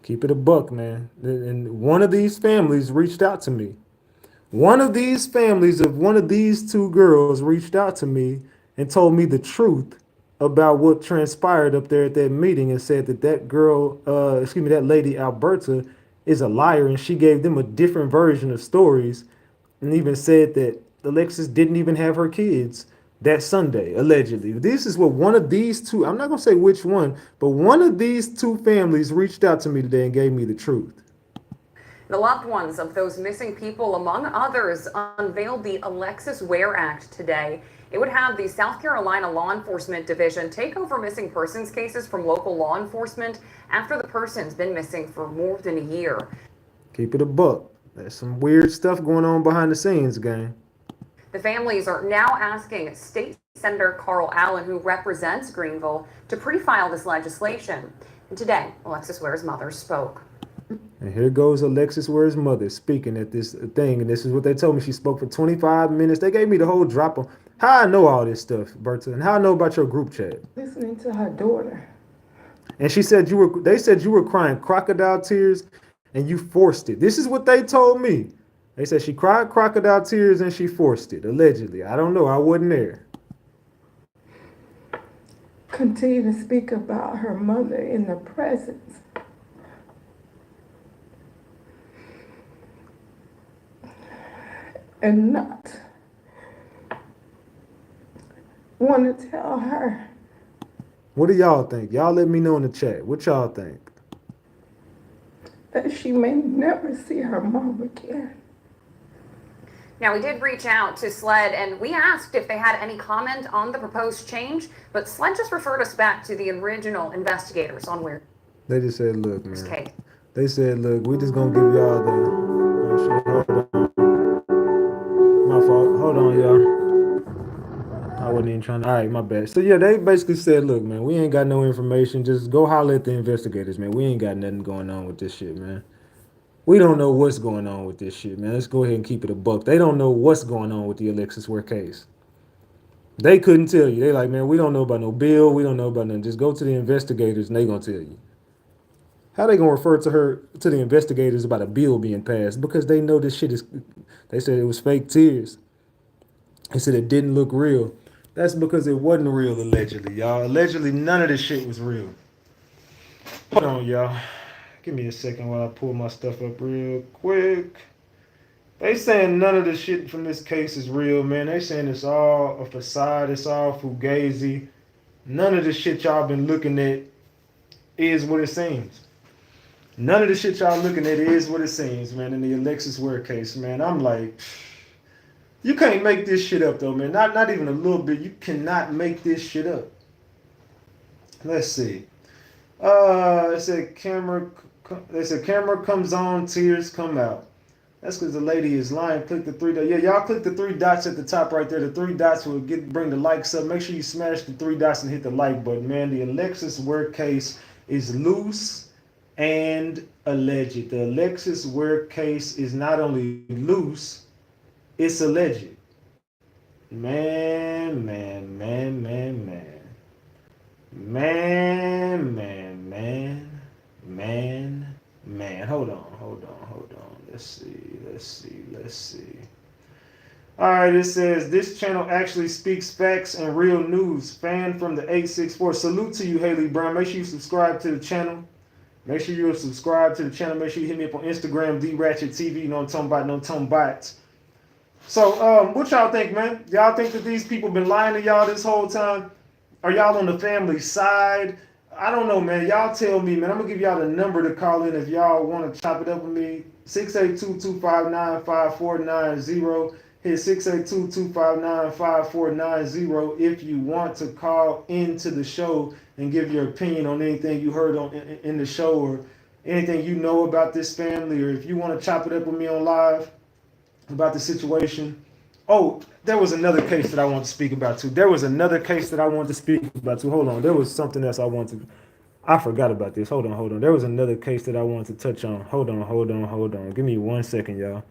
Keep it a buck, man. And one of these families reached out to me. One of these families of one of these two girls reached out to me and told me the truth about what transpired up there at that meeting, and said that that girl, that lady Alberta, is a liar, and she gave them a different version of stories, and even said that Alexis didn't even have her kids that Sunday, allegedly. This is what one of these two, I'm not going to say which one, but one of these two families reached out to me today and gave me the truth. The loved ones of those missing people, among others, unveiled the Alexis Wear Act today. It would have the South Carolina Law Enforcement Division take over missing persons cases from local law enforcement after the person's been missing for more than a year. Keep it a buck. There's some weird stuff going on behind the scenes, gang. The families are now asking State Senator Carl Allen, who represents Greenville, to pre-file this legislation. And today, Alexis Ware's mother spoke. And here goes Alexis Ware's mother speaking at this thing, and this is what they told me. She spoke for 25 minutes. They gave me the whole drop on how I know all this stuff, Berta, and how I know about your group chat. Listening to her daughter. And she said they said you were crying crocodile tears and you forced it. This is what they told me. They said she cried crocodile tears and she forced it, allegedly. I don't know. I wasn't there. Continue to speak about her mother in the presence. And not want to tell her. What do y'all think? Y'all let me know in the chat. What y'all think? That she may never see her mom again. Now, we did reach out to SLED and we asked if they had any comment on the proposed change, but SLED just referred us back to the original investigators on where. They just said, look, man. Okay. They said, look, we just gonna give y'all the. Oh, shit, hold on. My fault. Hold on, y'all. I wasn't even trying to. All right, my bad. So, yeah, they basically said, look, man, we ain't got no information. Just go holler at the investigators, man. We ain't got nothing going on with this shit, man. We don't know what's going on with this shit, man. Let's go ahead and keep it a buck. They don't know what's going on with the Alexis Ware case. They couldn't tell you. They like, man, we don't know about no bill. We don't know about nothing. Just go to the investigators and they gonna tell you. How they gonna refer to the investigators about a bill being passed? Because they know this shit is, they said it was fake tears. They said it didn't look real. That's because it wasn't real, allegedly, y'all. Allegedly, none of this shit was real. Hold on, y'all. Give me a second while I pull my stuff up real quick. They saying none of the shit from this case is real, man. They saying it's all a facade. It's all fugazi. None of the shit y'all been looking at is what it seems. None of the shit y'all looking at is what it seems, man, in the Alexis Ware case, man. I'm like, you can't make this shit up, though, man. Not even a little bit. You cannot make this shit up. Let's see. They said camera comes on, tears come out. That's because the lady is lying. Click the three dots. Yeah, y'all click the three dots at the top right there. The three dots will bring the likes up. Make sure you smash the three dots and hit the like button, man. The Alexis Ware case is loose and alleged. The Alexis Ware case is not only loose, it's alleged. Man, man, man, man, man. Man, man, man, man, man. Hold on. Let's see. All right, it says this channel actually speaks facts and real news. Fan from the 864. Salute to you, Haley Brown. Make sure you subscribe to the channel. Make sure you subscribe to the channel. Make sure you hit me up on Instagram, RatchetTV. You know what I'm talking about, So, what y'all think, man? Y'all think that these people been lying to y'all this whole time? Are y'all on the family side? I don't know, man. Y'all tell me, man. I'm going to give y'all the number to call in if y'all want to chop it up with me. 682-259-5490. Hit 682-259-5490 if you want to call into the show and give your opinion on anything you heard in the show or anything you know about this family, or if you want to chop it up with me on live about the situation. Oh, there was another case that I want to speak about too. Hold on. There was something else I wanted. I forgot about this. Hold on. There was another case that I wanted to touch on. Hold on. Give me 1 second, y'all.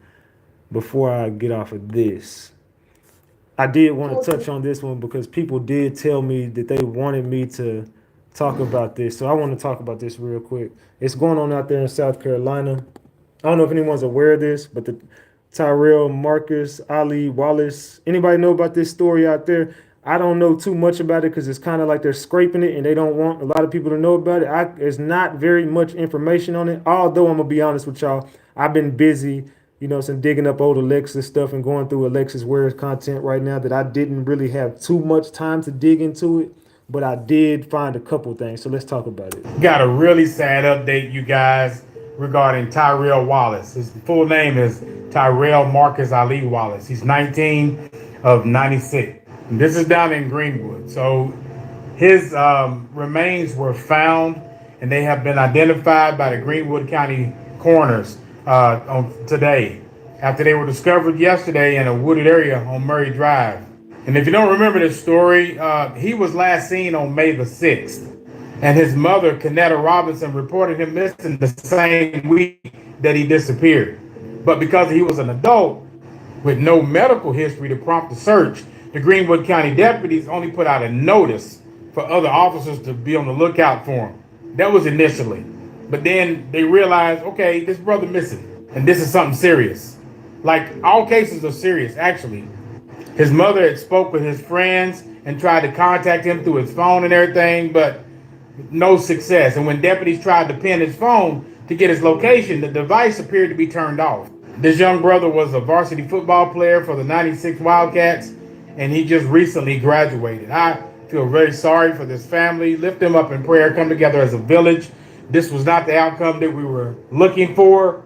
Before I get off of this, I did want to touch on this one because people did tell me that they wanted me to talk about this. So I want to talk about this real quick. It's going on out there in South Carolina. I don't know if anyone's aware of this, but the Tyrell Wallace. Anybody know about this story out there? I don't know too much about it because it's kind of like they're scraping it and they don't want a lot of people to know about it. There's not very much information on it. Although I'm going to be honest with y'all, I've been busy, some digging up old Alexis stuff and going through Alexis Ware's content right now that I didn't really have too much time to dig into it. But I did find a couple things. So let's talk about it. Got a really sad update, you guys, regarding Tyrell Wallace. His full name is Tyrell Marcus Ali Wallace. He's 19 of 96. And this is down in Greenwood. So his remains were found and they have been identified by the Greenwood County coroners today after they were discovered yesterday in a wooded area on Murray Drive. And if you don't remember this story, he was last seen on May the 6th. And his mother, Kanetta Robinson, reported him missing the same week that he disappeared. But because he was an adult with no medical history to prompt the search, the Greenwood County deputies only put out a notice for other officers to be on the lookout for him. That was initially. But then they realized, okay, this brother missing, and this is something serious. Like, all cases are serious, actually. His mother had spoke with his friends and tried to contact him through his phone and everything, but no success. And when deputies tried to pin his phone to get his location, the device appeared to be turned off. This young brother was a varsity football player for the 96 Wildcats, and he just recently graduated. I feel very sorry for this family. Lift them up in prayer, come together as a village. This was not the outcome that we were looking for,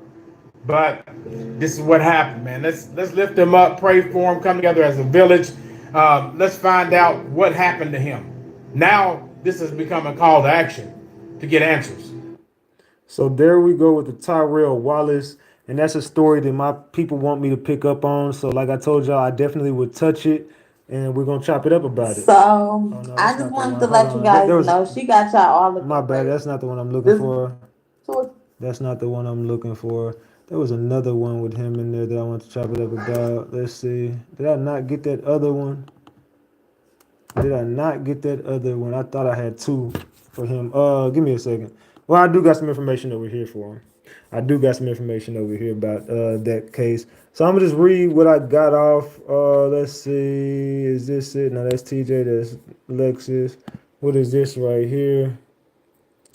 but this is what happened, man. Let's lift them up, pray for them, come together as a village. Let's find out what happened to him. Now, this has become a call to action to get answers. So there we go with the Tyrell Wallace, and that's a story that my people want me to pick up on. So like I told y'all, I definitely would touch it, and we're going to chop it up about it. So I just wanted to let you guys know she got y'all all the. My bad, that's not the one I'm looking for. That's not the one I'm looking for. There was another one with him in there that I want to chop it up about. Let's see. Did I not get that other one? I thought I had two for him. Give me a second. Well, I do got some information over here for him. about that case. So I'm gonna just read what I got off. Let's see. Is this it? No, that's TJ. That's Alexis. What is this right here?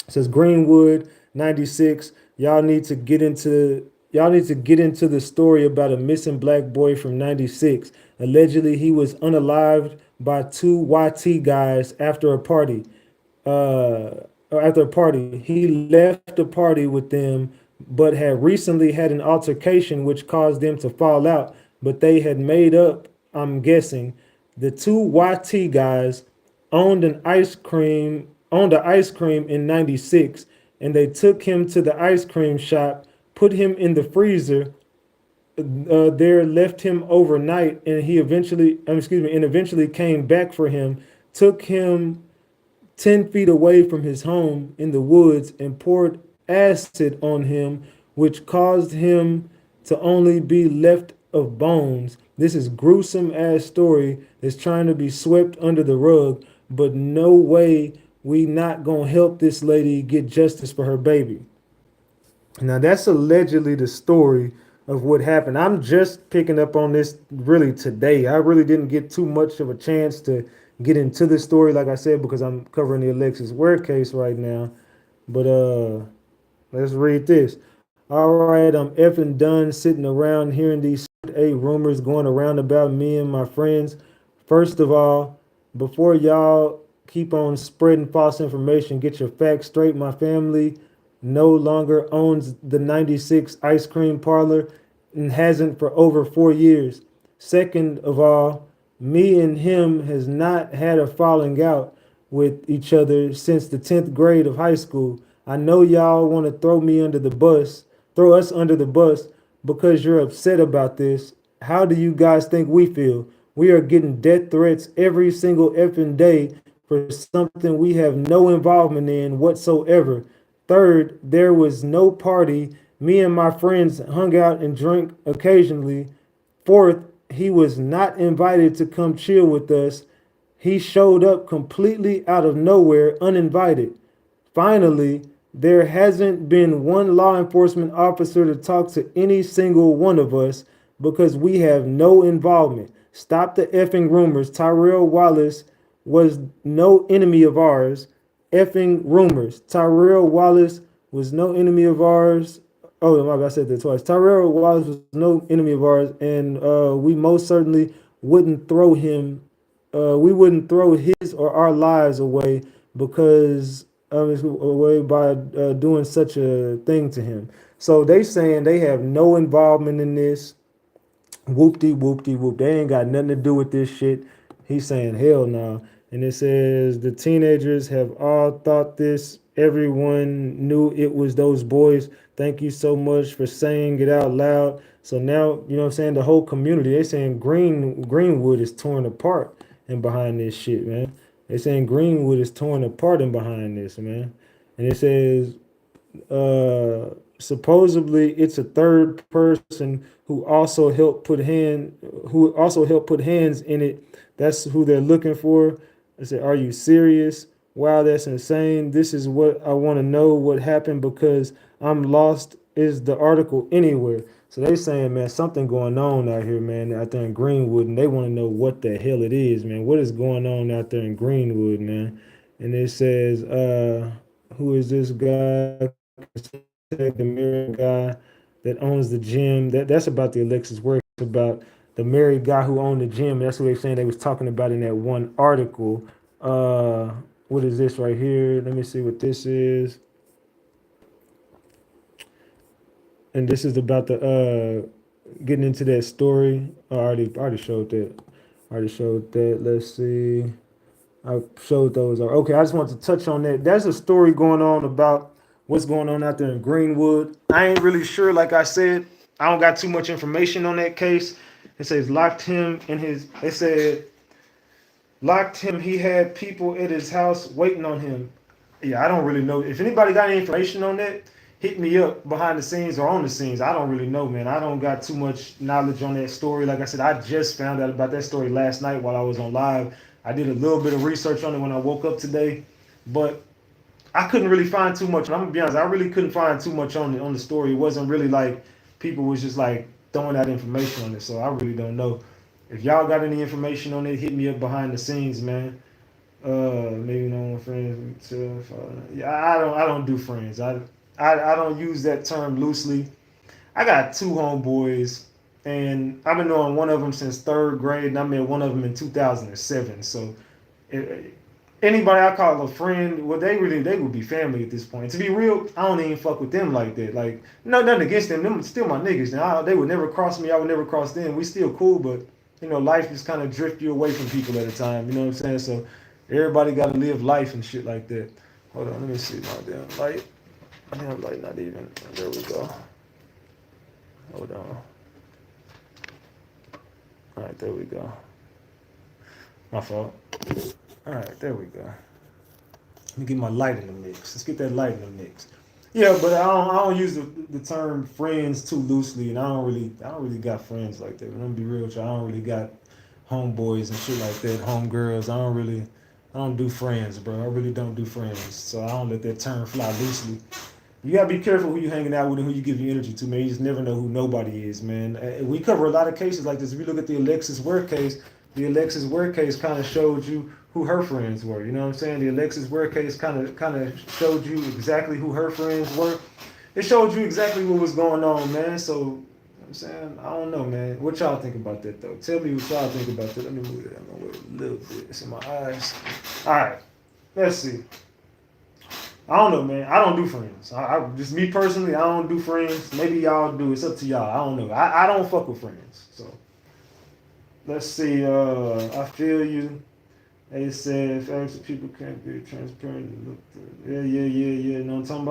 It says Greenwood 96. Y'all need to get into the story about a missing black boy from 96. Allegedly, he was unalived by two YT guys after a party. He left the party with them, but had recently had an altercation which caused them to fall out. But they had made up, I'm guessing. The two YT guys owned an ice cream in 96, and they took him to the ice cream shop, put him in the freezer, there left him overnight, and eventually came back for him, took him 10 feet away from his home in the woods and poured acid on him, which caused him to only be left of bones. This is gruesome ass story that's trying to be swept under the rug, but no way we not gonna help this lady get justice for her baby. Now that's allegedly the story of what happened. I'm just picking up on this really today. I really didn't get too much of a chance to get into the story, like I said, because I'm covering the Alexis Ware case right now. But let's read this. All right, I'm effing done sitting around hearing these rumors going around about me and my friends. First of all, before y'all keep on spreading false information, get your facts straight. My family no longer owns the 96 ice cream parlor and hasn't for over 4 years. Second of all, me and him has not had a falling out with each other since the 10th grade of high school. I know y'all want to throw us under the bus because you're upset about this. How do you guys think we feel? We are getting death threats every single effing day for something we have no involvement in whatsoever. Third, there was no party. Me and my friends hung out and drank occasionally. Fourth, he was not invited to come chill with us. He showed up completely out of nowhere, uninvited. Finally, there hasn't been one law enforcement officer to talk to any single one of us because we have no involvement. Stop the effing rumors. Tyrell Wallace was no enemy of ours. Effing rumors. Tyrell Wallace was no enemy of ours. Oh, my bad, I said that twice. Tyrell Wallace was no enemy of ours, and we most certainly wouldn't throw him. We wouldn't throw his or our lives away because away by doing such a thing to him. So they saying they have no involvement in this. Whoop-de whoop-de whoop. They ain't got nothing to do with this shit. He's saying hell no. And it says the teenagers have all thought this. Everyone knew it was those boys. Thank you so much for saying it out loud. So now, you know what I'm saying, the whole community, they saying Greenwood is torn apart and behind this shit, man. They saying Greenwood is torn apart and behind this, man. And it says supposedly it's a third person who also helped put hands in it. That's who they're looking for. I said, are you serious? Wow, that's insane. This is what I want to know what happened because I'm lost. Is the article anywhere? So they saying, man, something going on out here, man, out there in Greenwood, and they want to know what the hell it is, man. What is going on out there in Greenwood, man? And it says, who is this guy? The married guy that owns the gym. That's about the Alexis work. It's about the married guy who owned the gym. That's what they're saying they was talking about in that one article. What is this right here? Let me see what this is. And this is about the getting into that story. I already showed that. Let's see. I showed those. Okay, I just want to touch on that. There's a story going on about what's going on out there in Greenwood. I ain't really sure. Like I said, I don't got too much information on that case. It says locked him in his. It said locked him. He had people at his house waiting on him. Yeah, I don't really know. If anybody got any information on that, hit me up behind the scenes or on the scenes. I don't really know, man. I don't got too much knowledge on that story. Like I said, I just found out about that story last night while I was on live. I did a little bit of research on it when I woke up today, but I couldn't really find too much. I'm gonna be honest, I really couldn't find too much on the story. It wasn't really like people was just like throwing out information on it. So I really don't know. If y'all got any information on it, hit me up behind the scenes, man. Maybe no more friends. Yeah, I don't do friends. I don't use that term loosely. I got two homeboys, and I've been knowing one of them since third grade, and I met one of them in 2007. So anybody I call a friend, well, they would be family at this point. To be real, I don't even fuck with them like that. Like, nothing against them. Them still my niggas. Now they would never cross me. I would never cross them. We still cool, but you know, life just kind of drift you away from people at a time. You know what I'm saying? So everybody got to live life and shit like that. Hold on, let me see my damn light. Damn light, not even. There we go. Hold on. All right, there we go. My fault. All right, there we go. Let me get my light in the mix. Let's get that light in the mix. Yeah, but I don't use the term friends too loosely, and I don't really got friends like that. I'm gonna be real with you. I don't really got homeboys and shit like that, homegirls. I don't do friends, bro. I really don't do friends. So I don't let that term fly loosely. You gotta be careful who you hanging out with and who you give your energy to, man. You just never know who nobody is, man. We cover a lot of cases like this. If you look at the Alexis Ware case, the Alexis Ware case kind of showed you who her friends were. You know what I'm saying? The Alexis Ware case kind of showed you exactly who her friends were. It showed you exactly what was going on, man. So, you know what I'm saying, I don't know, man. What y'all think about that, though? Tell me what y'all think about that. Let me move it out my way a little bit. It's in my eyes. All right, let's see. I don't know, man. I don't do friends. I just me personally, I don't do friends. Maybe y'all do. It's up to y'all. I don't know. I don't fuck with friends. So let's see. I feel you. They said if actually people can't be transparent. Yeah. You know what I'm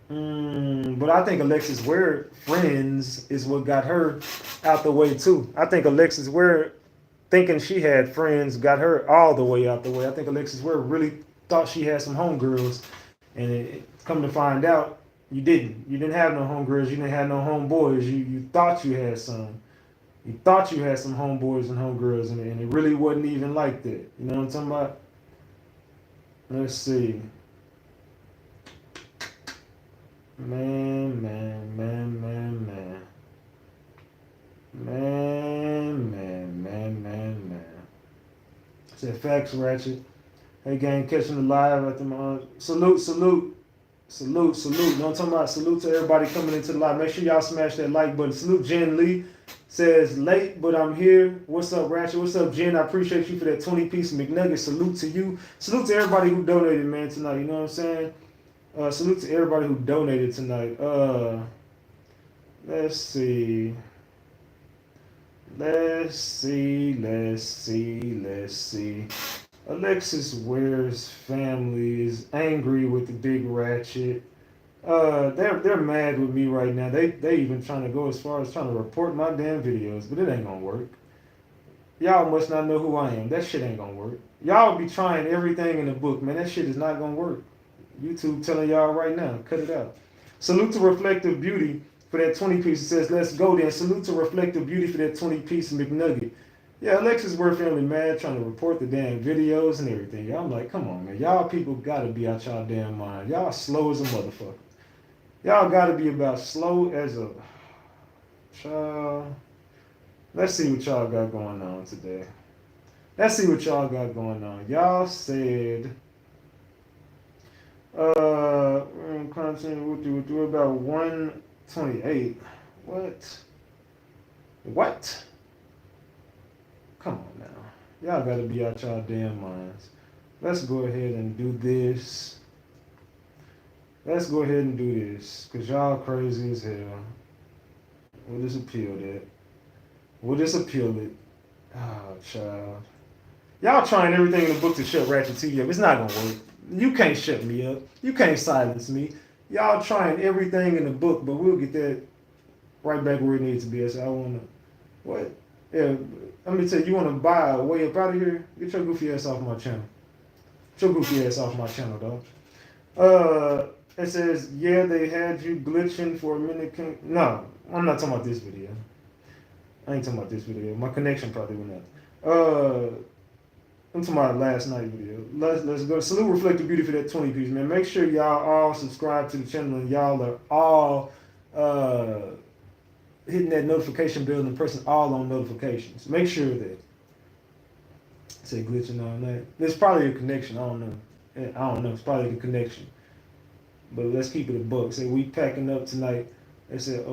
talking about? But I think Alexis Ware friends is what got her out the way too. I think Alexis Ware thinking she had friends got her all the way out the way. I think Alexis Ware really thought she had some homegirls, and come to find out, you didn't. You didn't have no homegirls. You didn't have no homeboys. You thought you had some. You thought you had some homeboys and homegirls, and it really wasn't even like that. You know what I'm talking about? Let's see. Man. Said facts, Ratchet. Hey, gang, catching the live at the salute. You know what I'm talking about? Salute to everybody coming into the live. Make sure y'all smash that like button. Salute Jen Lee. Says late, but I'm here. What's up, Ratchet? What's up, Jen? I appreciate you for that 20-piece McNugget. Salute to you. Salute to everybody who donated, man, tonight. You know what I'm saying? Salute to everybody who donated tonight. Let's see. Alexis Ware's family is angry with the big Ratchet. They're mad with me right now. They even trying to go as far as trying to report my damn videos, but it ain't gonna work. Y'all must not know who I am. That shit ain't gonna work. Y'all be trying everything in the book, man. That shit is not gonna work. YouTube telling y'all right now, cut it out. Salute to Reflective Beauty for that 20-piece. It says, let's go then. Salute to Reflective Beauty for that 20-piece McNugget. Yeah, Alexis Wear family mad trying to report the damn videos and everything. Y'all, I'm like, come on, man. Y'all people gotta be out y'all damn mind. Y'all slow as a motherfucker. Y'all gotta be about slow as a child. Let's see what y'all got going on today. Y'all said, content we'll do about 128. What? Come on now. Y'all gotta be out y'all damn minds. Let's go ahead and do this. Cause y'all crazy as hell. We'll just appeal it. Oh, child. Y'all trying everything in the book to shut RatchetTV up. It's not gonna work. You can't shut me up. You can't silence me. Y'all trying everything in the book, but we'll get that right back where it needs to be. So I wanna, what? Yeah, let me tell you, you wanna buy a way up out of here? Get your goofy ass off my channel. Dog. It says, yeah, they had you glitching for a minute. No, I'm not talking about this video. I ain't talking about this video. My connection probably went out. I'm talking about last night video. Let's go. Salute Reflective Beauty for that 20-piece, man. Make sure y'all all subscribe to the channel and y'all are all hitting that notification bell and pressing all on notifications. Make sure that. Say glitching all night. There's probably a connection. I don't know. It's probably a connection. But let's keep it a buck. Say we packing up tonight. They said,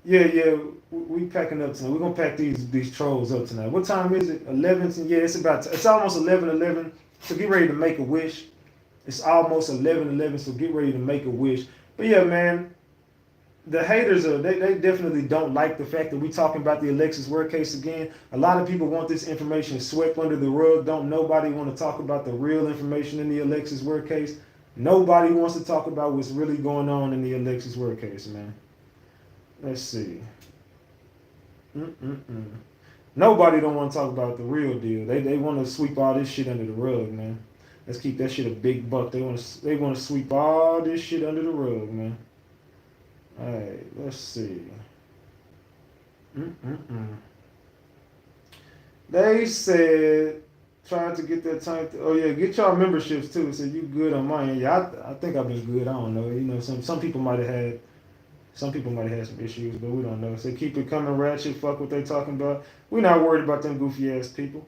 yeah, we packing up tonight. We're gonna pack these trolls up tonight. What time is it? 11. Yeah, it's almost 11:11. So get ready to make a wish. It's almost 11:11. So get ready to make a wish. But yeah, man, the haters they definitely don't like the fact that we talking about the Alexis Wear case again. A lot of people want this information swept under the rug. Don't nobody want to talk about the real information in the Alexis Wear case. Nobody wants to talk about what's really going on in the Alexis Wear case, man. Let's see. Nobody don't want to talk about the real deal. They want to sweep all this shit under the rug, man. Let's keep that shit a big buck. They want to sweep all this shit under the rug, man. All right, let's see. They said trying to get that time. Oh yeah, get y'all memberships too. So you good on mine? Yeah, I think I've been good. I don't know. You know, some people might have had. Some people might have had some issues, but we don't know. So keep it coming, Ratchet. Fuck what they talking about. We're not worried about them goofy ass people.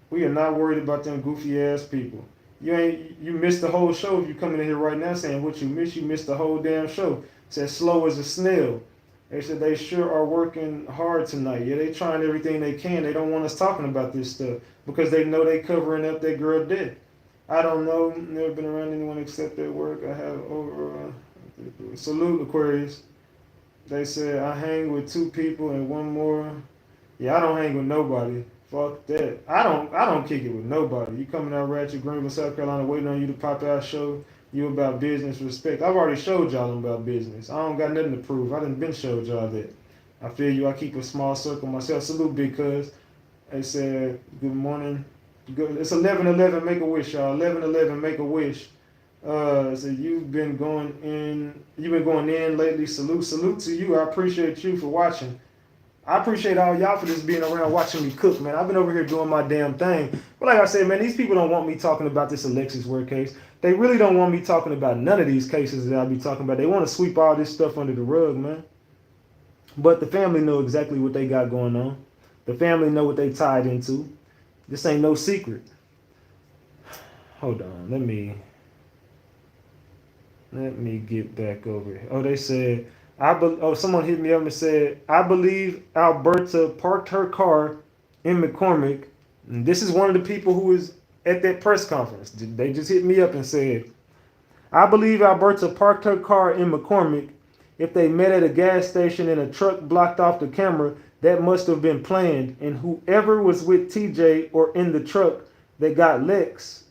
We are not worried about them goofy ass people. You missed the whole show if you coming in here right now saying what you missed the whole damn show. Said slow as a snail. They said they sure are working hard tonight. Yeah, they trying everything they can. They don't want us talking about this stuff because they know they covering up that girl dead. I don't know. Never been around anyone except at work. I have over. Salute Aquarius. They said I hang with 2 people and 1 more. Yeah, I don't hang with nobody. Fuck that. I don't kick it with nobody. You coming out Ratchet, Greenville, South Carolina, waiting on you to pop out, show you about business, respect. I've already showed y'all about business. I don't got nothing to prove. I done been showed y'all that. I feel you. I keep a small circle myself. Salute because they said good morning. Good. It's 11:11. Make a wish, y'all. 11:11. Make a wish. So you've been going in lately. Salute to you. I appreciate you for watching. I appreciate all y'all for just being around watching me cook, man. I've been over here doing my damn thing. But like I said, man, these people don't want me talking about this Alexis Ware case. They really don't want me talking about none of these cases that I'll be talking about. They want to sweep all this stuff under the rug, man. But the family know exactly what they got going on. The family know what they tied into. This ain't no secret. Hold on, let me get back over here. Oh, they said, someone hit me up and said, I believe Alberta parked her car in McCormick. And this is one of the people who was at that press conference. They just hit me up and said, I believe Alberta parked her car in McCormick. If they met at a gas station and a truck blocked off the camera, that must have been planned. And whoever was with TJ or in the truck that got Lex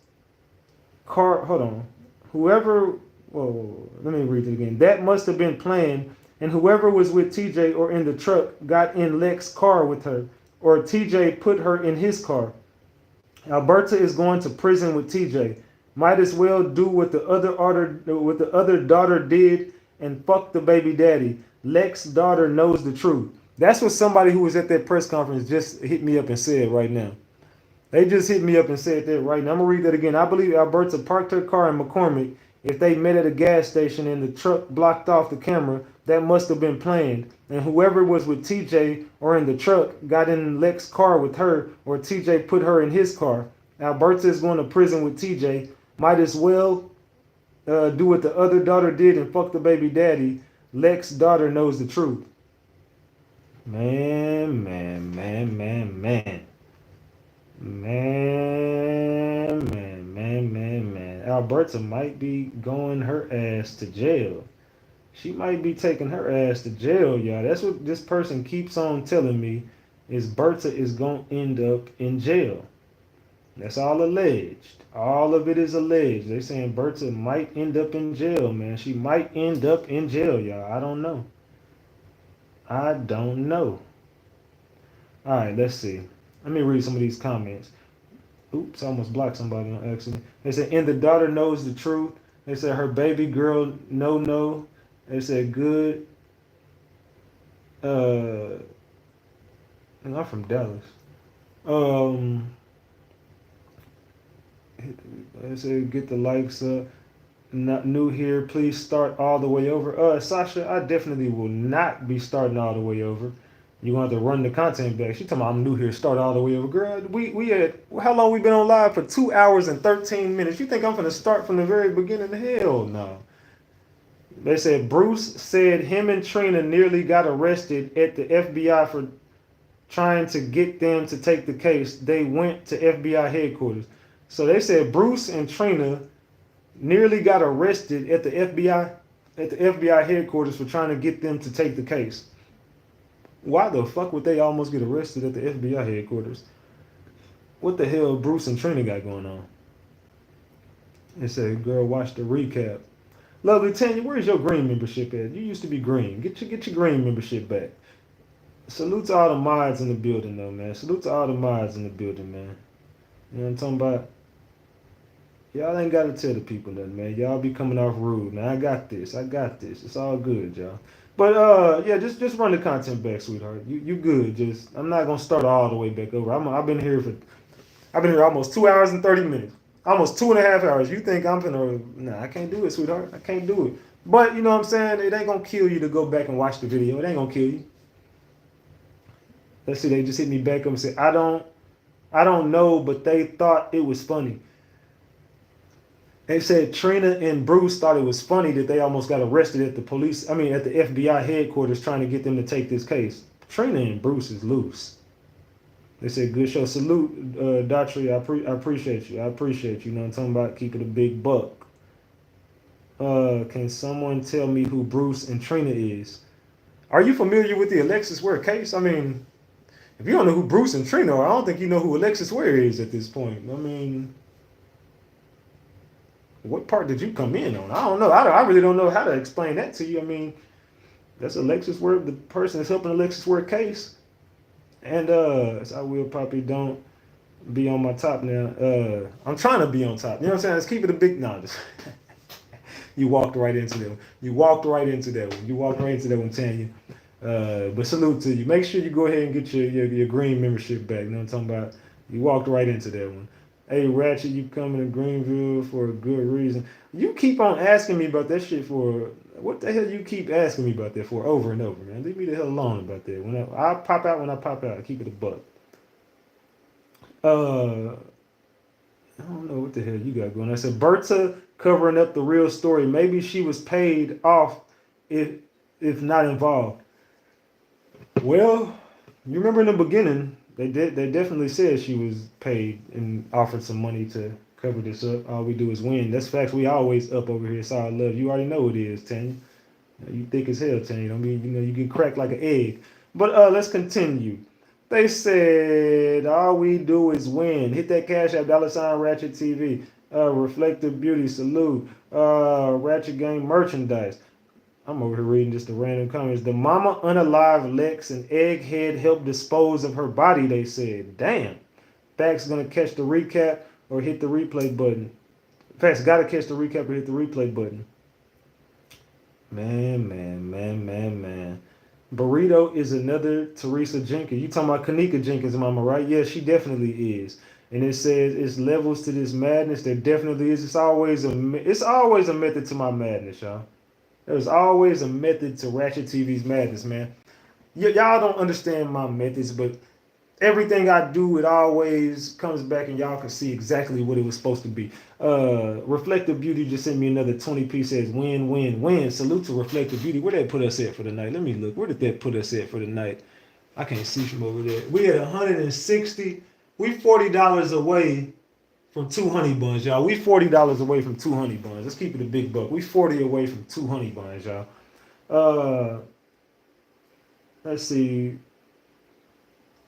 car, hold on. Let me read it again. That must have been planned, and whoever was with TJ or in the truck got in Lex's car with her, or TJ put her in his car. Alberta is going to prison with TJ. Might as well do what the other daughter did and fuck the baby daddy. Lex's daughter knows the truth. That's what somebody who was at that press conference just hit me up and said right now. They just hit me up and said that right now. I'm going to read that again. I believe Alberta parked her car in McCormick. If they met at a gas station and the truck blocked off the camera, that must have been planned. And whoever was with TJ or in the truck got in Lex's car with her, or TJ put her in his car. Alberta is going to prison with TJ. Might as well do what the other daughter did and fuck the baby daddy. Lex's daughter knows the truth. Man. Alberta might be going her ass to jail. She might be taking her ass to jail, y'all. That's what this person keeps on telling me, is Berta is going to end up in jail. That's all alleged. All of it is alleged. They're saying Berta might end up in jail, man. She might end up in jail, y'all. I don't know. All right, let's see. Let me read some of these comments. Oops, I almost blocked somebody on accident. They said, and the daughter knows the truth. They said her baby girl, no. They said good. I'm from Dallas. They said get the likes up. Not new here. Please start all the way over. Sasha, I definitely will not be starting all the way over. You want to run the content back. She talking about I'm new here, start all the way over. Girl, we had, how long we been on live? For 2 hours and 13 minutes. You think I'm going to start from the very beginning? Hell no. They said Bruce said him and Trina nearly got arrested at the FBI for trying to get them to take the case. They went to FBI headquarters. So they said Bruce and Trina nearly got arrested at the FBI headquarters for trying to get them to take the case. Why the fuck would they almost get arrested at the FBI headquarters? What the hell Bruce and Trina got going on? They said, girl, watch the recap. Lovely Tanya, where's your green membership at? You used to be green. Get your green membership back. Salute to all the mods in the building, though, man. Salute to all the mods in the building, man. You know what I'm talking about? Y'all ain't gotta tell the people nothing, man. Y'all be coming off rude. Now I got this. I got this. It's all good, y'all. But yeah, just run the content back, sweetheart. You good. Just I'm not gonna start all the way back over. I've been here almost 2 hours and 30 minutes. Almost 2.5 hours. You think I'm gonna nah, I can't do it, sweetheart. I can't do it. But you know what I'm saying? It ain't gonna kill you to go back and watch the video. It ain't gonna kill you. Let's see, they just hit me back up and said, I don't know, but they thought it was funny. They said Trina and Bruce thought it was funny that they almost got arrested at the at the FBI headquarters trying to get them to take this case. Trina and Bruce is loose. They said, good show. Salute, Daughtry. I appreciate you. I appreciate you. You know what I'm talking about? Keep it a big buck. Can someone tell me who Bruce and Trina is? Are you familiar with the Alexis Ware case? I mean, if you don't know who Bruce and Trina are, I don't think you know who Alexis Ware is at this point. I mean, what part did you come in on? I don't know. I really don't know how to explain that to you. I mean, that's Alexis Ware, the person that's helping Alexis Ware case. And I will probably don't be on my top now. I'm trying to be on top. You know what I'm saying? Let's keep it a big just You walked right into that one. You walked right into that one, Tanya. But salute to you. Make sure you go ahead and get your green membership back. You know what I'm talking about? You walked right into that one. Hey, Ratchet, you coming to Greenville for a good reason. You keep on asking me about that shit for... What the hell you keep asking me about that for over and over, man? Leave me the hell alone about that. I pop out when I pop out. I keep it a buck. I don't know what the hell you got going on. I said, Berta covering up the real story. Maybe she was paid off if not involved. Well, you remember in the beginning, they definitely said she was paid and offered some money to cover this up. All we do is win. That's facts. We always up over here. Sorry, love. You already know what it is, Tanya. You thick as hell, Tanya. I mean, you get cracked like an egg. But let's continue. They said all we do is win. Hit that cash app, $RatchetTV. Reflective Beauty, salute. Ratchet Gang merchandise. I'm over here reading just the random comments. The mama unalive Lex and Egghead helped dispose of her body, they said. Damn. Facts gonna catch the recap or hit the replay button. Facts gotta catch the recap or hit the replay button. Man. Burrito is another Teresa Jenkins. You talking about Kanika Jenkins, mama, right? Yeah, she definitely is. And it says it's levels to this madness. There definitely is. It's always a method to my madness, y'all. There's always a method to Ratchet TV's madness, man. Y'all don't understand my methods, but everything I do, it always comes back and y'all can see exactly what it was supposed to be. Reflective Beauty just sent me another 20p, says win. Salute to Reflective Beauty. Where did that put us at for the night? Let me look. Where did that put us at for the night? I can't see from over there. We at 160. We $40 away from 2 honey buns, y'all. We $40 away from 2 honey buns. Let's keep it a big buck. We 40 away from 2 honey buns, y'all. Let's see.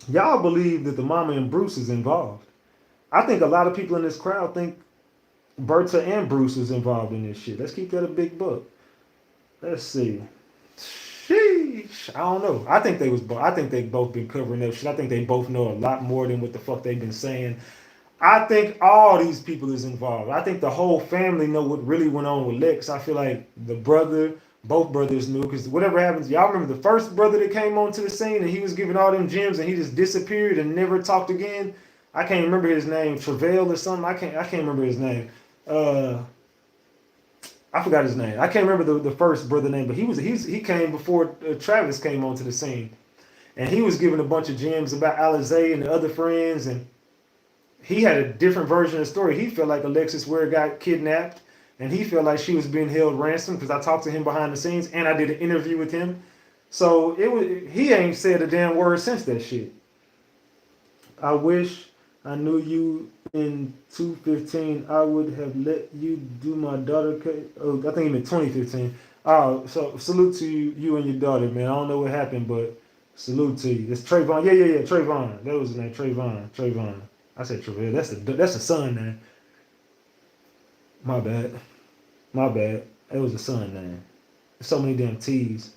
Y'all believe that the mama and Bruce is involved. I think a lot of people in this crowd think Berta and Bruce is involved in this shit. Let's keep that a big buck. Let's see. Sheesh. I don't know. I think they both been covering that shit. I think they both know a lot more than what the fuck they've been saying. I think all these people is involved. I think the whole family know what really went on with Lex. I feel like both brothers knew, because whatever happens, y'all remember the first brother that came onto the scene and he was giving all them gems and he just disappeared and never talked again. I can't remember his name, Travell or something. I can't remember his name. I forgot his name. I can't remember the first brother name, but he came before Travis came onto the scene, and he was giving a bunch of gems about Alizé and the other friends, and he had a different version of the story. He felt like Alexis Ware got kidnapped, and he felt like she was being held ransom, because I talked to him behind the scenes and I did an interview with him. So he ain't said a damn word since that shit. I wish I knew you in 2015. I would have let you do my daughter case. Oh, I think he meant 2015. Oh, so salute to you and your daughter, man. I don't know what happened, but salute to you. It's Trayvon. Yeah. Trayvon. That was his name. Trayvon. I said Travell. That's the son name. My bad. That was the son name. There's so many damn T's.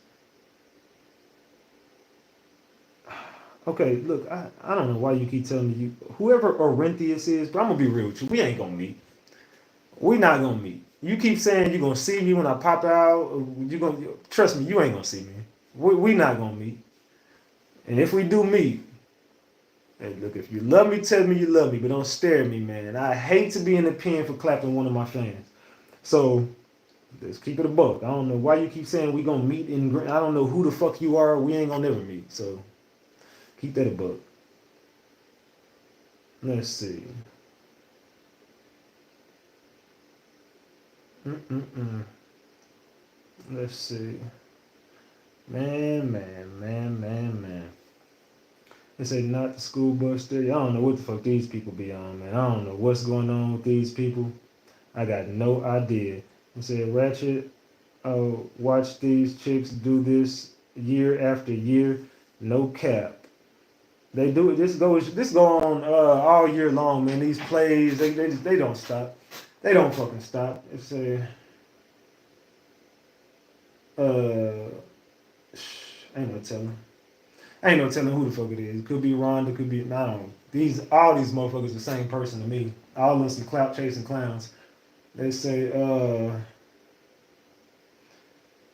Okay, look, I don't know why you keep telling me whoever Orenthius is, but I'm gonna be real with you. We ain't gonna meet. We not gonna meet. You keep saying you're gonna see me when I pop out. You gonna trust me? You ain't gonna see me. We not gonna meet. And if we do meet, hey, look, if you love me, tell me you love me, but don't stare at me, man. I hate to be in the pen for clapping one of my fans. So let's keep it a buck. I don't know why you keep saying we gonna meet in. I don't know who the fuck you are. We ain't gonna never meet. So keep that a buck. Let's see. Let's see. Man. They say not the school bus there. I don't know what the fuck these people be on, man. I don't know what's going on with these people. I got no idea. They said Ratchet, oh, watch these chicks do this year after year. No cap. They do it. This go on all year long, man. These plays, they don't stop. They don't fucking stop. It's a ain't no telling. Ain't no telling who the fuck it is. It could be Rhonda, could be I don't know. All these motherfuckers the same person to me. All of them some clout chasing clowns. They say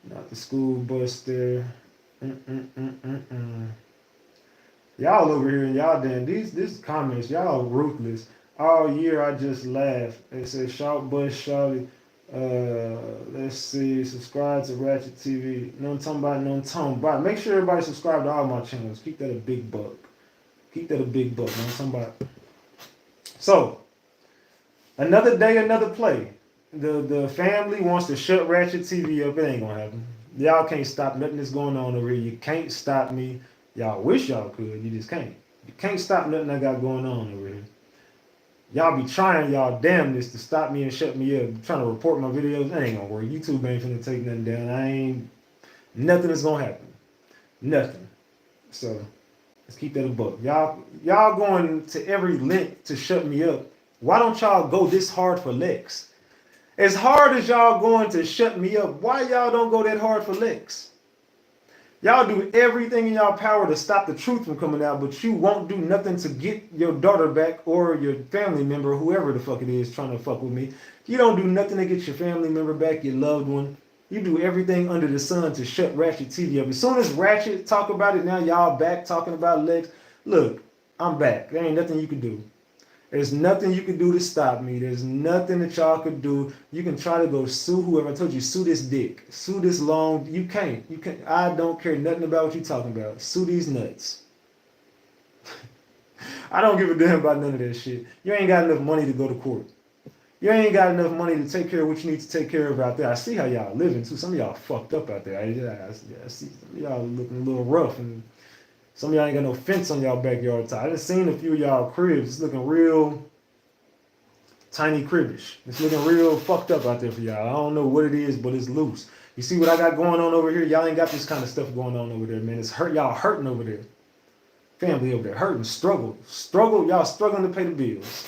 not the school bus there. Y'all over here, y'all damn these comments, y'all ruthless. All year I just laugh. They say shout bus shouty. Let's see, subscribe to RatchetTV. No talking about. Make sure everybody subscribe to all my channels. Keep that a big buck. Keep that a big buck, man. Somebody. So, another day, another play. The family wants to shut RatchetTV up. It ain't gonna happen. Y'all can't stop nothing that's going on over here. You can't stop me. Y'all wish y'all could. You just can't. You can't stop nothing I got going on over here. Y'all be trying y'all damnness to stop me and shut me up. Trying to report my videos. That ain't gonna work. YouTube ain't finna take nothing down. Nothing is gonna happen. Nothing. So, let's keep that a buck. Y'all going to every length to shut me up. Why don't y'all go this hard for Lex? As hard as y'all going to shut me up, why y'all don't go that hard for Lex? Y'all do everything in y'all power to stop the truth from coming out, but you won't do nothing to get your daughter back or your family member, whoever the fuck it is trying to fuck with me. You don't do nothing to get your family member back, your loved one. You do everything under the sun to shut RatchetTV up. As soon as Ratchet talk about it, now y'all back talking about Lex. Look, I'm back. There ain't nothing you can do. There's nothing you can do to stop me. There's nothing that y'all could do. You can try to go sue whoever. I told you, sue this dick. Sue this long. You can't. You can't. I don't care nothing about what you're talking about. Sue these nuts. I don't give a damn about none of that shit. You ain't got enough money to go to court. You ain't got enough money to take care of what you need to take care of out there. I see how y'all living too. Some of y'all fucked up out there. I see some of y'all looking a little rough, and some of y'all ain't got no fence on y'all backyard. I just seen a few of y'all cribs. It's looking real tiny cribbish. It's looking real fucked up out there for y'all. I don't know what it is, but it's loose. You see what I got going on over here? Y'all ain't got this kind of stuff going on over there, man. It's hurt. Y'all hurting over there. Family over there hurting, struggle. Y'all struggling to pay the bills.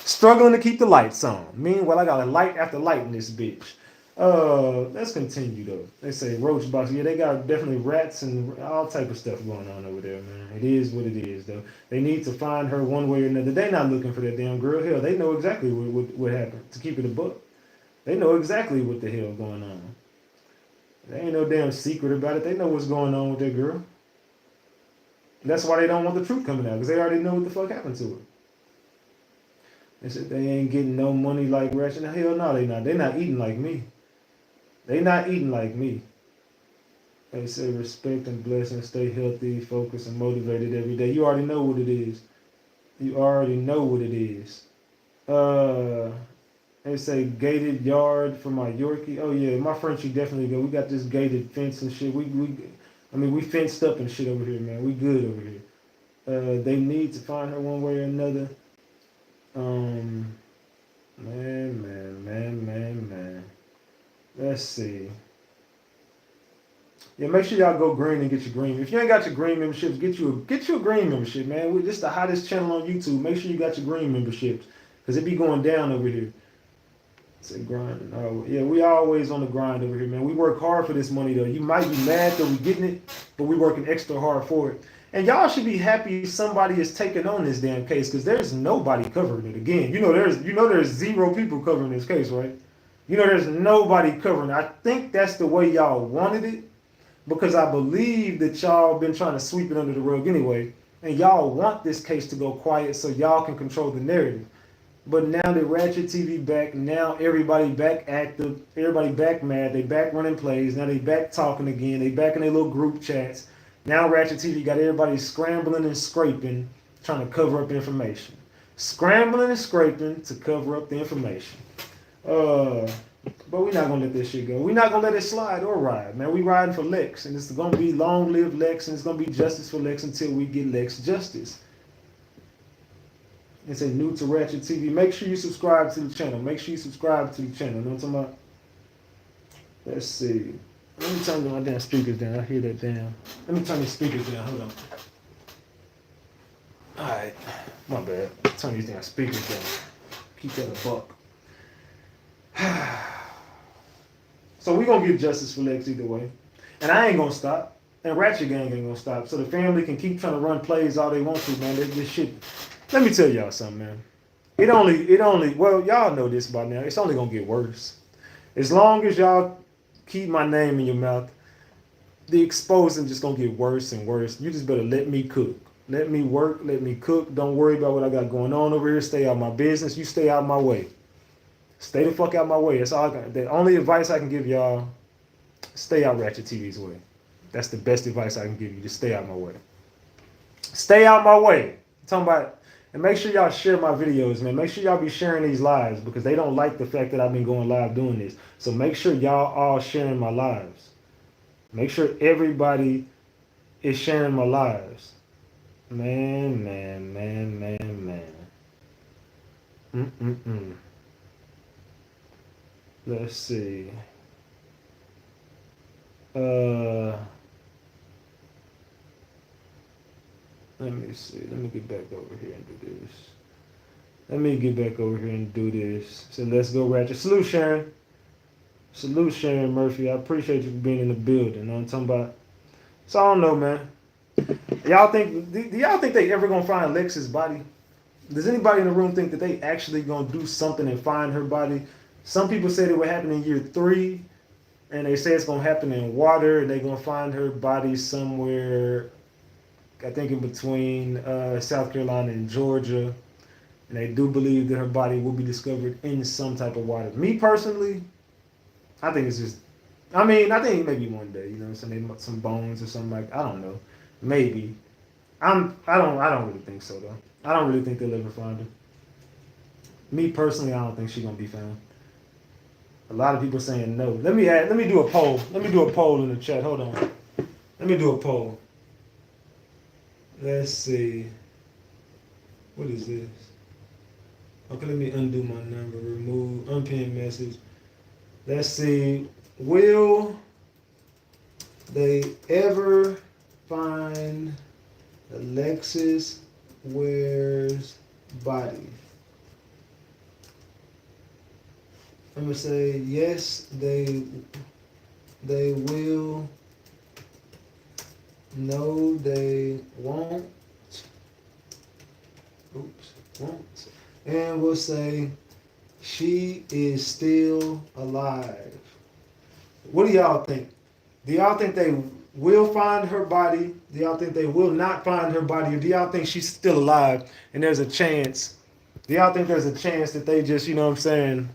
Struggling to keep the lights on. Meanwhile, I got a light after light in this bitch. Let's continue though. They say roach box. Yeah, they got definitely rats and all type of stuff going on over there, man. It is what it is though. They need to find her one way or another. They not looking for that damn girl. Hell, they know exactly what happened. To keep it a buck, they know exactly what the hell going on. There ain't no damn secret about it. They know what's going on with that girl. That's why they don't want the truth coming out, because they already know what the fuck happened to her. They said they ain't getting no money like Ratchet. Hell no, they not. They not eating like me. They not eating like me. They say respect and blessing, stay healthy, focused, and motivated every day. You already know what it is. You already know what it is. They say gated yard for my Yorkie. Oh yeah, my Frenchie definitely go. We got this gated fence and shit. We fenced up and shit over here, man. We good over here. They need to find her one way or another. Man. Let's see. Yeah, make sure y'all go green and get your green. If you ain't got your green memberships, get you a green membership, man. This is the hottest channel on YouTube. Make sure you got your green memberships, because it be going down over here. Say grinding. Oh yeah, we always on the grind over here, man. We work hard for this money though. You might be mad that we getting it, but we working extra hard for it. And y'all should be happy somebody is taking on this damn case because there's nobody covering it. Again, there's 0 people covering this case, right? There's nobody covering it. I think that's the way y'all wanted it because I believe that y'all been trying to sweep it under the rug anyway. And y'all want this case to go quiet so y'all can control the narrative. But now that Ratchet TV back, now everybody back active, everybody back mad, they back running plays, now they back talking again, they back in their little group chats. Now Ratchet TV got everybody scrambling and scraping, trying to cover up information. Scrambling and scraping to cover up the information. But we're not gonna let this shit go. We're not gonna let it slide or ride, man. We riding for Lex, and it's gonna be long-lived Lex, and it's gonna be justice for Lex until we get Lex justice. It's a new to Ratchet TV. Make sure you subscribe to the channel. Make sure you subscribe to the channel. You know what I'm talking about? Let's see. Let me turn my damn speakers down. I hear that damn. Let me turn these speakers down. Hold on. Alright. My bad. Turn these damn speakers down. Keep that a buck. So we gonna get justice for Lex either way. And I ain't gonna stop. And Ratchet Gang ain't gonna stop. So the family can keep trying to run plays all they want to, man. This shit. Let me tell y'all something, man. It only, well, y'all know this by now. It's only gonna get worse. As long as y'all keep my name in your mouth, the exposing just gonna get worse and worse. You just better let me cook. Let me work, let me cook. Don't worry about what I got going on over here. Stay out of my business. You stay out of my way. Stay the fuck out of my way. That's all the only advice I can give y'all, stay out Ratchet TV's way. That's the best advice I can give you. Just stay out of my way. Stay out my way. I'm talking about. And make sure y'all share my videos, man. Make sure y'all be sharing these lives because they don't like the fact that I've been going live doing this. So make sure y'all all sharing my lives. Make sure everybody is sharing my lives. Man. Let's see. Let me see. Let me get back over here and do this. So let's go, Ratchet. Salute, Sharon. Salute, Sharon Murphy. I appreciate you for being in the building. You know what I'm talking about? So I don't know, man. Y'all think? Do y'all think they ever gonna find Alexis' body? Does anybody in the room think that they actually gonna do something and find her body? Some people said it would happen in year 3, and they say it's gonna happen in water, and they're gonna find her body somewhere. I think in between South Carolina and Georgia. And they do believe that her body will be discovered in some type of water. Me personally, I think it's just, I think maybe one day, you know what I'm saying? Some bones or something like, I don't know. Maybe. I don't really think so though. I don't really think they'll ever find her. Me personally, I don't think she's gonna be found. A lot of people saying no. Let me do a poll. Let me do a poll in the chat. Hold on. Let me do a poll. Let's see. What is this? Okay, let me undo my number. Remove, unpinned message. Let's see. Will they ever find Alexis Ware's body? I'm gonna say yes, they will. No, they won't. Oops, won't. And we'll say she is still alive. What do y'all think? Do y'all think they will find her body? Do y'all think they will not find her body? Or do y'all think she's still alive and there's a chance? Do y'all think there's a chance that they just, you know what I'm saying?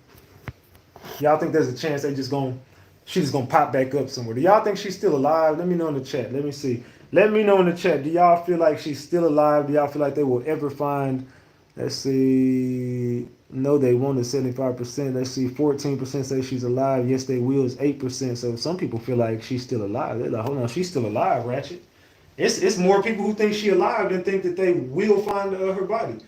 Y'all think there's a chance she's just gonna pop back up somewhere? Do y'all think she's still alive? Let me know in the chat. Let me see. Let me know in the chat. Do y'all feel like she's still alive? Do y'all feel like they will ever find? Let's see. No, they won't at 75%. Let's see. 14% say she's alive. Yes, they will is 8%. So some people feel like she's still alive. They're like, hold on, she's still alive, Ratchet. It's more people who think she's alive than think that they will find her body.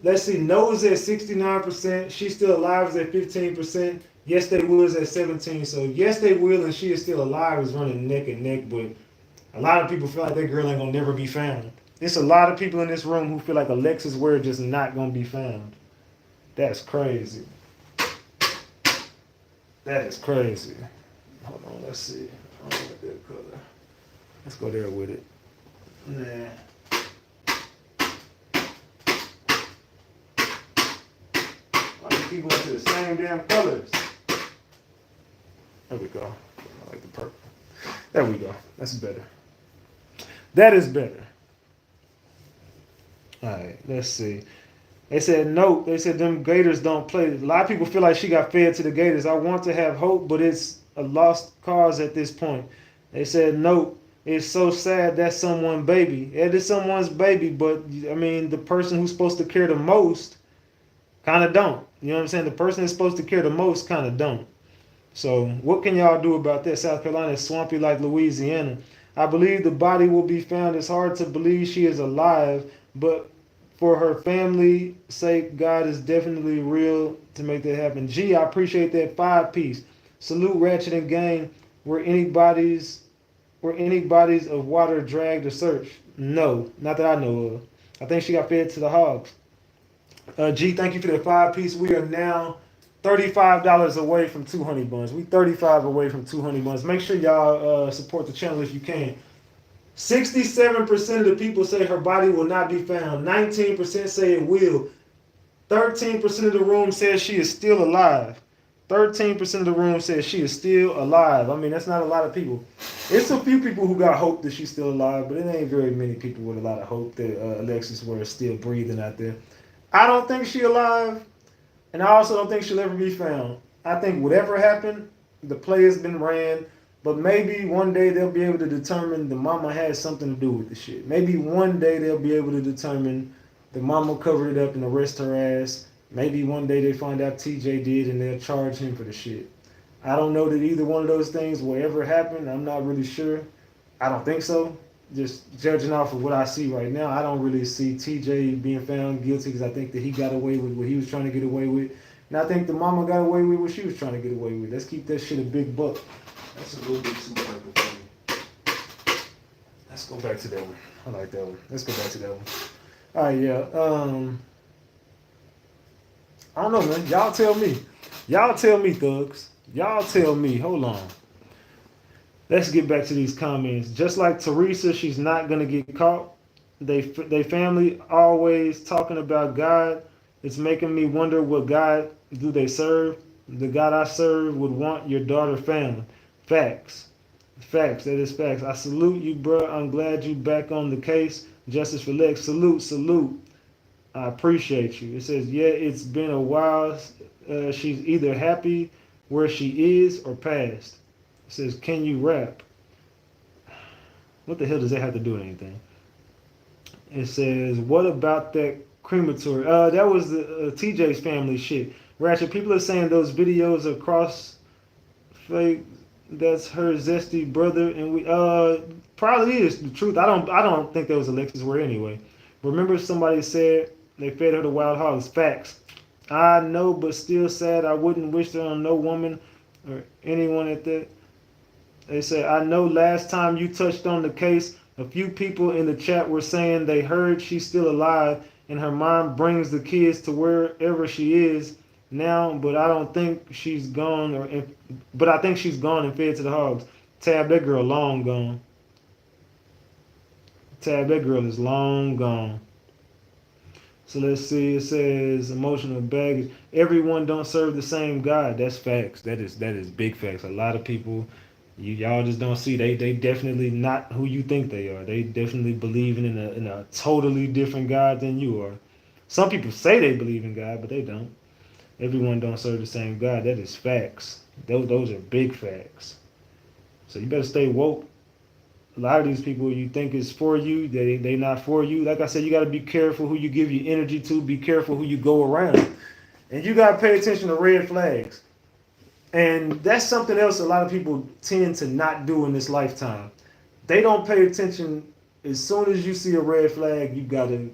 Let's see. No is at 69%. She's still alive is at 15%. Yes, they will is at 17%. So yes, they will, and she is still alive is running neck and neck. But a lot of people feel like that girl ain't gonna never be found. There's a lot of people in this room who feel like Alexis Ware just not gonna be found. That's crazy. That is crazy. Hold on, let's see. I don't like that color. Let's go there with it. Nah. Why do you keep going to the same damn colors? There we go. I like the purple. There we go. That's better. That is better. All right, let's see. They said no. They said them Gators don't play. A lot of people feel like she got fed to the Gators. I want to have hope, but it's a lost cause at this point. They said no. It's so sad that's someone's baby. It is someone's baby, but I mean the person who's supposed to care the most kind of don't. You know what I'm saying? The person that's supposed to care the most kind of don't. So what can y'all do about that? South Carolina is swampy like Louisiana. I believe the body will be found. It's hard to believe she is alive, but for her family's sake, God is definitely real to make that happen. Gee, I appreciate that 5-piece. Salute Ratchet and Gang. Were any bodies of water dragged or searched? No, not that I know of. I think she got fed to the hogs. G, thank you for that 5-piece. We are now $35 away from 2 honey buns. We 35 away from 2 honey buns. Make sure y'all support the channel if you can. 67% of the people say her body will not be found. 19% say it will. 13% of the room says she is still alive. 13% of the room says she is still alive. I mean, that's not a lot of people. It's a few people who got hope that she's still alive, but it ain't very many people with a lot of hope that Alexis Ware is still breathing out there. I don't think she's alive, and I also don't think she'll ever be found. I think whatever happened, the play has been ran, but maybe one day they'll be able to determine the mama had something to do with the shit. Maybe one day they'll be able to determine the mama covered it up and arrest her ass. Maybe one day they find out TJ did and they'll charge him for the shit. I don't know that either one of those things will ever happen. I'm not really sure. I don't think so. Just judging off of what I see right now, I don't really see TJ being found guilty because I think that he got away with what he was trying to get away with. And I think the mama got away with what she was trying to get away with. Let's keep that shit a big buck. That's a little bit too purple for me. Let's go back to that one. I like that one. Let's go back to that one. All right, yeah. I don't know, man. Y'all tell me. Y'all tell me, thugs. Y'all tell me. Hold on. Let's get back to these comments. Just like Teresa, she's not gonna get caught. They family always talking about God. It's making me wonder what God do they serve. The God I serve would want your daughter found. Facts. Facts. That is facts. I salute you, bro. I'm glad you back on the case. Justice for Lex. Salute, salute. I appreciate you. It says, yeah, it's been a while. She's either happy where she is or past. It says, can you rap? What the hell does that have to do with anything? It says, what about that crematory? That was the TJ's family shit. Ratchet, people are saying those videos are cross fake. That's her zesty brother, and we probably is the truth. I don't think that was Alexis Ware anyway. Remember somebody said they fed her to wild hogs. Facts. I know, but still sad. I wouldn't wish that on no woman or anyone at that. They said, I know last time you touched on the case, a few people in the chat were saying they heard she's still alive and her mom brings the kids to wherever she is now, but I don't think she's gone, but I think she's gone and fed to the hogs. Tab, that girl long gone. Tab, that girl is long gone. So let's see, it says emotional baggage. Everyone don't serve the same God. That's facts. That is big facts. A lot of people, y'all just don't see. They definitely not who you think they are. They definitely believe in a totally different God than you are. Some people say they believe in God, but they don't. Everyone don't serve the same God. That is facts. Those are big facts. So you better stay woke. A lot of these people you think is for you, they not for you. Like I said, you got to be careful who you give your energy to. Be careful who you go around. And you got to pay attention to red flags. And that's something else a lot of people tend to not do in this lifetime. They don't pay attention. As soon as you see a red flag, you got to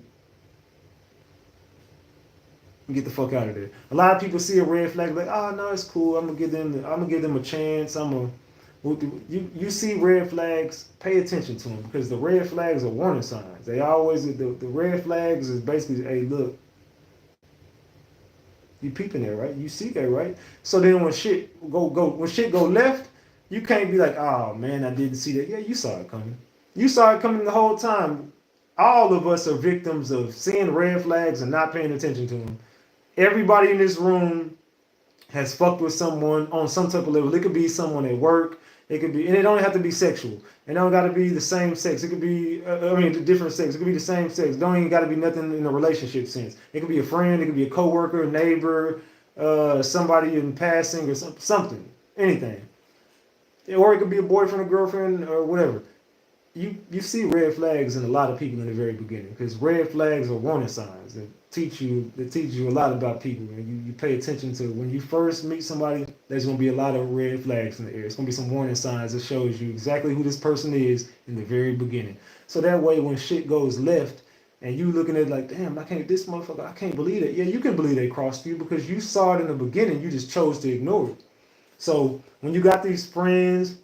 get the fuck out of there. A lot of people see a red flag like, oh no, it's cool. I'm gonna give them a chance. You see red flags, pay attention to them because the red flags are warning signs. They always the red flags is basically, hey, look, you peeping there, right? You see that, right? So then when shit go left, you can't be like, oh man, I didn't see that. Yeah, you saw it coming. You saw it coming the whole time. All of us are victims of seeing red flags and not paying attention to them. Everybody in this room has fucked with someone on some type of level. It could be someone at work. It could be, and it don't have to be sexual. It don't got to be the same sex. It could be, the different sex. It could be the same sex. Don't even got to be nothing in a relationship sense. It could be a friend. It could be a coworker, a neighbor, somebody in passing, or something, anything. Or it could be a boyfriend or girlfriend or whatever. You see red flags in a lot of people in the very beginning, because red flags are warning signs that teach you a lot about people. And you pay attention to when you first meet somebody. There's gonna be a lot of red flags in the air. It's gonna be some warning signs that shows you exactly who this person is in the very beginning. So that way, when shit goes left and you looking at it like, damn, this motherfucker, I can't believe it. Yeah, you can believe they crossed you because you saw it in the beginning. You just chose to ignore it. So when you got these friends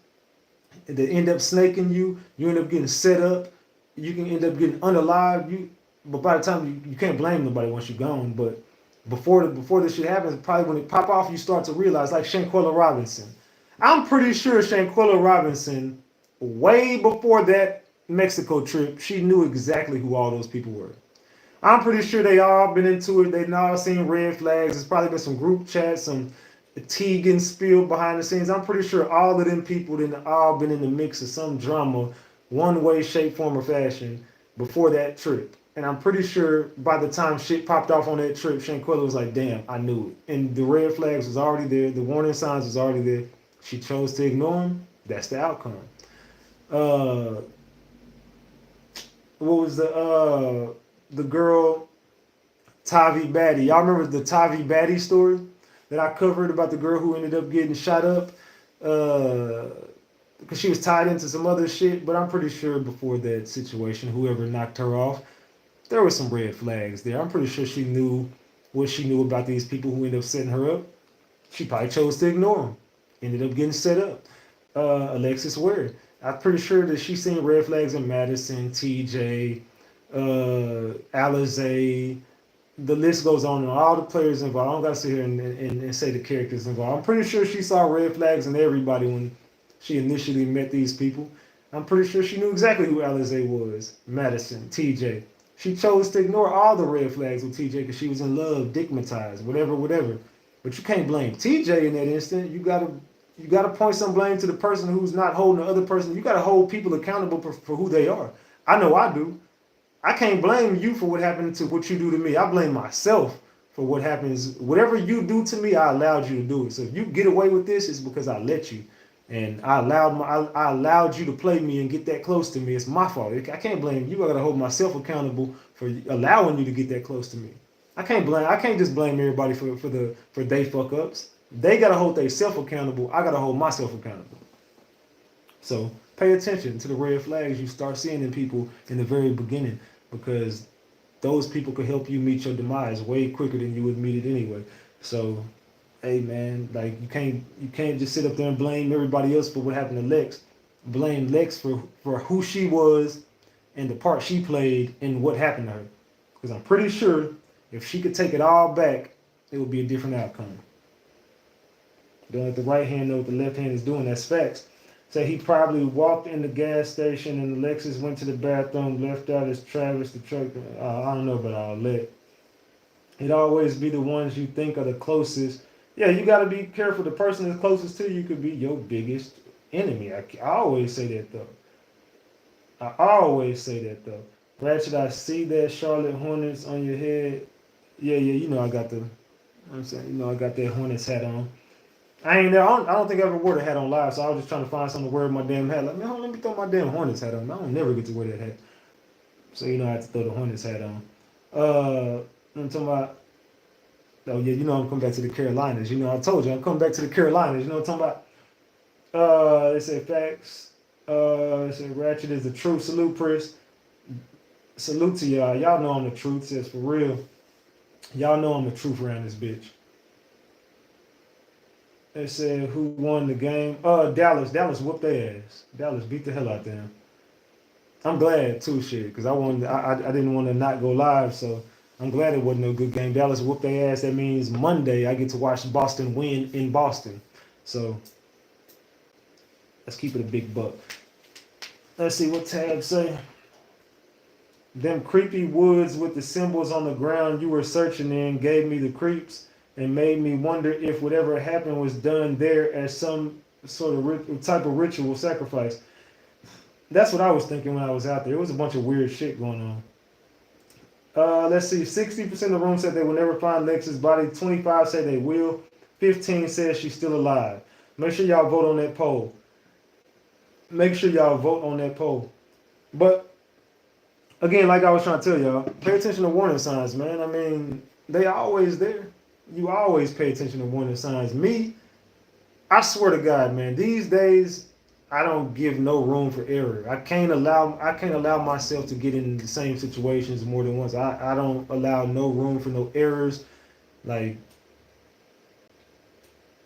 that end up snaking you, you end up getting set up, you can end up getting unalived. But by the time you can't blame nobody once you're gone. But before this shit happens, probably when it pop off, you start to realize, like Shanquella Robinson. I'm pretty sure Shanquella Robinson, way before that Mexico trip, she knew exactly who all those people were. I'm pretty sure they all been into it. They all seen red flags. There's probably been some group chats, some tea getting spilled behind the scenes. I'm pretty sure all of them people didn't all been in the mix of some drama, one way, shape, form, or fashion before that trip. And I'm pretty sure by the time shit popped off on that trip, Shanquella was like, damn, I knew it. And the red flags was already there. The warning signs was already there. She chose to ignore them. That's the outcome. What was the girl, Tavi Batty? Y'all remember the Tavi Batty story that I covered about the girl who ended up getting shot up because she was tied into some other shit? But I'm pretty sure before that situation, whoever knocked her off, there were some red flags there. I'm pretty sure she knew what she knew about these people who ended up setting her up. She probably chose to ignore them. Ended up getting set up. Alexis Ware. I'm pretty sure that she's seen red flags in Madison, TJ, Alizé. The list goes on and all the players involved. I don't got to sit here and say the characters involved. I'm pretty sure she saw red flags in everybody when she initially met these people. I'm pretty sure she knew exactly who Alizé was, Madison, TJ. She chose to ignore all the red flags with TJ because she was in love, digmatized, whatever. But you can't blame TJ in that instant. You gotta point some blame to the person who's not holding the other person. You gotta hold people accountable for who they are. I know I do. I can't blame you for what happened to what you do to me. I blame myself for what happens. Whatever you do to me, I allowed you to do it. So if you get away with this, it's because I let you. And I allowed you to play me and get that close to me. It's my fault. I can't blame you. I gotta hold myself accountable for allowing you to get that close to me. I can't just blame everybody for they fuck ups. They gotta hold themselves accountable. I gotta hold myself accountable. So pay attention to the red flags you start seeing in people in the very beginning, because those people could help you meet your demise way quicker than you would meet it anyway. So, hey man, like you can't just sit up there and blame everybody else for what happened to Lex. Blame Lex for who she was and the part she played in what happened to her. Because I'm pretty sure if she could take it all back, it would be a different outcome. Don't let the right hand know what the left hand is doing. That's facts. So he probably walked in the gas station and Alexis went to the bathroom, left out his Travis the truck. I don't know about all that. It'd always be the ones you think are the closest. Yeah, you got to be careful. The person that's closest to you could be your biggest enemy. I always say that though. Ratchet, I see that Charlotte Hornets on your head. Yeah, you know I got I got that Hornets hat on. I don't think I ever wore the hat on live, so I was just trying to find something to wear my damn hat. Like, man, let me throw my damn Hornets hat on. I don't never get to wear that hat. So I have to throw the Hornets hat on. I'm talking about, oh yeah, I'm coming back to the Carolinas. I told you I'm coming back to the Carolinas. You know what I'm talking about? They said facts. They said Ratchet is the truth. Salute, Chris. Salute to y'all. Y'all know I'm the truth. Says for real. Y'all know I'm the truth around this bitch. They said who won the game? Dallas. Dallas whooped their ass. Dallas beat the hell out of them. I'm glad too, shit, because I didn't want to not go live, so I'm glad it wasn't no good game. Dallas whooped their ass. That means Monday I get to watch Boston win in Boston. So let's keep it a big buck. Let's see what tab say. Them creepy woods with the symbols on the ground you were searching in gave me the creeps and made me wonder if whatever happened was done there as some sort of type of ritual sacrifice. That's what I was thinking when I was out there. It was a bunch of weird shit going on. Let's see. 60% of the room said they will never find Lex's body. 25 say they will. 15 says she's still alive. Make sure y'all vote on that poll. Make sure y'all vote on that poll. But again, like I was trying to tell y'all, pay attention to warning signs, man. I mean, they always there. You always pay attention to warning signs. Me, I swear to God, man, these days I don't give no room for error. I can't allow myself to get in the same situations more than once. I don't allow no room for no errors. Like,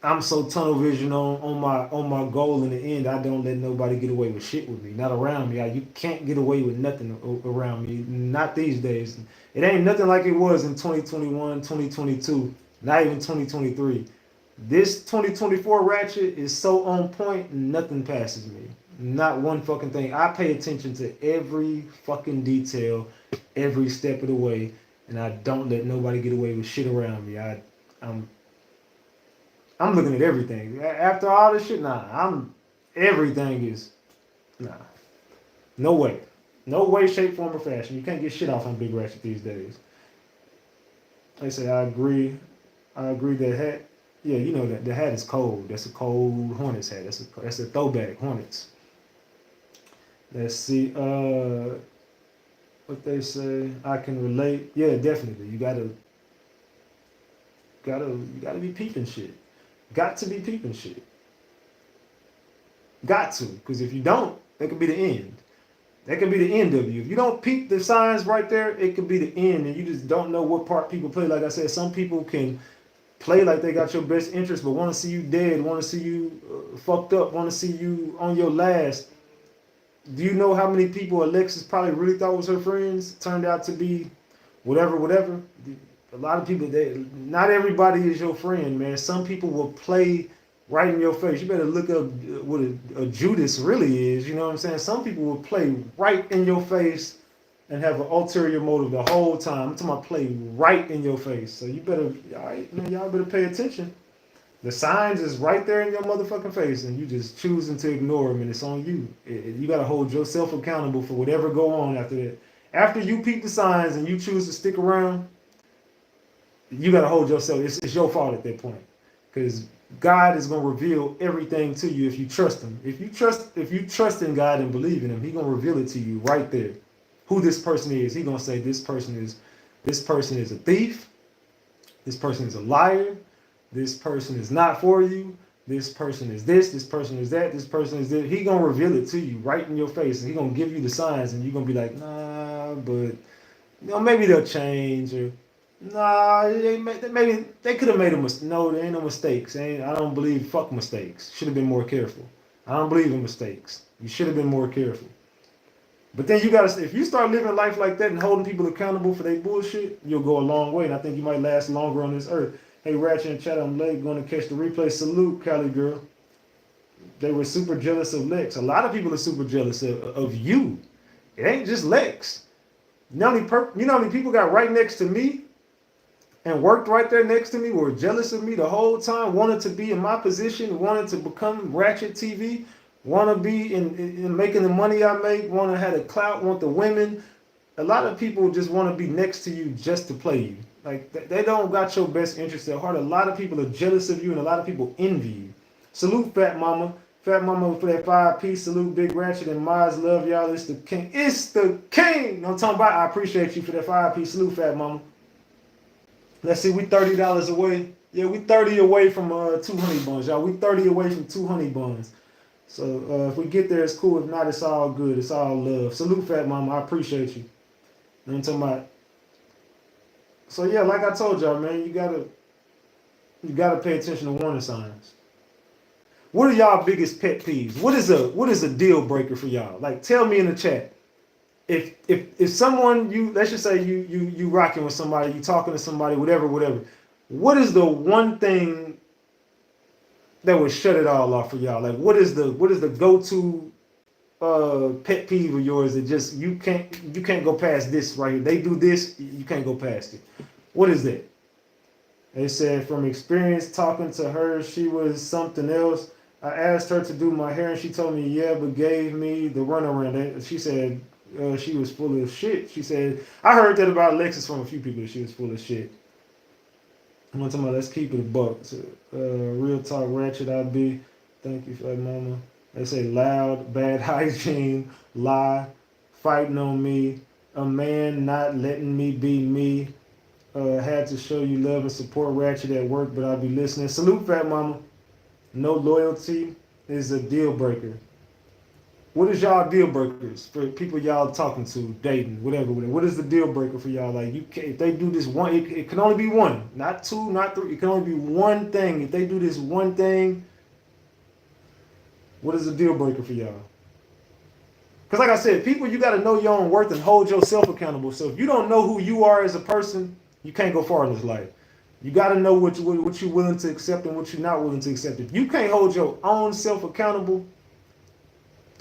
I'm so tunnel vision on my goal in the end. I don't let nobody get away with shit with me. Not around me. You can't get away with nothing around me. Not these days. It ain't nothing like it was in 2021, 2022, not even 2023. This 2024 Ratchet is so on point, nothing passes me. Not one fucking thing. I pay attention to every fucking detail, every step of the way, and I don't let nobody get away with shit around me. I'm looking at everything. After all this shit, everything is, no way. No way, shape, form, or fashion. You can't get shit off on Big Ratchet these days. They say, I agree that hat. Yeah, you know that the hat is cold. That's a cold Hornets hat. That's a throwback Hornets. Let's see. What they say. I can relate. Yeah, definitely. You gotta be peeping shit. Got to be peeping shit. Got to, because if you don't, that could be the end. That could be the end of you. If you don't peep the signs right there, it could be the end, and you just don't know what part people play. Like I said, some people can play like they got your best interest, but want to see you dead, want to see you fucked up, want to see you on your last. Do you know how many people Alexis probably really thought was her friends turned out to be whatever? A lot of people, not everybody is your friend, man. Some people will play right in your face. You better look up what a Judas really is. You know what I'm saying? Some people will play right in your face and have an ulterior motive the whole time. I'm talking about play right in your face. So you better, y'all better pay attention. The signs is right there in your motherfucking face, and you just choosing to ignore them, and it's on you. You got to hold yourself accountable for whatever go on after that. After you peep the signs and you choose to stick around, you got to hold yourself. It's your fault at that point, because God is going to reveal everything to you if you trust him. If you trust in God and believe in him, he's going to reveal it to you right there. Who this person is. He's going to say this person is a thief. This person is a liar. This person is not for you. This person is this. This person is that. This person is this. He's going to reveal it to you right in your face. And he's going to give you the signs, and you're going to be like, nah, but maybe they'll change, or nah, maybe they could have made a mistake. No, there ain't no mistakes. I don't believe fuck mistakes. Should have been more careful. I don't believe in mistakes. You should have been more careful. But then if you start living life like that and holding people accountable for their bullshit, you'll go a long way. And I think you might last longer on this earth. Hey, Ratchet and Chat, I'm late. Going to catch the replay. Salute, Cali girl. They were super jealous of Lex. A lot of people are super jealous of you. It ain't just Lex. You know how many people got right next to me and worked right there next to me, were jealous of me the whole time, wanted to be in my position, wanted to become RatchetTV, want to be in making the money I make, want to have the clout, want the women. A lot of people just want to be next to you just to play you. Like, they don't got your best interest at heart. A lot of people are jealous of you, and a lot of people envy you. Salute, Fat Mama. Fat Mama for that 5-piece. Salute, Big Ratchet and Maz. Love y'all. It's the king. It's the king. I'm talking about, I appreciate you for that 5-piece. Salute, Fat Mama. Let's see, we $30 away. Yeah, we 30 away from 2 honey buns, y'all. We 30 away from 2 honey buns. So if we get there, it's cool. If not, it's all good. It's all love. Salute, Fat Mama. I appreciate you. You know what I'm talking about? So yeah, like I told y'all, man, you gotta pay attention to warning signs. What are y'all biggest pet peeves? What is a deal breaker for y'all? Like, tell me in the chat. If someone, let's just say you rocking with somebody, you talking to somebody, whatever, what is the one thing that would shut it all off for y'all? Like, what is the go-to? pet peeve of yours that just you can't go past this right here. They do this, you can't go past it. What is that? They said from experience talking to her, she was something else. I asked her to do my hair and she told me yeah, but gave me the runaround. She said she was full of shit. She said I heard that about Alexis from a few people that she was full of shit. I'm talking about let's keep it a buck. So, real talk, ratchet I be. Thank you for that, mama. They say loud, bad hygiene, lie, fighting on me, a man not letting me be me. Had to show you love and support Ratchet at work, but I'll be listening. Salute, fat mama. No loyalty is a deal breaker. What is y'all deal breakers for people y'all talking to, dating, whatever? What is the deal breaker for y'all? Like you can't, if they do this one, it can only be one, not two, not three. It can only be one thing. If they do this one thing, what is the deal breaker for y'all? Because like I said, people, you got to know your own worth and hold yourself accountable. So if you don't know who you are as a person, you can't go far in this life. You got to know what you're willing to accept and what you're not willing to accept. If you can't hold your own self accountable,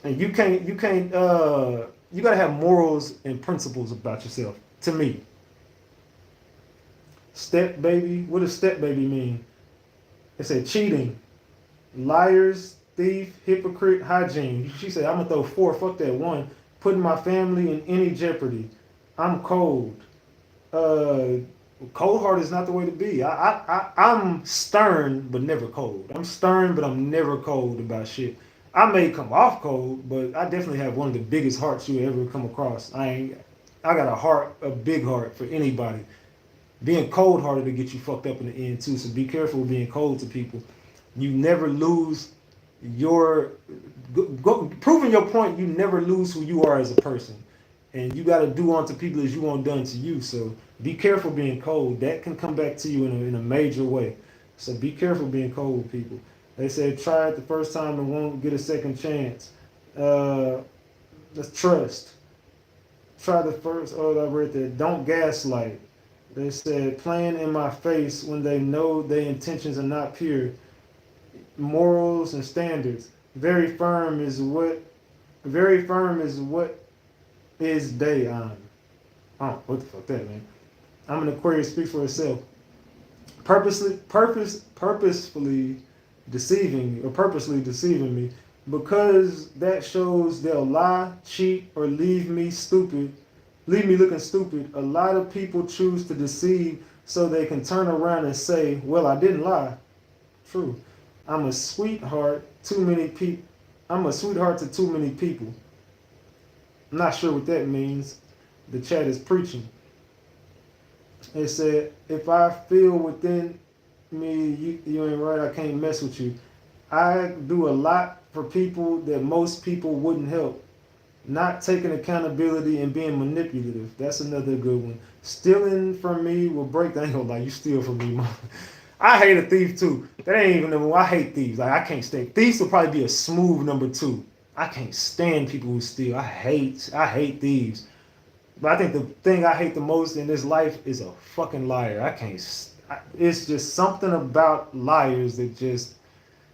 and you got to have morals and principles about yourself. To me, step baby. What does step baby mean? It said cheating, liars, thief, hypocrite, hygiene. She said, I'm gonna throw 4. Fuck that 1. Putting my family in any jeopardy. I'm cold. Cold heart is not the way to be. I'm stern but never cold. I'm stern but I'm never cold about shit. I may come off cold, but I definitely have one of the biggest hearts you ever come across. I got a big heart for anybody. Being cold hearted to get you fucked up in the end too. So be careful with being cold to people. You never lose proving your point. You never lose who you are as a person, and you got to do unto people as you want done to you. So be careful being cold. That can come back to you in a major way. So be careful being cold with people. They said try it the first time and won't get a second chance. Let's trust. Try the first. Oh, I read that. Don't gaslight. They said playing in my face when they know their intentions are not pure. Morals and standards. Very firm is what is they on. Oh, what the fuck that man? I'm an Aquarius, speaks for itself. Purposely purposely deceiving me, because that shows they'll lie, cheat, or leave me looking stupid. A lot of people choose to deceive so they can turn around and say, well, I didn't lie. True. I'm a sweetheart to too many people. I'm not sure what that means. The chat is preaching. It said, if I feel within me, you ain't right, I can't mess with you. I do a lot for people that most people wouldn't help. Not taking accountability and being manipulative. That's another good one. Stealing from me will break. I ain't gonna lie, you steal from me, mom. I hate a thief too. That ain't even number 1. I hate thieves. Like I can't stand. Thieves will probably be a smooth number 2. I can't stand people who steal. I hate thieves. But I think the thing I hate the most in this life is a fucking liar. It's just something about liars that just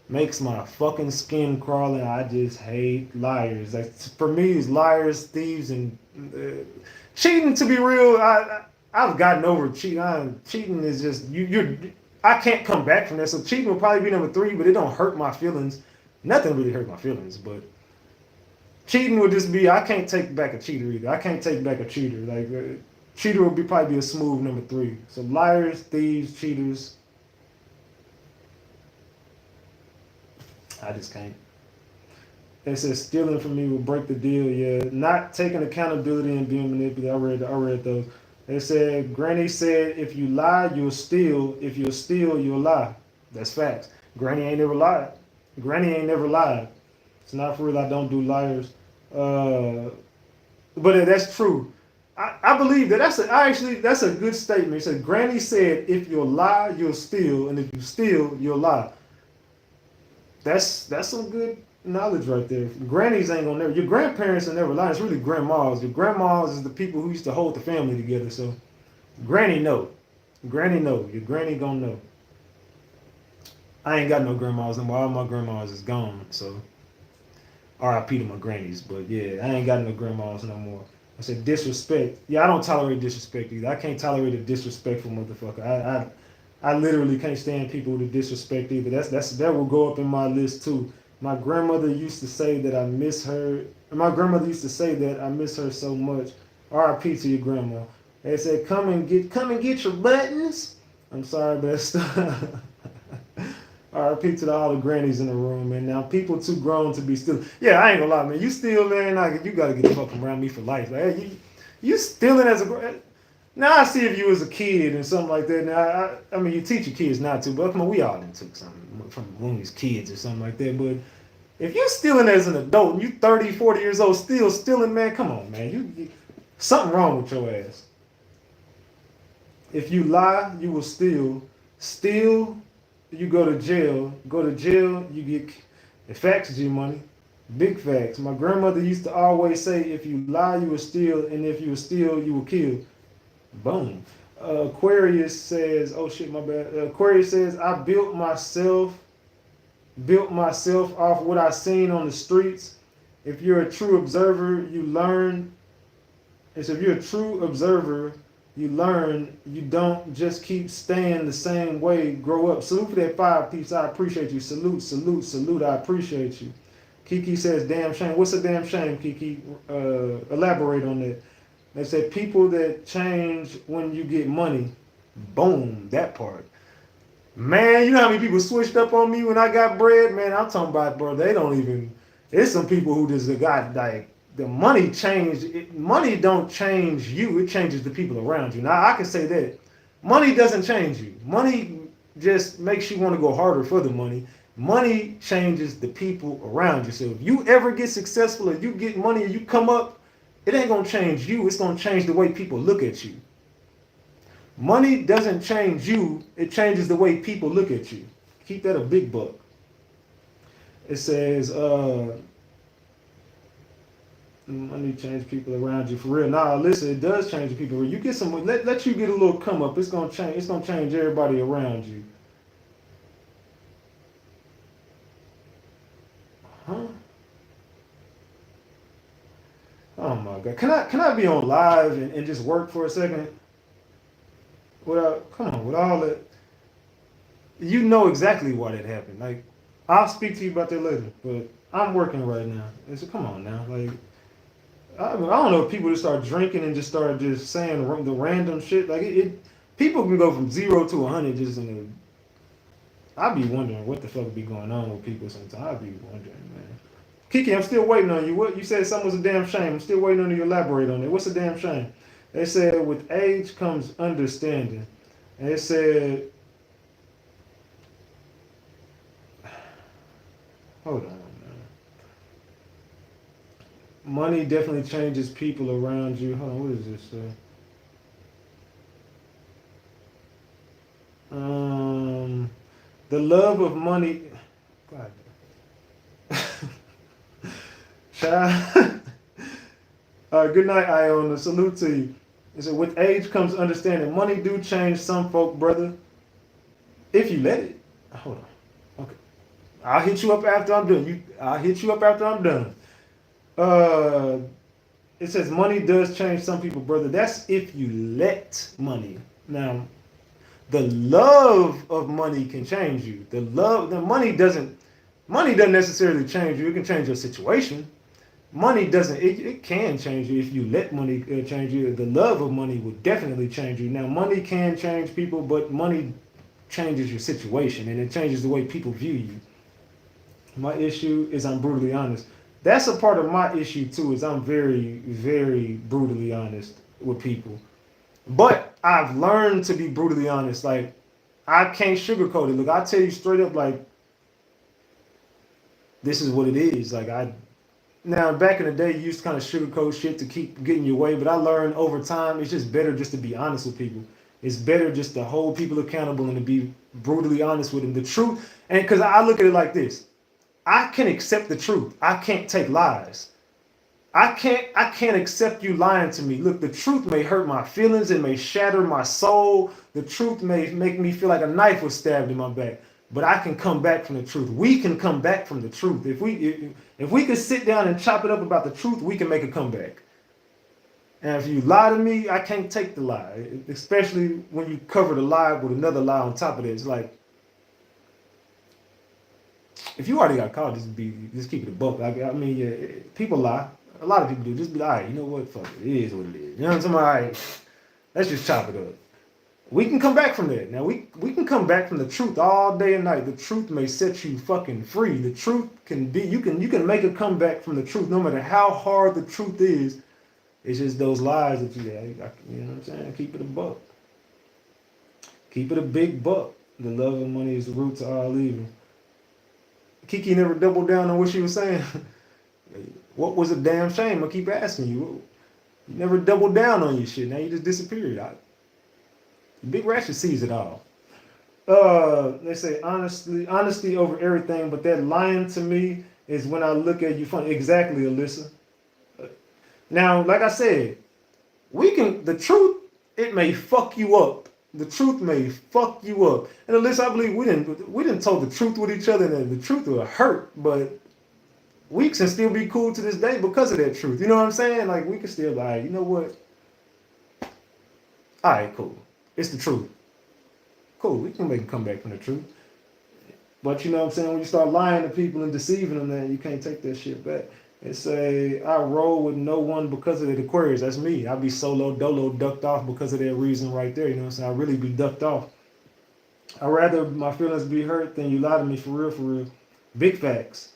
makes my fucking skin crawl, and I just hate liars. Like for me, it's liars, thieves, and cheating. To be real, I've gotten over cheating. Cheating is just I can't come back from that. So cheating will probably be number 3, but it don't hurt my feelings. Nothing really hurt my feelings, but cheating would just be, I can't take back a cheater either. I can't take back a cheater. Like cheater would probably be a smooth number 3. So liars, thieves, cheaters. I just can't. It says stealing from me will break the deal. Yeah, not taking accountability and being manipulated. I read those. They said Granny said if you lie, you'll steal. If you'll steal, you'll lie. That's facts. Granny ain't never lied. It's not for real. I don't do liars. But that's true. I believe that that's a good statement. It said Granny said if you'll lie, you'll steal, and if you steal, you'll lie. That's some good knowledge right there. Grannies ain't gonna never. Your grandparents will never lie. It's really grandmas. Your grandmas is the people who used to hold the family together. So, Granny know. Your granny gonna know. I ain't got no grandmas no more. All my grandmas is gone. So, R.I.P. to my grannies. But yeah, I ain't got no grandmas no more. I said disrespect. Yeah, I don't tolerate disrespect either. I can't tolerate a disrespectful motherfucker. I literally can't stand people with disrespect either. That will go up in my list too. My grandmother used to say that I miss her. My grandmother used to say that I miss her so much. R.I.P. to your grandma. They said, come and get your buttons. I'm sorry, but that's R.I.P. to all the grannies in the room, man. Now people too grown to be still. Yeah, I ain't gonna lie, man. You still, man. Like, you gotta get the fuck around me for life. Like, hey, you stealing as a. Now I see if you was a kid and something like that. Now I mean, you teach your kids not to, but come on, we all done took something from when we was kids or something like that. But if you stealing as an adult and you 30, 40 years old still stealing, man, come on, man. You something wrong with your ass. If you lie, you will steal. Steal, you go to jail. Go to jail, you get the facts, G money. Big facts. My grandmother used to always say, if you lie, you will steal, and if you will steal, you will kill. Boom. Aquarius says, oh shit, my bad. Aquarius says, I built myself off what I seen on the streets. If you're a true observer, you learn. If you're a true observer, you learn. You don't just keep staying the same way. Grow up. Salute for that 5 piece. I appreciate you. Salute, salute, salute. I appreciate you. Kiki says, damn shame. What's a damn shame, Kiki? Elaborate on that. They said people that change when you get money. Boom, that part. Man, you know how many people switched up on me when I got bread? Man, I'm talking about, bro, they don't even, there's some people who just got, like, the money changed. Money don't change you, it changes the people around you. Now, I can say that. Money doesn't change you. Money just makes you want to go harder for the money. Money changes the people around you. So if you ever get successful and you get money and you come up, it ain't gonna change you, it's gonna change the way people look at you. Money doesn't change you, it changes the way people look at you. Keep that a big buck. It says, money change people around you for real. Nah, listen, it does change the people. You get some, let you get a little come up, it's gonna change everybody around you. Huh? Oh my God! Can I be on live and just work for a second? Without, come on, with all that, you know exactly why that happened. Like, I'll speak to you about that later, but I'm working right now. And so come on now, like, I don't know if people just start drinking and just start just saying the random shit. Like people can go from 0 to 100 just in a. I be wondering what the fuck be going on with people sometimes. I be wondering, man. Kiki, I'm still waiting on you. What you said something was a damn shame. I'm still waiting on you to elaborate on it. What's a damn shame? They said with age comes understanding. And they said, hold on, man. Money definitely changes people around you. Hold on, what is this? The love of money. God. Child. Good night, Iona. Salute to you. It said, with age comes understanding. Money do change some folk, brother. If you let it. Hold on. Okay. I'll hit you up after I'm done. I'll hit you up after I'm done. It says money does change some people, brother. That's if you let money. Now, the love of money can change you. The money doesn't necessarily change you. It can change your situation. Money doesn't, it can change you if you let money change you. The love of money will definitely change you. Now, money can change people, but money changes your situation and it changes the way people view you. My issue is I'm brutally honest. That's a part of my issue too, is I'm very, very brutally honest with people. But I've learned to be brutally honest. Like, I can't sugarcoat it. Look, I tell you straight up, like, this is what it is. Like, now, back in the day, you used to kind of sugarcoat shit to keep getting your way, but I learned over time, it's just better just to be honest with people. It's better just to hold people accountable and to be brutally honest with them. The truth, and because I look at it like this, I can accept the truth. I can't take lies. I can't accept you lying to me. Look, the truth may hurt my feelings. It may shatter my soul. The truth may make me feel like a knife was stabbed in my back. but I can come back from the truth. We can come back from the truth. If we could sit down and chop it up about the truth, we can make a comeback. And if you lie to me, I can't take the lie, especially when you cover the lie with another lie on top of it. It's like, if you already got caught, just keep it a buck. I mean, yeah, people lie. A lot of people do. Just be like, all right, you know what? Fuck it. It is what it is. You know what I'm saying? All right, let's just chop it up. We can come back from that. Now, we can come back from the truth all day and night. The truth may set you fucking free. The truth can be, you can make a comeback from the truth no matter how hard the truth is. It's just those lies that you know what I'm saying? Keep it a buck. Keep it a big buck. The love of money is the root to all evil. Kiki never doubled down on what she was saying. What was a damn shame? I keep asking you. You never doubled down on your shit. Now you just disappeared. Big Ratchet sees it all. They say honesty over everything, but that lying to me is when I look at you funny. Exactly, Alyssa. Now, like I said, the truth, it may fuck you up. The truth may fuck you up. And Alyssa, I believe we didn't told the truth with each other, and the truth will hurt, but we can still be cool to this day because of that truth. You know what I'm saying? Like, we can still be like, you know what? All right, cool. It's the truth. Cool, we can make a comeback from the truth. But you know what I'm saying? When you start lying to people and deceiving them, then you can't take that shit back. They say, I roll with no one because of the Aquarius. That's me. I be solo, dolo, ducked off because of that reason right there. You know what I'm saying? I really be ducked off. I'd rather my feelings be hurt than you lie to me for real, for real. Big facts.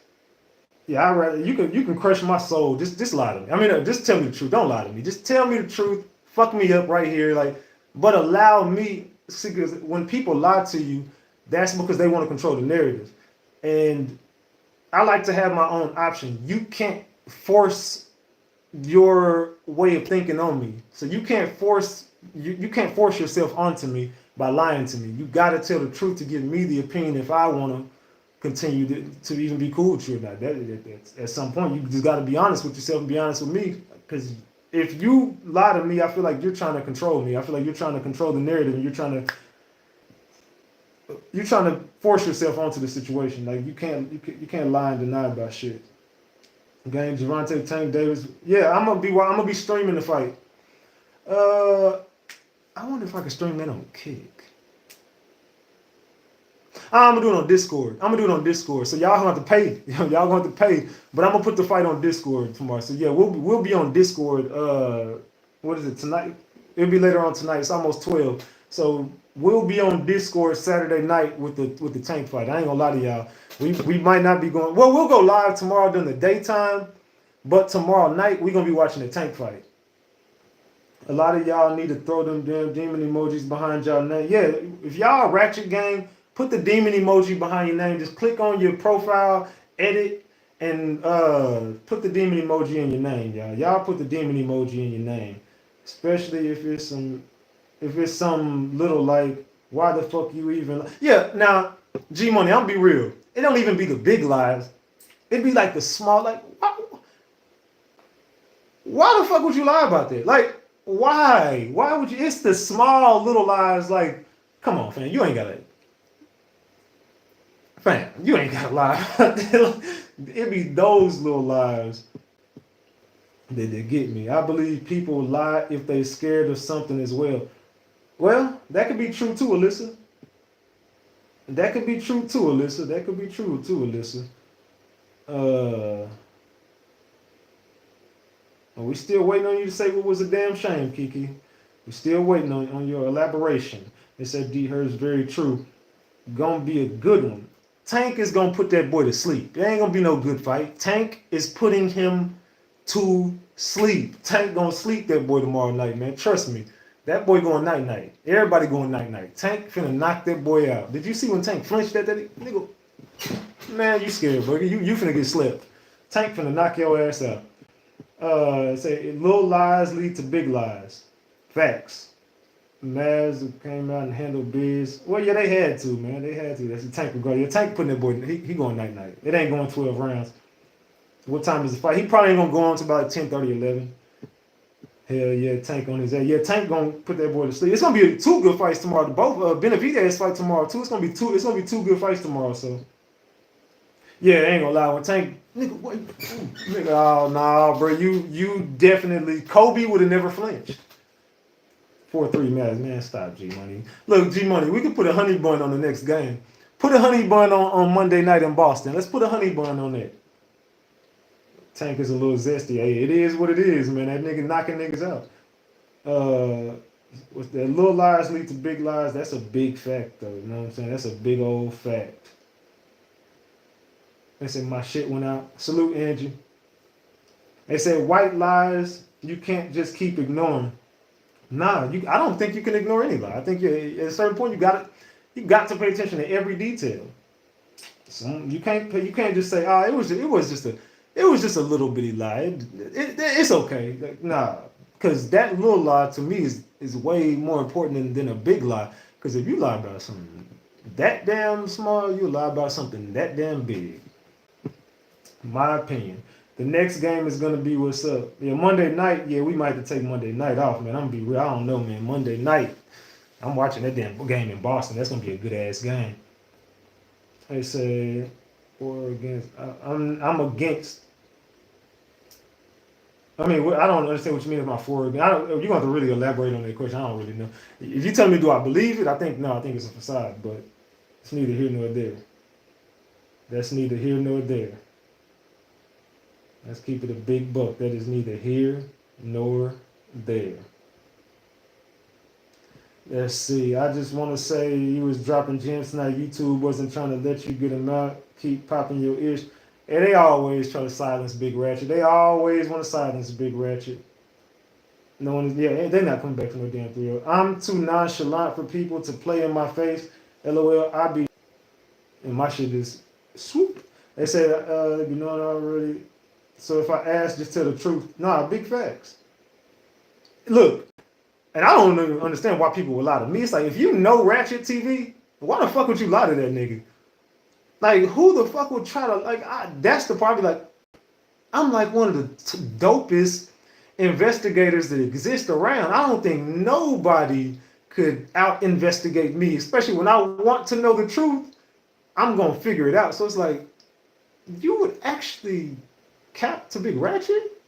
Yeah, I'd rather, you can crush my soul. Just lie to me. I mean, just tell me the truth. Don't lie to me. Just tell me the truth. Fuck me up right here. But allow me, because when people lie to you, that's because they want to control the narrative. And I like to have my own option. You can't force your way of thinking on me. So you can't force yourself onto me by lying to me. You got to tell the truth to give me the opinion if I want to continue to even be cool with you or not. At some point, you just got to be honest with yourself and be honest with me. Because if you lie to me, I feel like you're trying to control me. I feel like you're trying to control the narrative, and you're trying to force yourself onto the situation. Like you can't lie and deny about shit. Game Javante Tank Davis. Yeah, I'm gonna be streaming the fight. I wonder if I can stream that on Kick. I'm gonna do it on Discord. So y'all gonna have to pay. Y'all gonna have to pay. But I'm gonna put the fight on Discord tomorrow. So yeah, we'll be on Discord. What is it tonight? It'll be later on tonight. It's almost 12. So we'll be on Discord Saturday night with the tank fight. I ain't gonna lie to y'all. We might not be going. Well, we'll go live tomorrow during the daytime, but tomorrow night we're gonna be watching the tank fight. A lot of y'all need to throw them damn demon emojis behind y'all name. Yeah, if y'all Ratchet gang, put the demon emoji behind your name. Just click on your profile, edit, and put the demon emoji in your name, y'all. Y'all put the demon emoji in your name, especially if it's some little like, why the fuck you even? Yeah, now G Money, I'll be real. It don't even be the big lies. It'd be like the small, like, why the fuck would you lie about that? Like, why? Why would you? It's the small little lies. Like, come on, fam, you ain't gotta. Fam, you ain't gotta lie. It be those little lies that get me. I believe people lie if they're scared of something as well. Well, that could be true too, Alyssa. That could be true too, Alyssa. That could be true too, Alyssa. We still waiting on you to say what was a damn shame, Kiki. We still waiting on your elaboration. They said D Hers very true. Gonna be a good one. Tank is gonna put that boy to sleep. It ain't gonna be no good fight. Tank is putting him to sleep. Tank gonna sleep that boy tomorrow night, man. Trust me. That boy going night-night. Everybody going night-night. Tank finna knock that boy out. Did you see when Tank flinched at that nigga? Man, you scared, bro. You finna get slept. Tank finna knock your ass out. Say little lies lead to big lies. Facts. Maz came out and handled biz. Well, yeah, they had to, man. They had to. That's the Tank regard. Your Tank putting that boy. He going night-night. It ain't going 12 rounds. What time is the fight? He probably ain't gonna go on to about 10:30, 11. Hell yeah, Tank on his ass. Yeah, Tank gonna put that boy to sleep. It's gonna be two good fights tomorrow. Both Benavidez fight tomorrow too. It's gonna be two good fights tomorrow. So yeah, I ain't gonna lie. When Tank, nigga, what, nigga, oh nah, bro, you definitely Kobe would have never flinched. 4-3 match, man. Stop, G Money. Look, G Money, we could put a honey bun on the next game. Put a honey bun on Monday night in Boston. Let's put a honey bun on that. Tank is a little zesty. Hey, it is what it is, man. That nigga knocking niggas out. With that little lies lead to big lies. That's a big fact, though. You know what I'm saying? That's a big old fact. They said my shit went out. Salute, Angie. They said white lies you can't just keep ignoring. Nah, I don't think you can ignore any lie. I think at a certain point you got to pay attention to every detail. So you can't just say, oh, it was just a little bitty lie. It's okay. Nah, because that little lie to me is way more important than a big lie. Because if you lie about something that damn small, you lie about something that damn big. My opinion. The next game is gonna be what's up. Yeah, Monday night. Yeah, we might have to take Monday night off, man. I'm gonna be real. I don't know, man. Monday night. I'm watching that damn game in Boston. That's gonna be a good ass game. They say for against. I'm against. I mean, I don't understand what you mean by for against. You're going to have to really elaborate on that question. I don't really know. If you tell me, do I believe it? I think it's a facade, but it's neither here nor there. That's neither here nor there. Let's keep it a big buck. That is neither here nor there. Let's see. I just want to say you was dropping gems tonight. YouTube wasn't trying to let you get them out. Keep popping your ears. And they always try to silence Big Ratchet. They always want to silence Big Ratchet. No one, yeah, they're not coming back from no damn 3-0. I'm too nonchalant for people to play in my face. LOL, I be, and my shit is swoop. They say, you know it already. So if I ask, just tell the truth. Nah, big facts. Look, and I don't even understand why people would lie to me. It's like, if you know RatchetTV, why the fuck would you lie to that nigga? Like, who the fuck would try to, like, that's the problem. Like, I'm like one of the dopest investigators that exist around. I don't think nobody could out-investigate me, especially when I want to know the truth. I'm going to figure it out. So it's like, you would actually cap to Big Ratchet?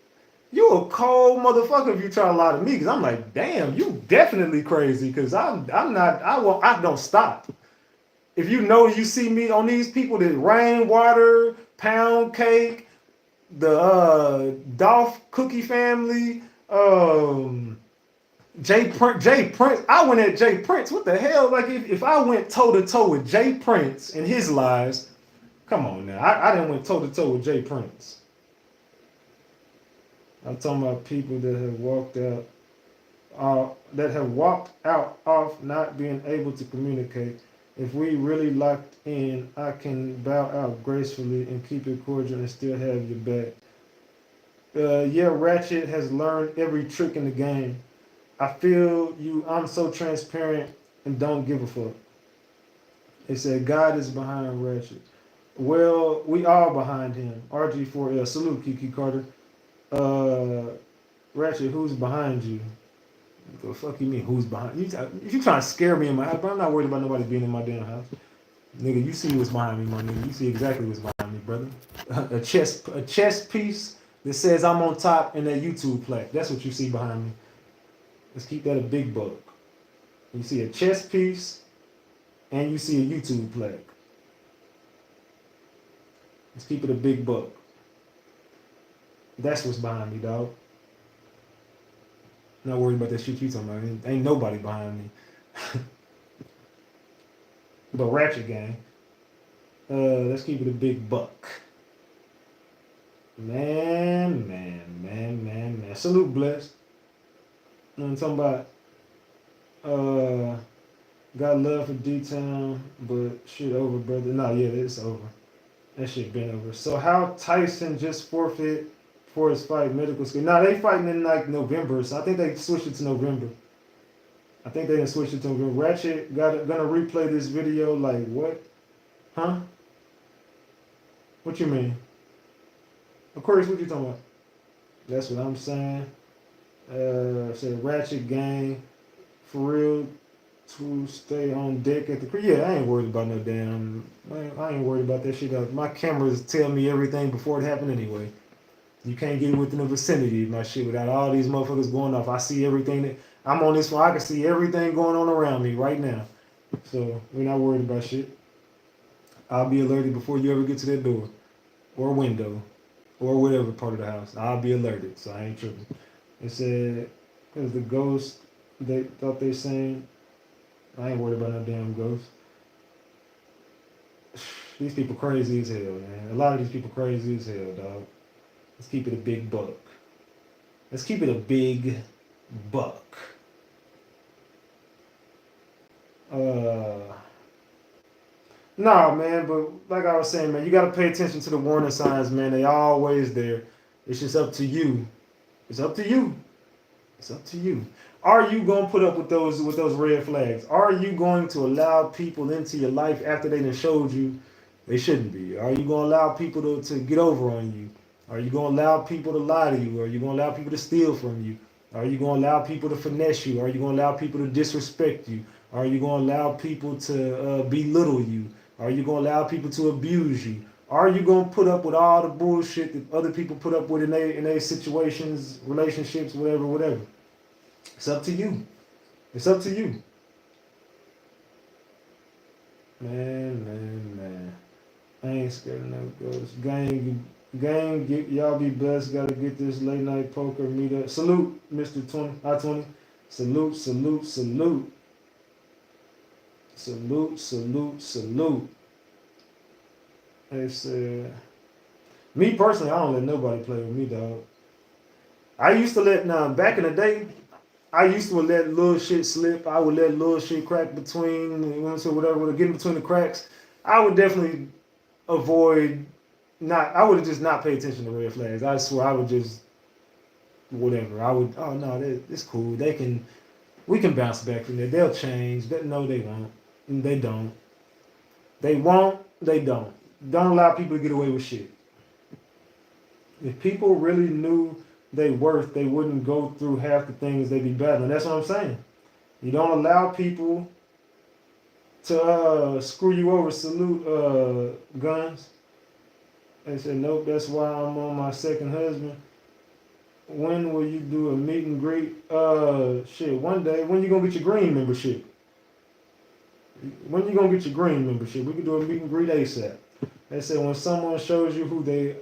You a cold motherfucker if you try to lie to me, because I'm like, damn, you definitely crazy, because I don't stop. If you know you see me on these people that Rainwater, Pound Cake, the Dolph Cookie family, Jay Prince. I went at Jay Prince. What the hell? Like if I went toe to toe with Jay Prince and his lies, come on now. I didn't went toe to toe with Jay Prince. I'm talking about people that have walked out off not being able to communicate. If we really locked in, I can bow out gracefully and keep it cordial and still have your back. Yeah, Ratchet has learned every trick in the game. I feel you. I'm so transparent and don't give a fuck. They said God is behind Ratchet. Well, we all behind him. RG4L. Salute, Kiki Carter. Ratchet, who's behind you? What the fuck you mean, who's behind you? If you trying to scare me in my house, but I'm not worried about nobody being in my damn house. Nigga, you see what's behind me, my nigga. You see exactly what's behind me, brother. A chess piece that says I'm on top and that YouTube plaque. That's what you see behind me. Let's keep that a big buck. You see a chess piece and you see a YouTube plaque. Let's keep it a big buck. That's what's behind me, dog. Not worried about that shit you talking about. Ain't nobody behind me. But Ratchet gang. Let's keep it a big buck. Man. Salute, Bless. You know what I'm talking about? Got love for D-Town, but shit over, brother. Nah, yeah, it's over. That shit been over. So how Tyson just forfeit for his fight medical school? Nah, they fighting in like November, so I think they switched it to November. I think they didn't switch it to November. Ratchet gonna replay this video like what? Huh? What you mean? Aquarius, what you talking about? That's what I'm saying. Said Ratchet Gang, for real, to stay on deck at the crib. Yeah, I ain't worried about no damn. I ain't worried about that shit. My cameras tell me everything before it happened anyway. You can't get within the vicinity of my shit without all these motherfuckers going off. I see everything that I'm on this one. I can see everything going on around me right now. So we're not worried about shit. I'll be alerted before you ever get to that door or window or whatever part of the house. I'll be alerted, so I ain't tripping. It said, it was the ghost they thought they seen. I ain't worried about no damn ghost. These people crazy as hell, man. A lot of these people crazy as hell, dog. Let's keep it a big buck. Let's keep it a big buck. Nah, man, but like I was saying, man, you gotta pay attention to the warning signs, man. They always there. It's just up to you. It's up to you. It's up to you. Are you gonna put up with those red flags? Are you going to allow people into your life after they done showed you they shouldn't be? Are you gonna allow people to get over on you? Are you gonna allow people to lie to you? Are you gonna allow people to steal from you? Are you gonna allow people to finesse you? Are you gonna allow people to disrespect you? Are you gonna allow people to belittle you? Are you gonna allow people to abuse you? Are you gonna put up with all the bullshit that other people put up with in their situations, relationships, whatever? It's up to you. It's up to you. Man. I ain't scared of no ghosts. Gang, y'all be blessed. Gotta get this late night poker meet up. Salute, Mr. 20, I-20. Salute. Salute. They said, me personally, I don't let nobody play with me, dog. I used to back in the day, I used to let little shit slip. I would let little shit crack between, whatever, get in between the cracks. I would definitely avoid, I would just not pay attention to red flags. I swear I would just, whatever. It's cool. We can bounce back from there. They'll change. No, they won't. They don't. They won't. They don't. Don't allow people to get away with shit. If people really knew their worth, they wouldn't go through half the things they be battling. That's what I'm saying. You don't allow people to screw you over. Salute, guns. They said, nope, that's why I'm on my second husband. When will you do a meet and greet? One day. When you gonna get your green membership? We could do a meet and greet ASAP. They said when someone shows you who they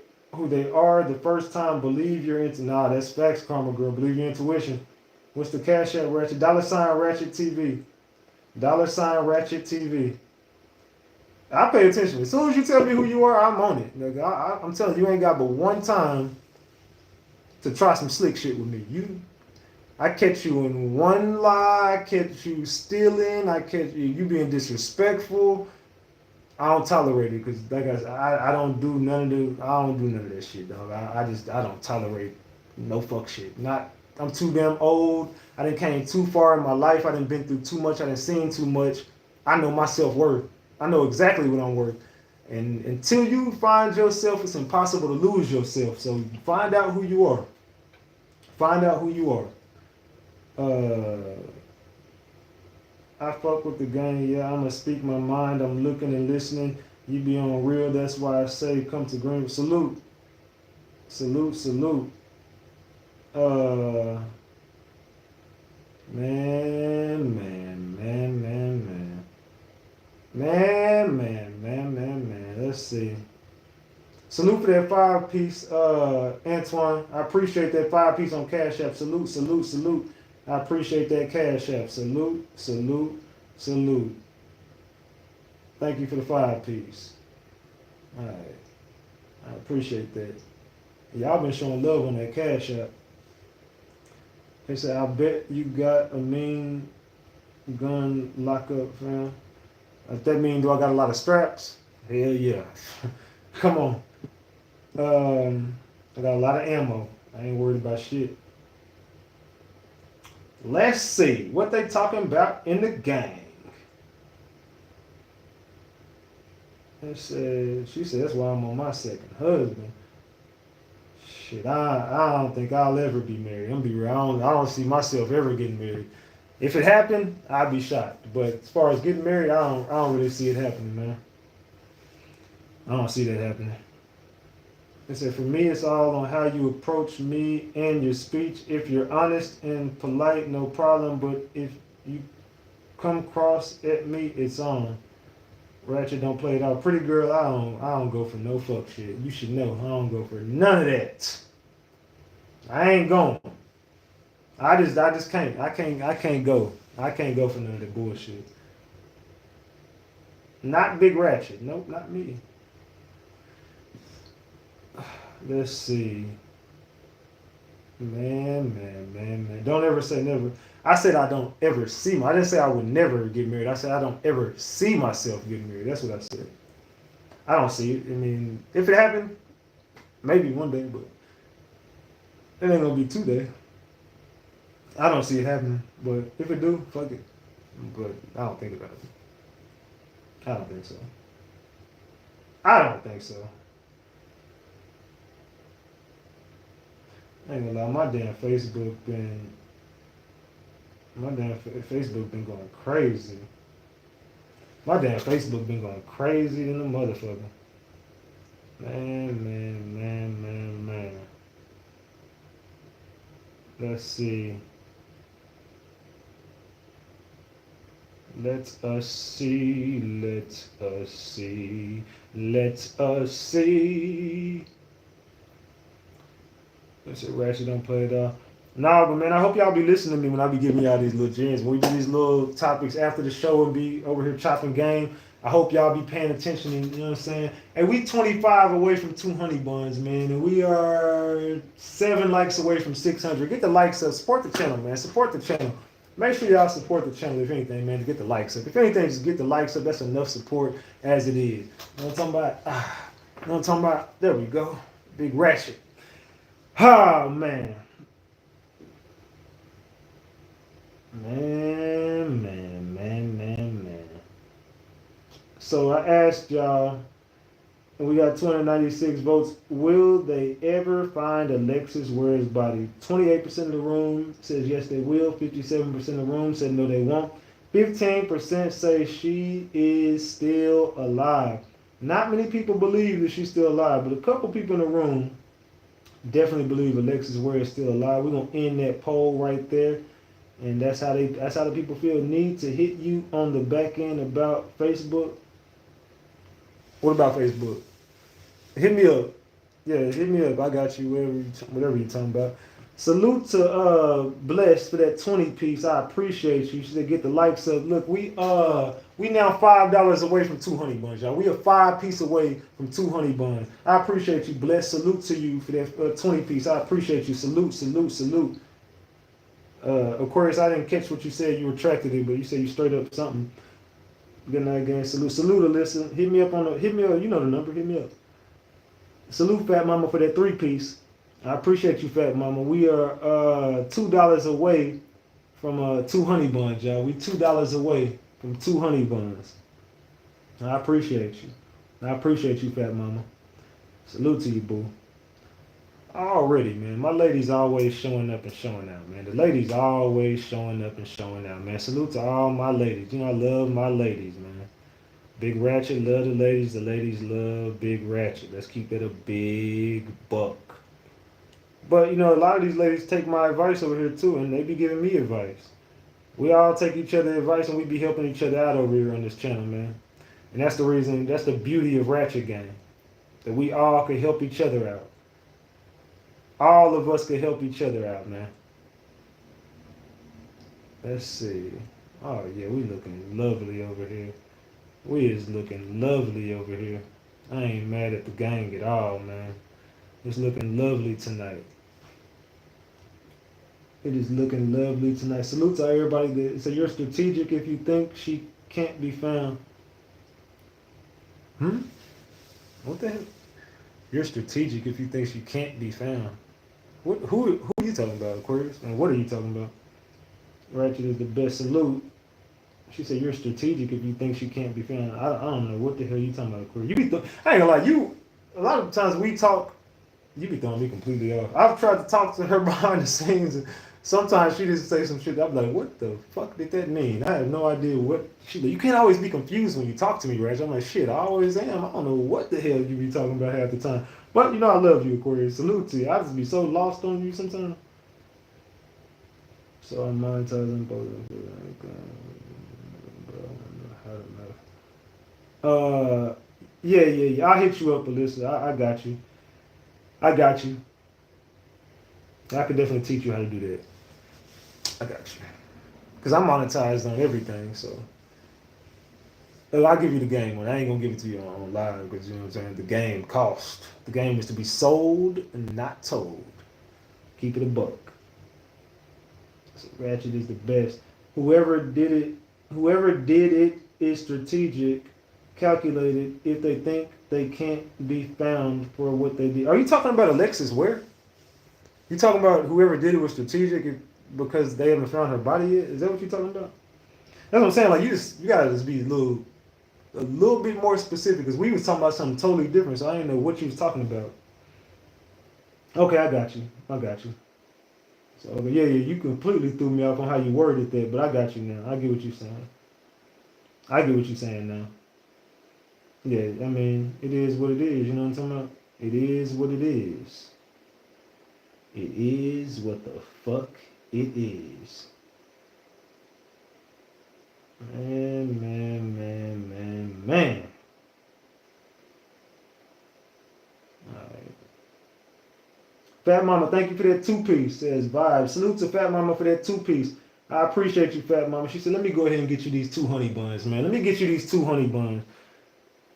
are the first time, believe your that's facts, karma girl. Believe your intuition. What's the cash app, Ratchet? $RatchetTV. $RatchetTV. I pay attention. As soon as you tell me who you are, I'm on it. Nigga, I'm telling you, you ain't got but one time to try some slick shit with me. I catch you in one lie, I catch you stealing, I catch you being disrespectful. I don't tolerate it because, like I said, I don't do none of that shit, dog. I don't tolerate no fuck shit. I'm too damn old. I done came too far in my life. I done been through too much. I done seen too much. I know my self-worth. I know exactly what I'm worth. And until you find yourself, it's impossible to lose yourself. So find out who you are. I fuck with the gang, yeah, I'ma speak my mind, I'm looking and listening. You be on real, that's why I say come to Green. Salute. Man. Let's see. Salute for that 5-piece, Antoine. I appreciate that 5-piece on Cash App. Salute. I appreciate that Cash App. Salute. Thank you for the 5-piece. All right. I appreciate that. Y'all been showing love on that Cash App. They said, I bet you got a mean gun lockup, fam. If that mean, do I got a lot of straps? Hell yeah. Come on. I got a lot of ammo. I ain't worried about shit. Let's see what they talking about in the gang. She said, that's why I'm on my second husband. Shit, I don't think I'll ever be married. I'm gonna be real. I don't see myself ever getting married. If it happened, I'd be shocked. But as far as getting married, I don't really see it happening, man. I don't see that happening. It said, for me, it's all on how you approach me and your speech. If you're honest and polite, no problem. But if you come across at me, it's on. Ratchet don't play it out. Pretty girl, I don't go for no fuck shit. You should know, I don't go for none of that. I ain't going. I just can't. I can't go. I can't go for none of that bullshit. Not Big Ratchet. Nope, not me. Let's see. Man. Don't ever say never. I said I don't ever see I didn't say I would never get married. I said I don't ever see myself getting married. That's what I said. I don't see it. I mean, if it happened, maybe one day, but it ain't gonna be 2 days. I don't see it happening, but if it do, fuck it. But I don't think about it. I don't think so. I don't think so. I ain't gonna lie, my damn Facebook been going crazy. My damn Facebook been going crazy than a motherfucker. Man. Let's see. Let us see. Let's see, Ratchet don't play it off. Nah, but man, I hope y'all be listening to me when I be giving y'all these little gems. When we do these little topics after the show and be over here chopping game, I hope y'all be paying attention and, you know what I'm saying? And we 25 away from 2 honey buns, man. And we are 7 likes away from 600. Get the likes up. Support the channel, man. Support the channel. Make sure y'all support the channel, if anything, man, to get the likes up. If anything, just get the likes up. That's enough support as it is. You know what I'm talking about? You know what I'm talking about? There we go. Big Ratchet. Oh, man. Man. So I asked y'all, and we got 296 votes. Will they ever find Alexis Ware's body? 28% of the room says yes, they will. 57% of the room said no, they won't. 15% say she is still alive. Not many people believe that she's still alive, but a couple people in the room definitely believe Alexis Ware is still alive. We're gonna end that poll right there, and that's how the people feel. Need to hit you on the back end about Facebook. What about Facebook? Hit me up. Yeah, hit me up. I got you. Whatever you're talking about. Salute to Bless for that 20 piece. I appreciate you. You should get the likes up. Look, we now $5 away from 2 honey buns, y'all. We are 5 piece away from 2 honey buns. I appreciate you, Bless. Salute to you for that 20 piece. I appreciate you. Salute. Aquarius, I didn't catch what you said. You retracted it, but you said you straight up something. Good night again. Salute, Alyssa. Hit me up. You know the number. Hit me up. Salute, Fat Mama, for that 3 piece. I appreciate you, Fat Mama. We are $2 away from 2 honey buns, y'all. We $2 away from 2 honey buns. I appreciate you. I appreciate you, Fat Mama. Salute to you, boo. Already, man. My ladies always showing up and showing out, man. The ladies always showing up and showing out, man. Salute to all my ladies. You know, I love my ladies, man. Big Ratchet, love the ladies. The ladies love Big Ratchet. Let's keep it a big buck. But, you know, a lot of these ladies take my advice over here, too, and they be giving me advice. We all take each other advice, and we be helping each other out over here on this channel, man. And that's the reason, that's the beauty of Ratchet Gang, that we all can help each other out. All of us can help each other out, man. Let's see. Oh, yeah, we looking lovely over here. We is looking lovely over here. I ain't mad at the gang at all, man. It's looking lovely tonight. It is looking lovely tonight. Salute to everybody that so you're strategic if you think she can't be found. What the hell? You're strategic if you think she can't be found. Who are you talking about, Aquarius? And what are you talking about? Ratchet is the best. Salute. She said you're strategic if you think she can't be found. I don't know what the hell you talking about, Aquarius. I ain't gonna lie, a lot of times we talk You be throwing me completely off. I've tried to talk to her behind the scenes, and sometimes she just say some shit. I'm like, what the fuck did that mean? I have no idea what she. You can't always be confused when you talk to me, Ratchet. I'm like, shit, I always am. I don't know what the hell you be talking about half the time. But you know, I love you, Aquarius. Salute to you. I just be so lost on you sometimes. So I'm monetizing both of them. Yeah. I'll hit you up, Alyssa. I got you. I got you. I could definitely teach you how to do that. I got you. Because I'm monetized on everything, so. I'll give you the game one. I ain't gonna give it to you on live because you know what I'm saying. The game cost. The game is to be sold and not told. Keep it a buck. So Ratchet is the best. Whoever did it is strategic, calculated. If they think they can't be found for what they did. Are you talking about Alexis Ware? You talking about whoever did it was strategic because they haven't found her body yet? Is that what you're talking about? That's what I'm saying. Like you gotta just be a little bit more specific because we was talking about something totally different. So I didn't know what you was talking about. Okay, I got you. So okay, yeah, you completely threw me off on how you worded that, but I got you now. I get what you're saying. I get what you're saying now. Yeah, I mean, it is what it is. You know what I'm talking about? It is what it is. It is what the fuck it is. Man. Alright. Fat Mama, thank you for that 2-piece, says Vibe. Salute to Fat Mama for that 2-piece. I appreciate you, Fat Mama. She said, let me go ahead and get you these 2 honey buns, man. Let me get you these 2 honey buns.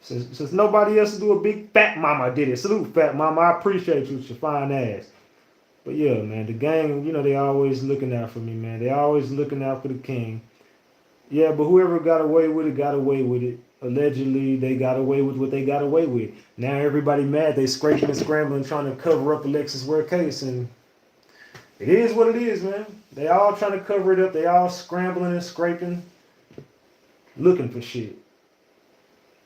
Since nobody else do a big Fat Mama did it. Salute, Fat Mama. I appreciate you with your fine ass. But yeah, man, the gang, you know, they always looking out for me, man. They always looking out for the king. Yeah, but whoever got away with it, got away with it. Allegedly, they got away with what they got away with. Now everybody mad. They scraping and scrambling, trying to cover up Alexis Ware case. And it is what it is, man. They all trying to cover it up. They all scrambling and scraping, looking for shit.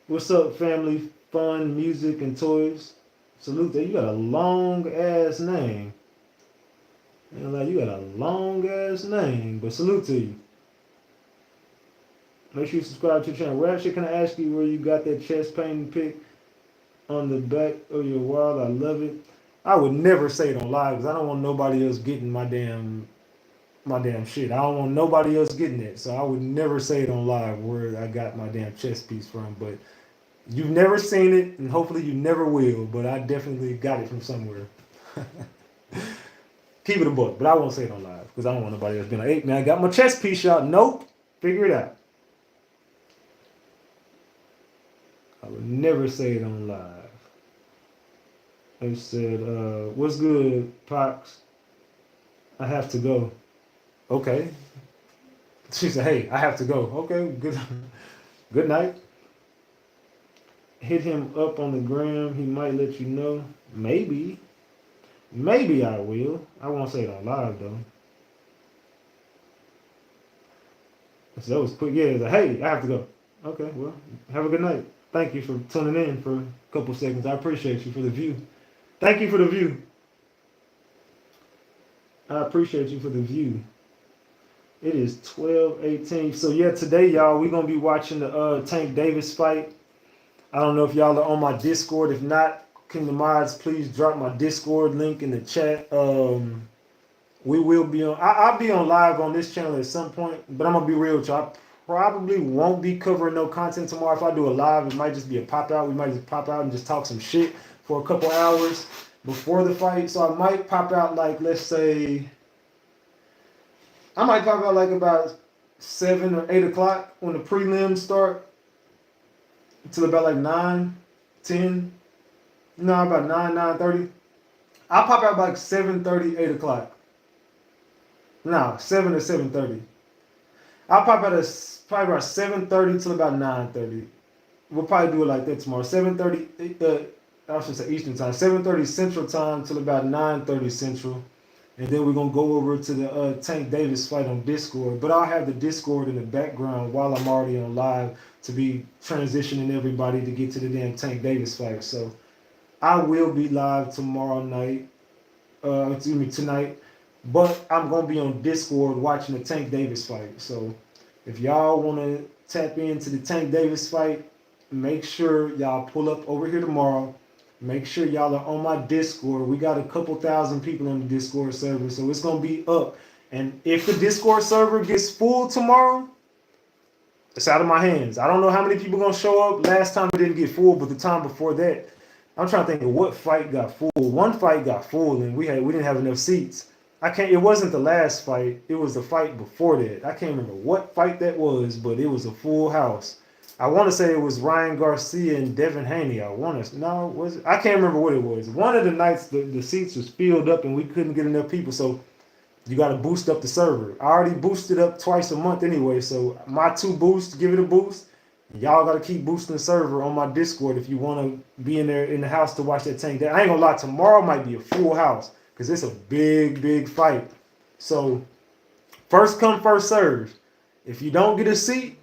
What's up, family? Fun, music, and toys. Salute that. You got a long-ass name. You got a long-ass name, but salute to you. Make sure you subscribe to the channel. Ratchet, can I ask you where you got that chest painting pic on the back of your wall? I love it. I would never say it on live because I don't want nobody else getting my damn shit. I don't want nobody else getting it. So I would never say it on live where I got my damn chest piece from. But you've never seen it, and hopefully you never will. But I definitely got it from somewhere. Keep it a book, but I won't say it on live because I don't want nobody else being like, hey, man, I got my chest piece shot. Nope. Figure it out. I would never say it on live. They said, what's good, Pox? I have to go. Okay. She said, hey, I have to go. Okay, good night. Hit him up on the gram. He might let you know. Maybe I will. I won't say it on live, though. So that was quick. Yeah, like, hey, I have to go. Okay, well, have a good night. Thank you for tuning in for a couple seconds. I appreciate you for the view. Thank you for the view. I appreciate you for the view. It is 12:18. So yeah, today, y'all, we're going to be watching the Tank Davis fight. I don't know if y'all are on my Discord. If not, can the mods please drop my Discord link in the chat. We will be on. I'll be on live on this channel at some point, but I'm going to be real with y'all. Probably won't be covering no content tomorrow. If I do a live, it might just be a pop out. We might just pop out and just talk some shit for a couple hours before the fight. So I might pop out like, let's say, I might pop out like about 7 or 8 o'clock when the prelims start until about like 9, 10. No, about 9, 9:30. I'll pop out like 7:30, 8 o'clock. No, 7 or 7:30. I'll pop out at probably about 7:30 till about 9:30. We'll probably do it like that tomorrow. 7:30, I should say Eastern time. 7:30 Central time till about 9:30 Central. And then we're going to go over to the Tank Davis fight on Discord. But I'll have the Discord in the background while I'm already on live to be transitioning everybody to get to the damn Tank Davis fight. So I will be live tomorrow night. Tonight. But I'm gonna be on Discord watching the Tank Davis fight. So if y'all wanna tap into the Tank Davis fight, make sure y'all pull up over here tomorrow. Make sure y'all are on my Discord. We got a couple thousand people on the Discord server, so it's gonna be up. And if the Discord server gets full tomorrow, it's out of my hands. I don't know how many people gonna show up. Last time it didn't get full, but the time before that, I'm trying to think of what fight got full. One fight got full, and we didn't have enough seats. It wasn't the last fight. It was the fight before that. I can't remember what fight that was, but it was a full house. I want to say it was Ryan Garcia and Devin Haney. I can't remember what it was. One of the nights the seats was filled up and we couldn't get enough people, so you got to boost up the server. I already boosted up twice a month anyway, so my 2 boosts, give it a boost. Y'all got to keep boosting the server on my Discord if you want to be in there in the house to watch that Tank. I ain't gonna lie, tomorrow might be a full house because it's a big fight. So first come, first serve. If you don't get a seat,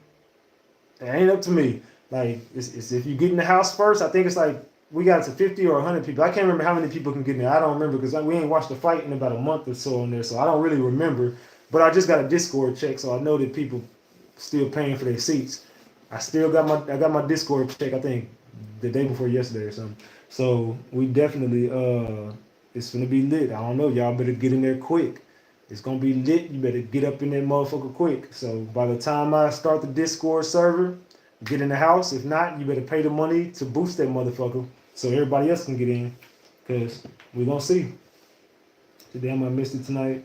it ain't up to me. Like, it's if you get in the house first, I think it's like we got to 50 or 100 people. I can't remember how many people can get in there. I don't remember because we ain't watched the fight in about a month or so on there, so I don't really remember. But I just got a Discord check, so I know that people still paying for their seats. I got my Discord check, I think, the day before yesterday or something. So we definitely it's gonna be lit. I don't know, y'all better get in there quick. It's gonna be lit. You better get up in that motherfucker quick. So by the time I start the Discord server, get in the house. If not, you better pay the money to boost that motherfucker so everybody else can get in. Cause we gonna see. Damn, I missed it tonight.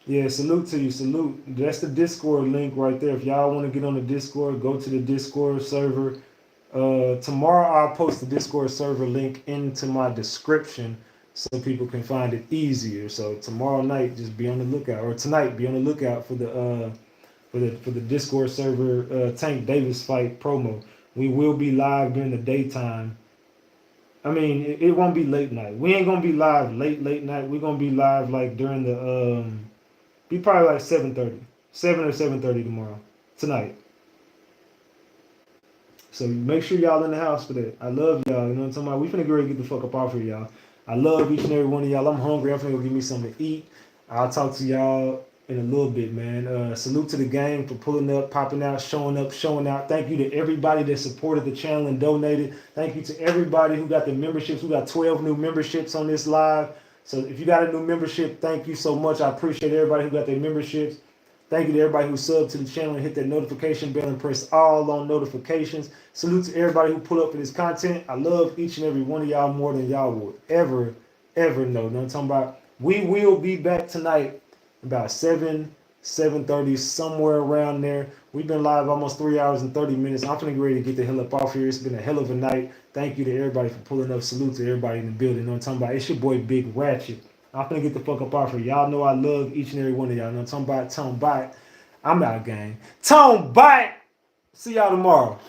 Yeah, salute to you, salute. That's the Discord link right there. If y'all want to get on the Discord, go to the Discord server. Tomorrow I'll post the Discord server link into my description so people can find it easier. So tomorrow night, just be on the lookout, or tonight, be on the lookout for the Discord server Tank Davis fight promo. We will be live during the daytime. I mean, it won't be late night. We ain't gonna be live late night. We're gonna be live like during the be probably like 7:30, 7 or 7:30 tomorrow, tonight. So make sure y'all in the house for that. I love y'all. You know what I'm talking about? We finna get ready to get the fuck up off here, y'all. I love each and every one of y'all. I'm hungry. I'm finna go get me something to eat. I'll talk to y'all in a little bit, man. Salute to the gang for pulling up, popping out, showing up, showing out. Thank you to everybody that supported the channel and donated. Thank you to everybody who got the memberships. We got 12 new memberships on this live. So if you got a new membership, thank you so much. I appreciate everybody who got their memberships. Thank you to everybody who subbed to the channel and hit that notification bell and press all on notifications. Salute to everybody who pull up for this content. I love each and every one of y'all more than y'all would ever know. You know what I'm talking about? We will be back tonight about 7:30, somewhere around there. We've been live almost 3 hours and 30 minutes. I'm finna get ready to get the hell up off here. It's been a hell of a night. Thank you to everybody for pulling up. Salute to everybody in the building. You know what I'm talking about? It's your boy Big Ratchet. I'm finna get the fuck up off here. Y'all know I love each and every one of y'all. You know what I'm talking about? Tone bite. I'm out, gang. Tone bite. See y'all tomorrow.